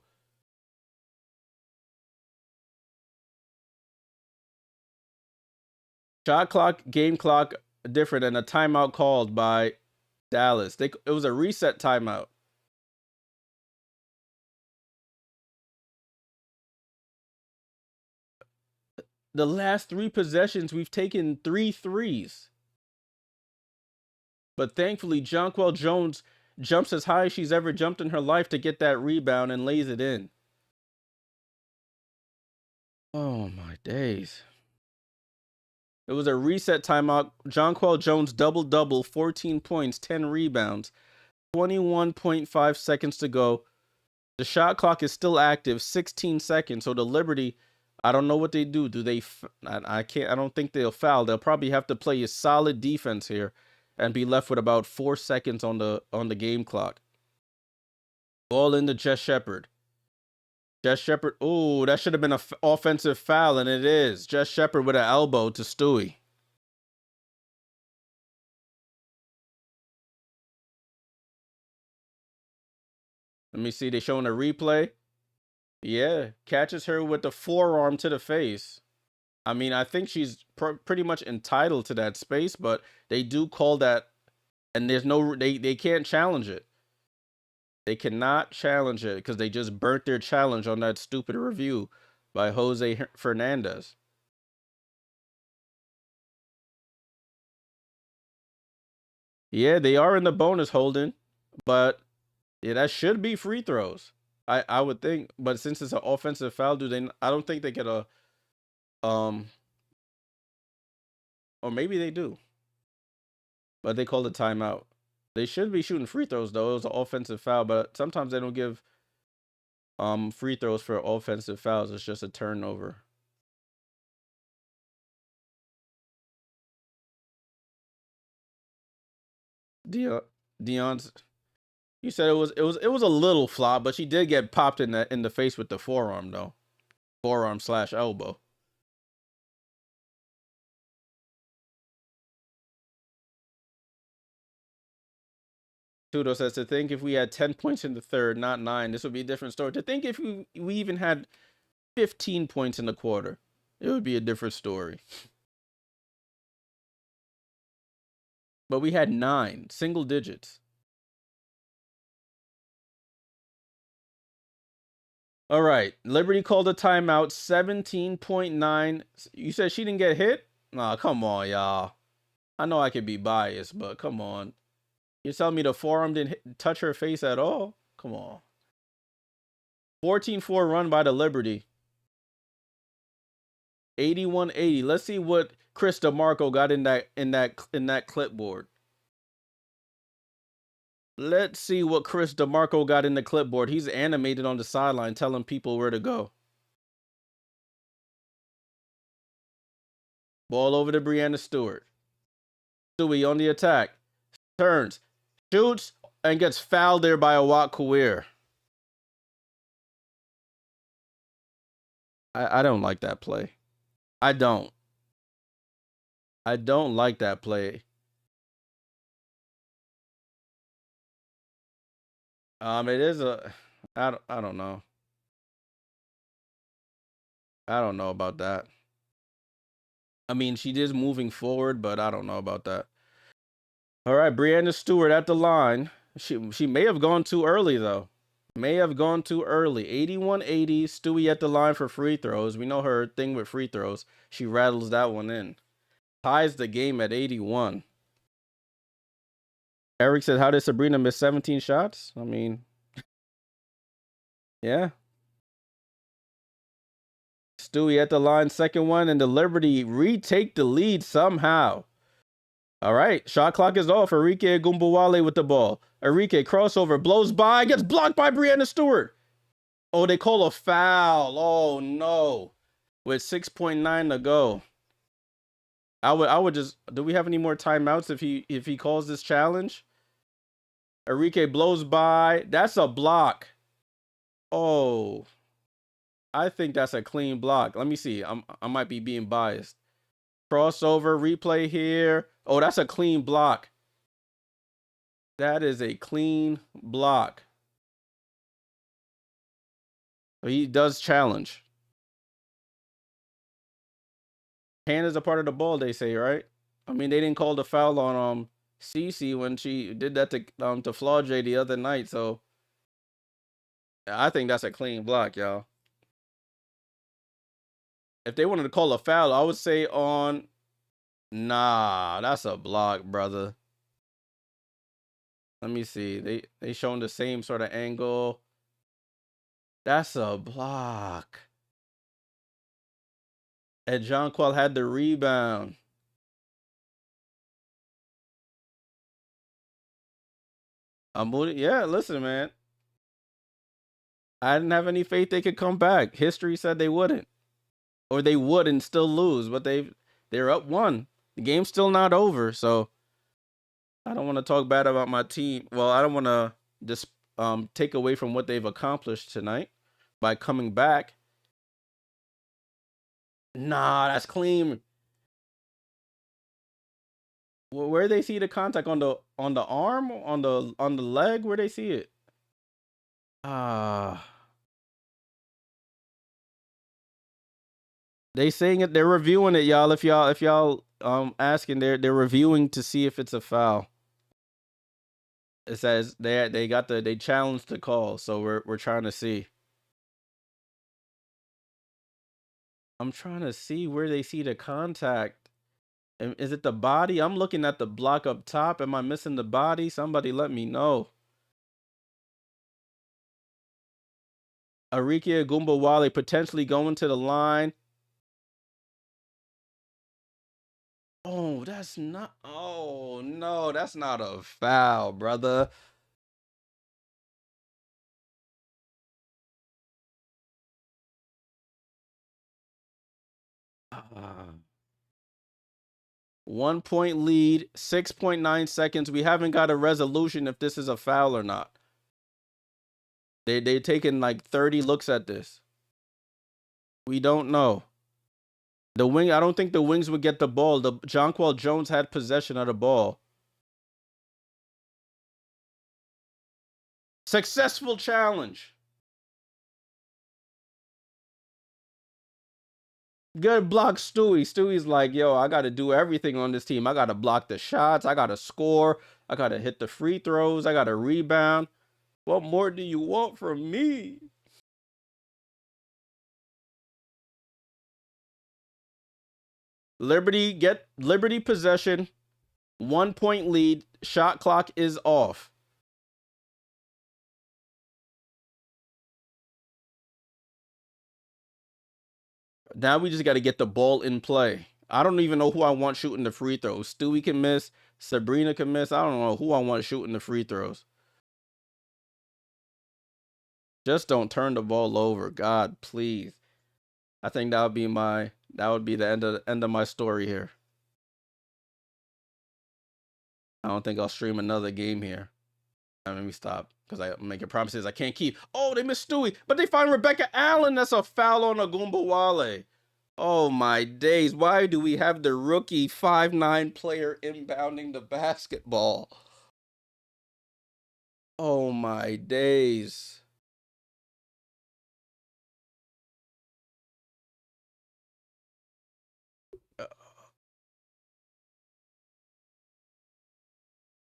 Shot clock, game clock different, and a timeout called by Dallas. It was a reset timeout. The last 3 possessions, we've taken 3 threes. But thankfully, Jonquel Jones jumps as high as she's ever jumped in her life to get that rebound and lays it in. Oh, my days. It was a reset timeout. Jonquel Jones double-double, 14 points, 10 rebounds, 21.5 seconds to go. The shot clock is still active, 16 seconds. So the Liberty, I don't know what they do. Do they? I don't think they'll foul. They'll probably have to play a solid defense here, and be left with about 4 seconds on the game clock. Ball into Jess Shepard. Jess Shepard. Oh, that should have been an offensive foul, and it is. Jess Shepard with an elbow to Stewie. Let me see. They showing a replay. Yeah, catches her with the forearm to the face. I mean, I think she's pretty much entitled to that space, but they do call that, and there's no, they can't challenge it. They cannot challenge it because they just burnt their challenge on that stupid review by Jose Fernandez. Yeah, they are in the bonus holding, but yeah, that should be free throws. I would think, but since it's an offensive foul, I don't think they get a or maybe they do. But they call it timeout. They should be shooting free throws though. It was an offensive foul, but sometimes they don't give free throws for offensive fouls. It's just a turnover. Dion's, you said it was a little flop, but she did get popped in the face with the forearm though. Forearm/elbow. Tudo says, to think if we had 10 points in the third, not 9, this would be a different story. To think if we even had 15 points in the quarter, it would be a different story. But we had 9, single digits. All right, Liberty called a timeout, 17.9. You said she didn't get hit? Nah, come on, y'all. I know I could be biased, but come on. You're telling me the forearm didn't touch her face at all? Come on. 14-4 run by the Liberty. 81-80. Let's see what Chris DeMarco got in that clipboard. Let's see what Chris DeMarco got in the clipboard. He's animated on the sideline telling people where to go. Ball over to Breanna Stewart. Stewie on the attack. Turns. Shoots and gets fouled there by a Wat Kuir. I don't like that play. I don't like that play. It is a, I don't know. I don't know about that. I mean, she is moving forward, but I don't know about that. All right, Breanna Stewart at the line. She may have gone too early though. May have gone too early. 81-80. Stewie at the line for free throws. We know her thing with free throws. She rattles that one in. Ties the game at 81. Eric said, how did Sabrina miss 17 shots? I mean, yeah. Stewie at the line, second one, and the Liberty retake the lead somehow. All right, shot clock is off. Arike Gumbawale with the ball. Arike crossover, blows by, gets blocked by Breanna Stewart. Oh, they call a foul. Oh no, with 6.9 to go. I would just. Do we have any more timeouts if he calls this challenge? Arike blows by. That's a block. Oh, I think that's a clean block. Let me see. I might be being biased. Crossover replay here. Oh, that's a clean block. That is a clean block. He does challenge. Hand is a part of the ball, they say, right? I mean, they didn't call the foul on Cece when she did that to Flaude the other night, so I think that's a clean block, y'all. If they wanted to call a foul, I would say on. Nah, that's a block, brother. Let me see. They showing the same sort of angle. That's a block. And Jonquil had the rebound. Yeah, listen, man. I didn't have any faith they could come back. History said they wouldn't. Or they would and still lose, but they're up 1. The game's still not over, so I don't want to talk bad about my team. Well, I don't want to just take away from what they've accomplished tonight by coming back. Nah, that's clean. Where they see the contact on the arm, on the leg, where they see it? They saying it. They're reviewing it, y'all. If y'all asking, they're reviewing to see if it's a foul. It says they challenged the call, so we're trying to see. I'm trying to see where they see the contact. Is it the body? I'm looking at the block up top. Am I missing the body? Somebody let me know. Arike Gumbawale potentially going to the line. Oh, that's not. Oh, no, that's not a foul, brother. Uh, 1 point lead, 6.9 seconds. We haven't got a resolution if this is a foul or not. They're taking like 30 looks at this. We don't know. The wing, I don't think the Wings would get the ball. The Jonquil Jones had possession of the ball. Successful challenge. Good block, Stewie. Stewie's like, yo, I got to do everything on this team. I got to block the shots. I got to score. I got to hit the free throws. I got to rebound. What more do you want from me? Liberty possession. 1 point lead. Shot clock is off. Now we just got to get the ball in play. I don't even know who I want shooting the free throws. Stewie can miss. Sabrina can miss. I don't know who I want shooting the free throws. Just don't turn the ball over. God, please. I think that would be the end of my story here. I don't think I'll stream another game here. Let me stop because I'm making promises I can't keep. Oh, they missed Stewie, but they find Rebecca Allen. That's a foul on Agumbawale. Oh my days! Why do we have the rookie 5'9" player inbounding the basketball? Oh my days!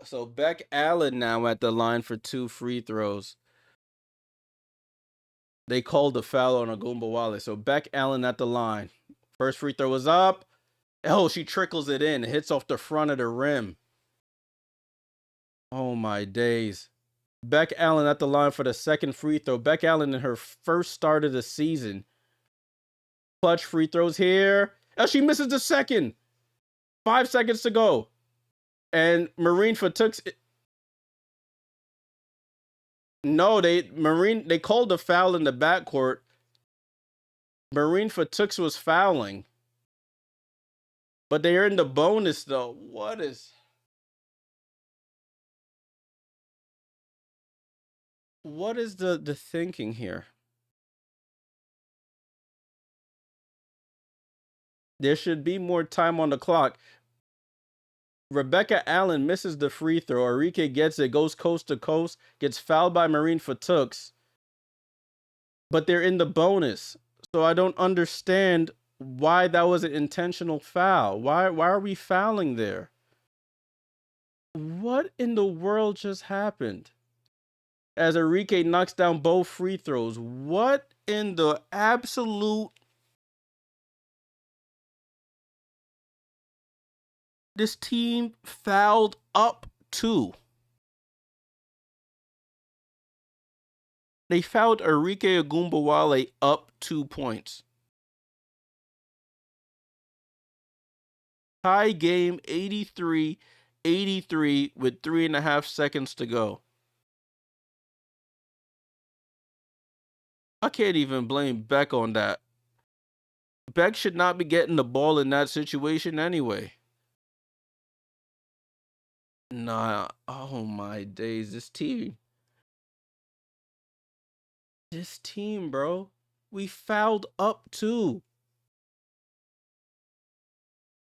So Beck Allen now at the line for 2 free throws. They called the foul on Agumbawale. So Beck Allen at the line. First free throw is up. Oh, she trickles it in. Hits off the front of the rim. Oh my days. Beck Allen at the line for the second free throw. Beck Allen in her first start of the season. Clutch free throws here. Oh, she misses the second. 5 seconds to go. And Marine Fatooks. No, they called the foul in the backcourt. Marine Fatooks was fouling. But they're in the bonus though. What is the thinking here? There should be more time on the clock. Rebecca Allen misses the free throw. Arike gets it, goes coast to coast, gets fouled by Marine Fatooks. But they're in the bonus. So I don't understand why that was an intentional foul. Why are we fouling there? What in the world just happened? As Arike knocks down both free throws. What in the absolute... This team fouled up 2. They fouled Arike Ogunbowale up 2 points. Tie game 83-83 with 3.5 seconds to go. I can't even blame Beck on that. Beck should not be getting the ball in that situation anyway. Nah, oh my days, this team, bro. We fouled up 2.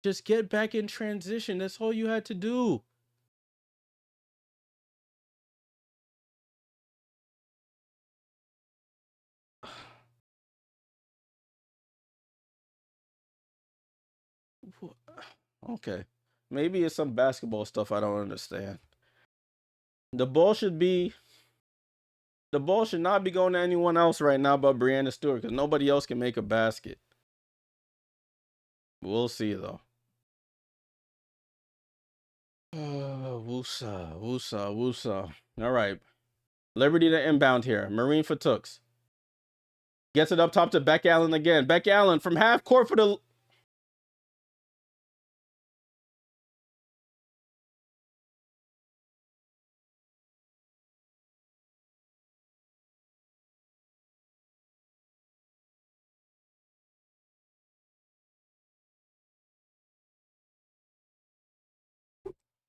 Just get back in transition. That's all you had to do. Okay. Maybe it's some basketball stuff I don't understand. The ball should not be going to anyone else right now but Breanna Stewart, because nobody else can make a basket. We'll see, though. Woosa. All right. Liberty to inbound here. Marine Fatooks. Gets it up top to Beck Allen again. Beck Allen from half court for the...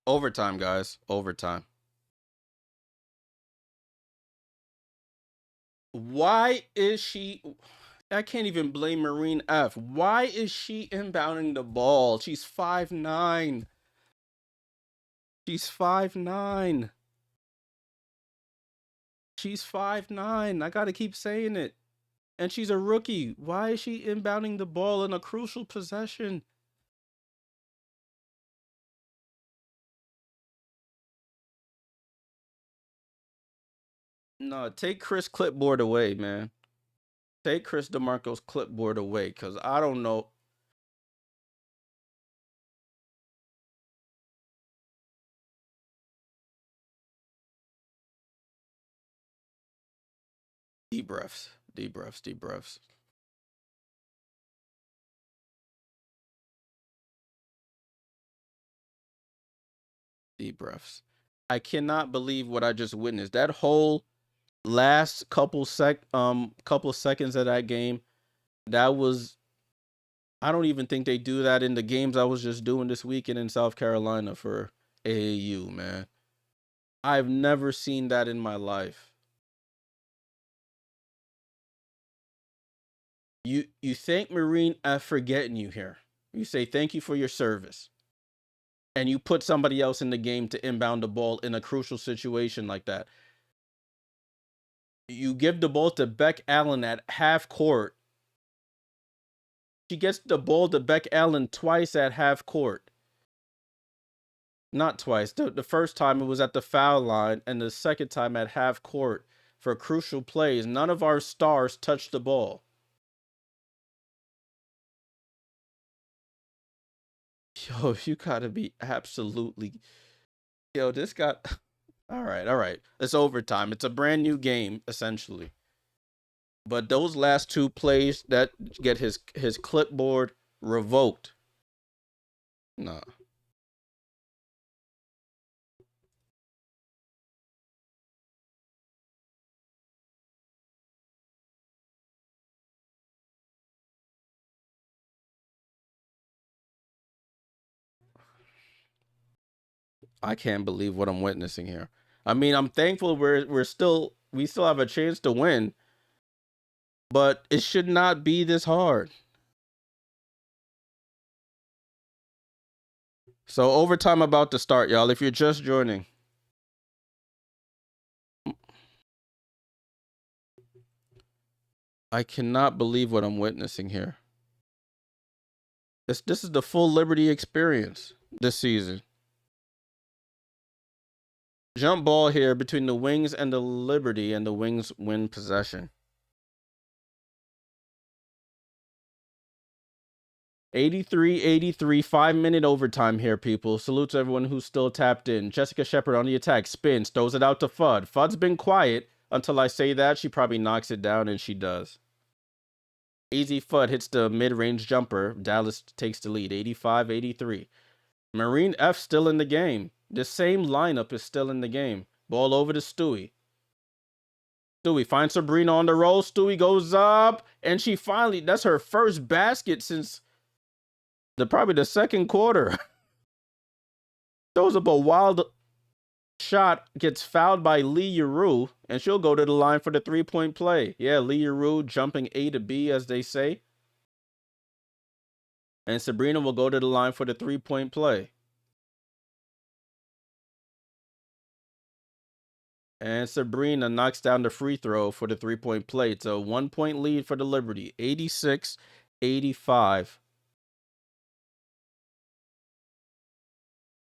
Overtime, guys. Overtime. Why is she... I can't even blame Marine F. Why is she inbounding the ball? She's 5'9". She's 5'9". She's 5'9". I gotta keep saying it. And she's a rookie. Why is she inbounding the ball in a crucial possession? No, take Chris clipboard away, man. Take Chris DeMarco's clipboard away, because I don't know. Deep breaths. Deep breaths. Deep breaths. Deep breaths. I cannot believe what I just witnessed. That whole last couple seconds of that game, that was... I don't even think they do that in the games I was just doing this weekend in South Carolina for AAU, man. I've never seen that in my life. You thank Marine F for getting you here. You say thank you for your service. And you put somebody else in the game to inbound the ball in a crucial situation like that. You give the ball to Beck Allen at half court. She gets the ball to Beck Allen twice at half court. Not twice. The first time it was at the foul line, and the second time at half court for crucial plays. None of our stars touched the ball. Yo, you gotta be absolutely... Yo, this got... All right. It's overtime. It's a brand new game, essentially. But those last 2 plays, that get his clipboard revoked. Nah. I can't believe what I'm witnessing here. I mean, I'm thankful we still have a chance to win, but it should not be this hard. So overtime about to start, y'all. If you're just joining. I cannot believe what I'm witnessing here. This is the full Liberty experience this season. Jump ball here between the Wings and the Liberty, and the Wings win possession. 83-83, 5-minute overtime here, people. Salute to everyone who's still tapped in. Jessica Shepard on the attack, spins, throws it out to Fudd. Fudd's been quiet until I say that. She probably knocks it down, and she does. Easy Fudd hits the mid-range jumper. Dallas takes the lead, 85-83. Marine F still in the game. The same lineup is still in the game. Ball over to Stewie. Stewie finds Sabrina on the roll. Stewie goes up, and she finally, that's her first basket since probably the second quarter. Throws up a wild shot, gets fouled by Lee Yuru, and she'll go to the line for the three-point play. Yeah, Lee Yuru jumping A to B, as they say. And Sabrina will go to the line for the three-point play. And Sabrina knocks down the free throw for the three-point play. It's a 1-point lead for the Liberty, 86-85.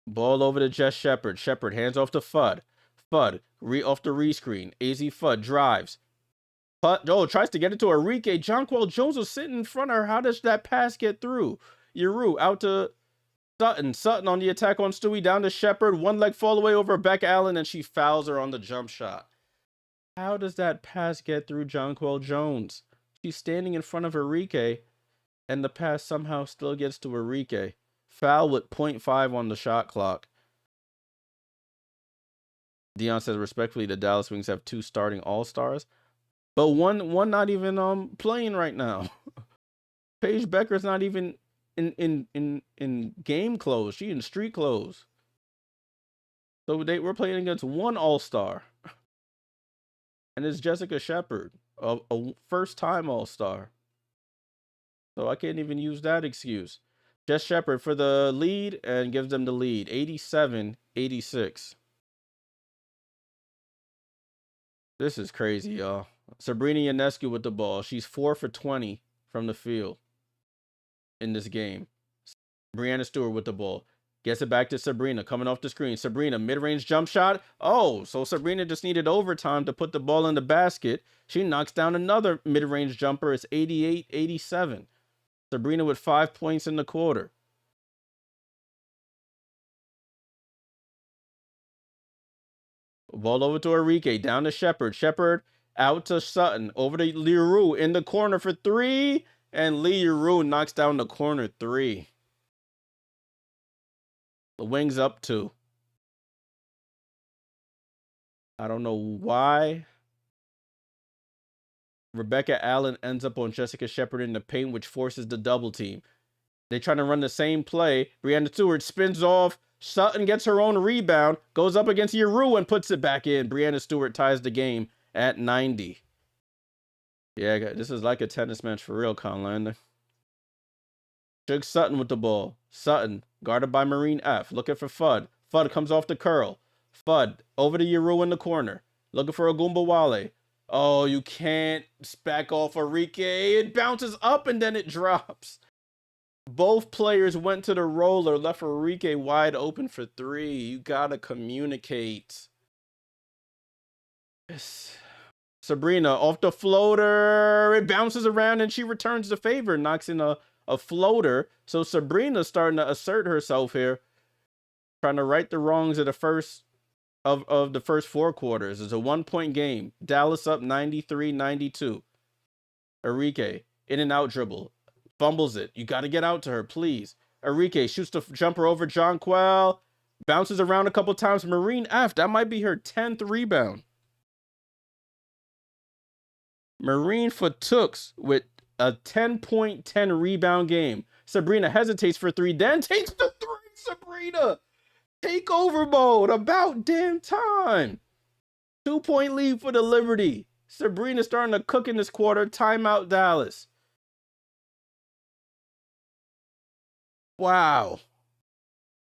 Ball over to Jess Shepard. Shepard hands off to Fudd. Fudd off the rescreen. AZ Fudd drives. Fudd, tries to get it to Enrique. Jonquel Jones was sitting in front of her. How does that pass get through? Yuru out to Sutton. Sutton on the attack on Stewie. Down to Shepard. One leg fall away over Beck Allen, and she fouls her on the jump shot. How does that pass get through Jonquel Jones? She's standing in front of Enrique, and the pass somehow still gets to Enrique. Foul with 0.5 on the shot clock. Dion says, respectfully, the Dallas Wings have 2 starting all-stars, but one not even playing right now. Paige Bueckers not even in game clothes. She in street clothes. So we're playing against one all-star, and it's Jessica Shepard, a first-time all-star. So I can't even use that excuse. Jess Shepard for the lead, and gives them the lead, 87-86. This is crazy, y'all. Sabrina Ionescu with the ball. She's 4 for 20 from the field in this game. Breanna Stewart with the ball. Gets it back to Sabrina, coming off the screen. Sabrina, mid-range jump shot. Oh, so Sabrina just needed overtime to put the ball in the basket. She knocks down another mid-range jumper. It's 88-87. Sabrina with 5 points in the quarter. Ball over to Enrique, down to Shepard. Shepard out to Sutton, over to Leroux in the corner for 3, and Leroux knocks down the corner 3. The Wings up 2. I don't know why Rebecca Allen ends up on Jessica Shepard in the paint, which forces the double team. They trying to run the same play. Breanna Stewart spins off. Sutton gets her own rebound, goes up against Yuru and puts it back in. Breanna Stewart ties the game at 90. Yeah, this is like a tennis match for real, Conlander. Jug Sutton with the ball. Sutton, guarded by Marine F, looking for Fudd. Fudd comes off the curl. Fudd, over to Yuru in the corner, looking for Ogumbawale. Oh, you can't back off Enrique. It bounces up and then it drops. Both players went to the roller, left Enrique wide open for 3. You gotta communicate. Sabrina off the floater. It bounces around and she returns the favor, knocks in a floater. So Sabrina's starting to assert herself here, trying to right the wrongs of the first of the first 4 quarters. It's a 1-point game. Dallas up 93-92. Enrique, in and out dribble. Fumbles it. You got to get out to her, please. Enrique shoots the jumper over Jonquel. Bounces around a couple times. Marine F, that might be her 10th rebound. Marine for Tooks with a 10-point, 10 rebound game. Sabrina hesitates for 3, then takes the 3. Sabrina, takeover mode. About damn time. 2-point lead for the Liberty. Sabrina starting to cook in this quarter. Timeout, Dallas. Wow.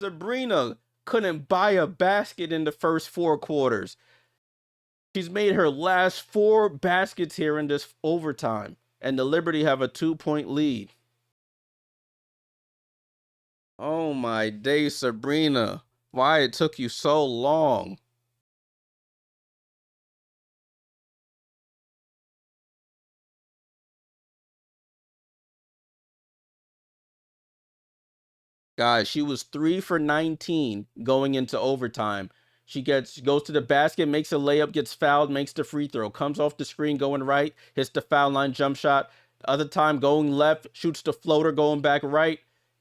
Sabrina couldn't buy a basket in the first 4 quarters. She's made her last 4 baskets here in this overtime, and the Liberty have a 2-point lead. Oh my day, Sabrina. Why it took you so long? Guys, she was 3 for 19 going into overtime. She goes to the basket, makes a layup, gets fouled, makes the free throw, comes off the screen going right, hits the foul line jump shot. Other time going left, shoots the floater going back right,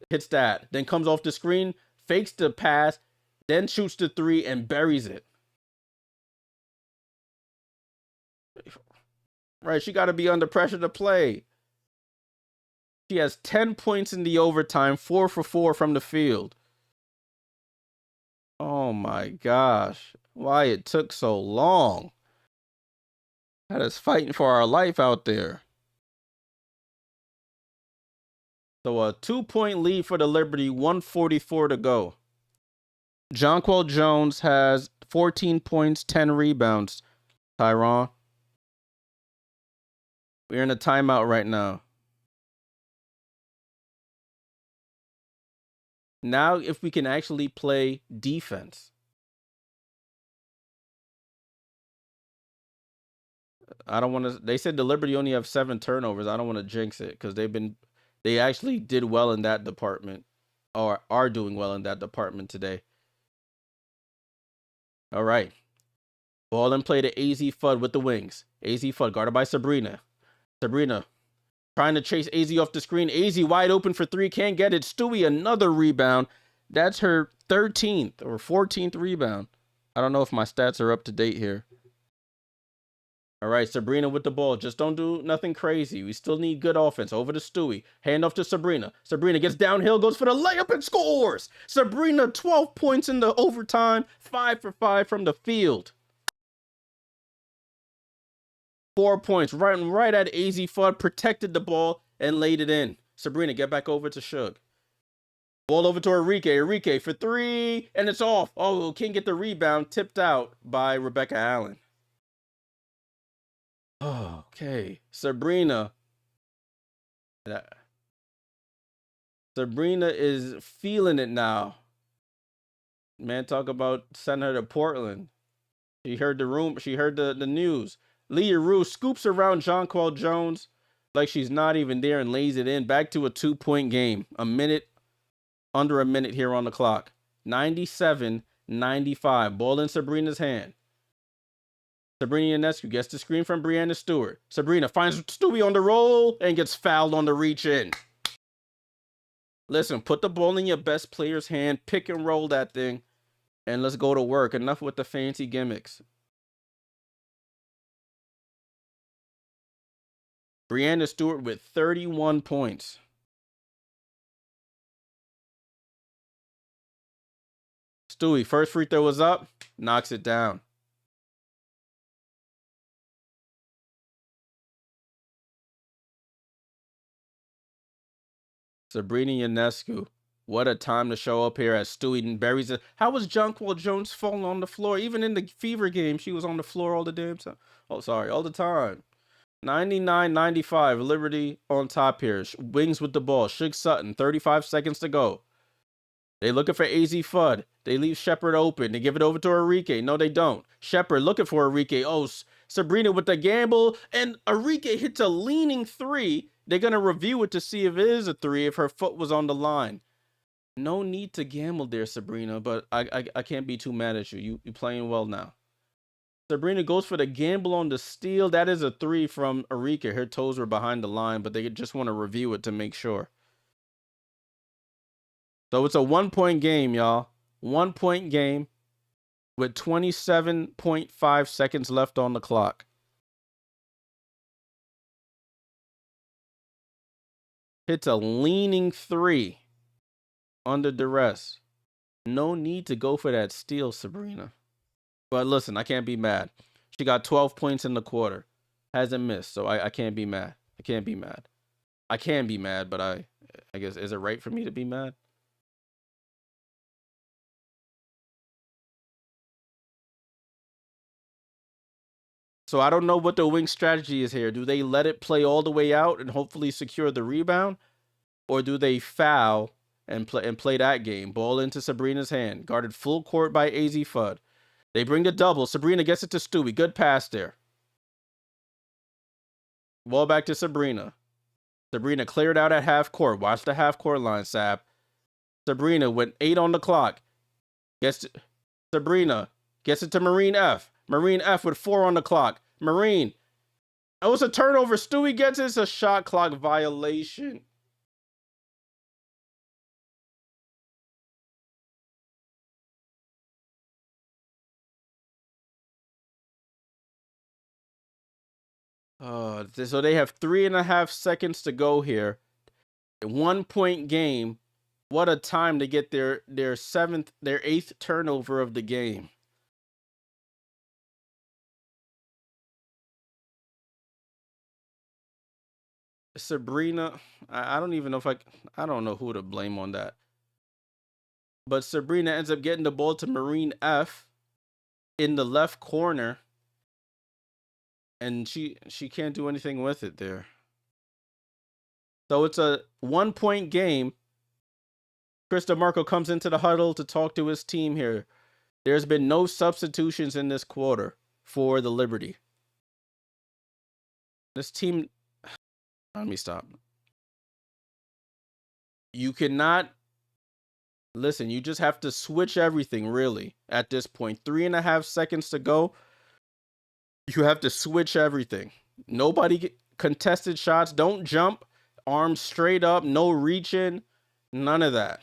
hits that. Then comes off the screen, fakes the pass, then shoots the 3 and buries it. Right, she got to be under pressure to play. She has 10 points in the overtime, 4 for 4 from the field. Oh my gosh. Why it took so long. That is fighting for our life out there. So a 2-point lead for the Liberty, 1:44 to go. Jonquel Jones has 14 points, 10 rebounds. Tyron. We're in a timeout right now. Now, if we can actually play defense. I don't want to. They said the Liberty only have 7 turnovers. I don't want to jinx it because they actually did well in that department, or are doing well in that department today. All right. Ball and play to AZ Fudd with the wings. AZ Fudd guarded by Sabrina. Sabrina trying to chase AZ off the screen. AZ wide open for 3. Can't get it. Stewie another rebound. That's her 13th or 14th rebound. I don't know if my stats are up to date here. All right, Sabrina with the ball. Just don't do nothing crazy. We still need good offense. Over to Stewie. Hand off to Sabrina. Sabrina gets downhill, goes for the layup and scores. Sabrina, 12 points in the overtime. 5 for 5 from the field. 4 points. Right at AZ Fudd. Protected the ball and laid it in. Sabrina, get back over to Shug. Ball over to Enrique. Enrique for 3. And it's off. Oh, can't get the rebound. Tipped out by Rebecca Allen. Okay, Sabrina. Sabrina is feeling it now. Man, talk about sending her to Portland. She heard the news. Leah Rue scoops around Jonquel Jones like she's not even there and lays it in. Back to a 2-point game. Under a minute here on the clock. 97-95. Ball in Sabrina's hand. Sabrina Ionescu gets the screen from Breanna Stewart. Sabrina finds Stewie on the roll and gets fouled on the reach in. Listen, put the ball in your best player's hand, pick and roll that thing, and let's go to work. Enough with the fancy gimmicks. Breanna Stewart with 31 points. Stewie, first free throw was up, knocks it down. Sabrina Ionescu. What a time to show up here as Stewie buries it. How was Jonquel Jones falling on the floor? Even in the Fever game, she was on the floor all the damn time. Oh, sorry, all the time. 99-95. Liberty on top here. Wings with the ball. Shug Sutton, 35 seconds to go. They looking for AZ Fudd. They leave Shepard open. They give it over to Enrique. No, they don't. Shepard looking for Enrique. Oh, Sabrina with the gamble. And Enrique hits a leaning 3. They're going to review it to see if it is a 3, if her foot was on the line. No need to gamble there, Sabrina, but I can't be too mad at you. You playing well now. Sabrina goes for the gamble on the steal. That is a 3 from Enrique. Her toes were behind the line, but they just want to review it to make sure. So it's a 1-point game, y'all. 1-point game with 27.5 seconds left on the clock. Hits a leaning 3 under duress. No need to go for that steal, Sabrina. But listen, I can't be mad. She got 12 points in the quarter. Hasn't missed, so I can't be mad. I can't be mad. I can be mad, but I guess, is it right for me to be mad? So I don't know what the wing strategy is here. Do they let it play all the way out and hopefully secure the rebound? Or do they foul and play that game? Ball into Sabrina's hand. Guarded full court by AZ Fudd. They bring the double. Sabrina gets it to Stewie. Good pass there. Ball back to Sabrina. Sabrina cleared out at half court. Watch the half court line, Sab. Sabrina with 8 on the clock. Sabrina gets it to Marine F. Marine F with 4 on the clock. Marine. Oh, it's a turnover. Stewie gets it. It's a shot clock violation. So they have 3.5 seconds to go here. 1 point game. What a time to get their 8th turnover of the game. Sabrina, I don't even know if I don't know who to blame on that. But Sabrina ends up getting the ball to Marine F in the left corner. And she can't do anything with it there. So it's a 1 point game. Chris DeMarco comes into the huddle to talk to his team here. There's been no substitutions in this quarter for the Liberty. This team, let me stop. You cannot, listen, you just have to switch everything really at this point. 3.5 seconds to go. You have to switch everything. Nobody contested shots. Don't jump. Arms straight up. No reaching. None of that.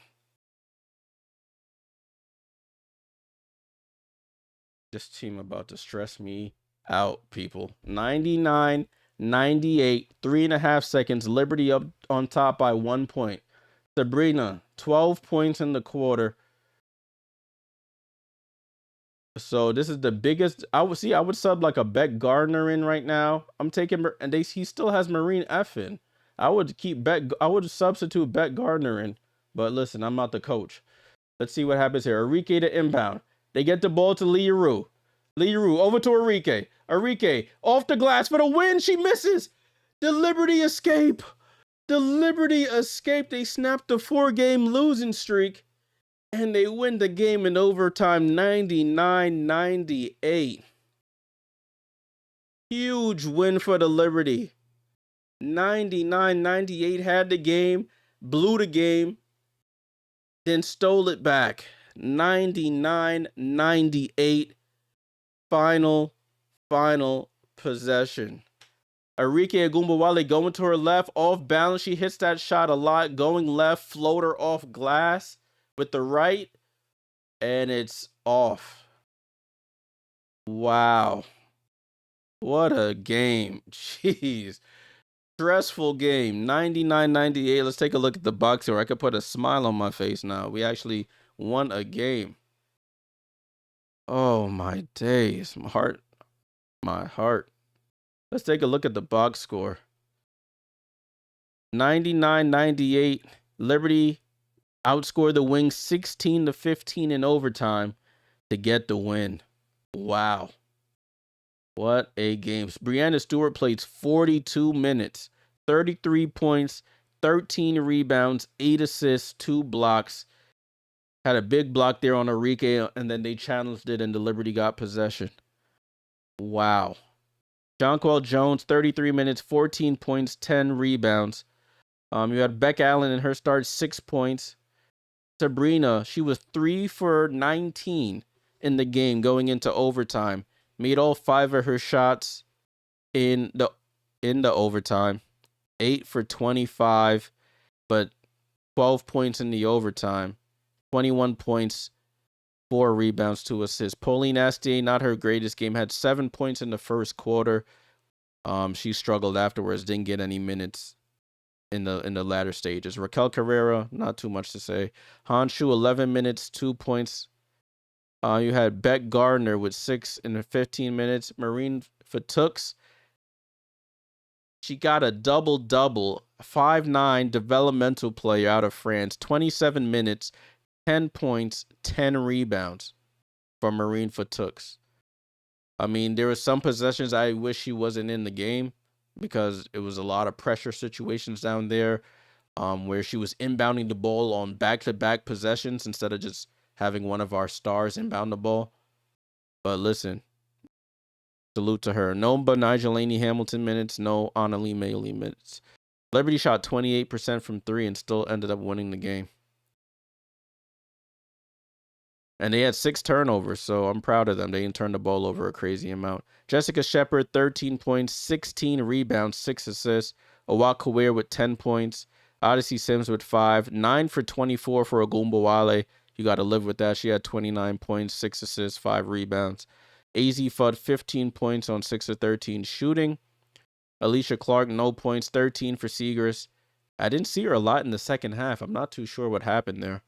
This team about to stress me out, people. 99-98. 3.5 seconds. Liberty up on top by 1 point. Sabrina, 12 points in the quarter. So this is the biggest. I would sub like a Beck Gardner in right now. I'm taking, and he still has Marine F in. I would substitute Beck Gardner in. But listen, I'm not the coach. Let's see what happens here. Enrique to inbound. They get the ball to Leroux. Leroux over to Enrique. Enrique off the glass for the win. She misses. The Liberty escape. The Liberty escape. They snapped the 4-game losing streak. And they win the game in overtime, 99-98. Huge win for the Liberty. 99-98 had the game, blew the game, then stole it back. 99-98. Final possession. Arike Agumbawale going to her left, off balance. She hits that shot a lot, going left, floater off glass with the right, and it's off. Wow. What a game. Jeez. Stressful game. 99-98. Let's take a look at the box here. I could put a smile on my face now. We actually won a game. Oh, my days. My heart. Let's take a look at the box score. 99-98. Liberty outscored the Wings 16-15 in overtime to get the win. Wow. What a game. Breanna Stewart played 42 minutes, 33 points, 13 rebounds, 8 assists, 2 blocks. Had a big block there on Enrique, and then they challenged it, and the Liberty got possession. Wow. Jonquel Jones, 33 minutes, 14 points, 10 rebounds. You had Beck Allen in her start, 6 points. Sabrina, she was 3 for 19 in the game going into overtime. Made all 5 of her shots in the overtime. 8 for 25, but 12 points in the overtime. 21 points, 4 rebounds, 2 assists. Pauline Astier, not her greatest game, had 7 points in the first quarter. She struggled afterwards, didn't get any minutes in the latter stages. Raquel Carrera, not too much to say. Honshu, 11 minutes, 2 points. You had Beck Gardner with 6 in 15 minutes. Marine Fatux, she got a double-double. 5'9" developmental player out of France. 27 minutes, 10 points, 10 rebounds from Marine Fatux. I mean, there were some possessions I wish he wasn't in the game because it was a lot of pressure situations down there, where she was inbounding the ball on back-to-back possessions instead of just having one of our stars inbound the ball. But listen, salute to her. No but Nigel Hamilton minutes, no Annalie Mailey minutes. Liberty shot 28% from 3 and still ended up winning the game. And they had 6 turnovers, so I'm proud of them. They didn't turn the ball over a crazy amount. Jessica Shepard, 13 points, 16 rebounds, 6 assists. Awak Kawir with 10 points. Odyssey Sims with 5. 9 for 24 for Ogunbowale. You got to live with that. She had 29 points, 6 assists, 5 rebounds. AZ Fudd, 15 points on 6 of 13 shooting. Alicia Clark, no points, 13 for Seegers. I didn't see her a lot in the second half. I'm not too sure what happened there.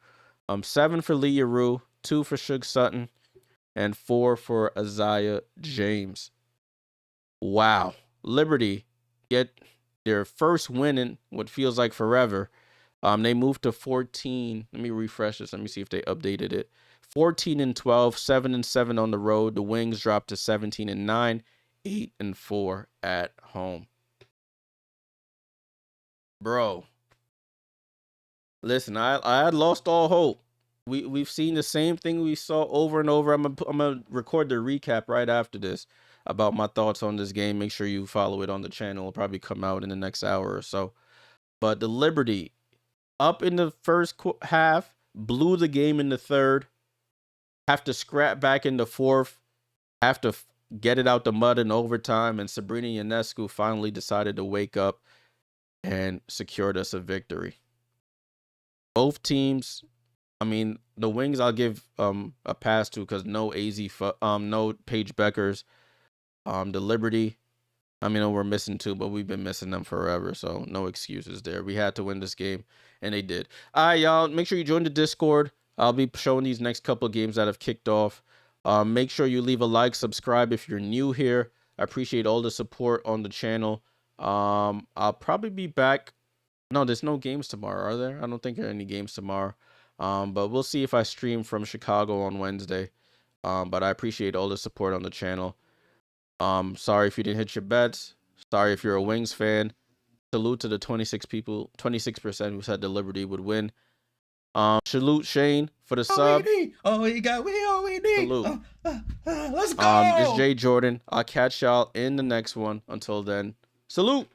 7 for Leah Rue, 2 for Shug Sutton, and 4 for Isaiah James. Wow. Liberty get their first win in what feels like forever. They moved to 14. Let me refresh this. Let me see if they updated it. 14-12, 7-7 on the road. The Wings dropped to 17-9, 8-4 at home. Bro, listen, I had lost all hope. We've seen the same thing we saw over and over. I'm gonna record the recap right after this about my thoughts on this game. Make sure you follow it on the channel. It'll probably come out in the next hour or so. But the Liberty, up in the first half, blew the game in the third. Have to scrap back in the fourth. Have to get it out the mud in overtime. And Sabrina Ionescu finally decided to wake up and secured us a victory. Both teams, I mean, the Wings I'll give a pass to because no no Paige Bueckers. The Liberty, I mean, we're missing 2, but we've been missing them forever, so no excuses there. We had to win this game, and they did. All right, y'all, make sure you join the Discord. I'll be showing these next couple of games that have kicked off. Make sure you leave a like, subscribe if you're new here. I appreciate all the support on the channel. I'll probably be back. No, there's no games tomorrow, are there? I don't think there are any games tomorrow. But we'll see if I stream from Chicago on Wednesday. But I appreciate all the support on the channel. Sorry if you didn't hit your bets. Sorry if you're a Wings fan. Salute to the 26% who said the Liberty would win. Salute Shane for the sub. All we need. Salute. Let's go. This is Jay Jordan. I'll catch y'all in the next one. Until then, salute.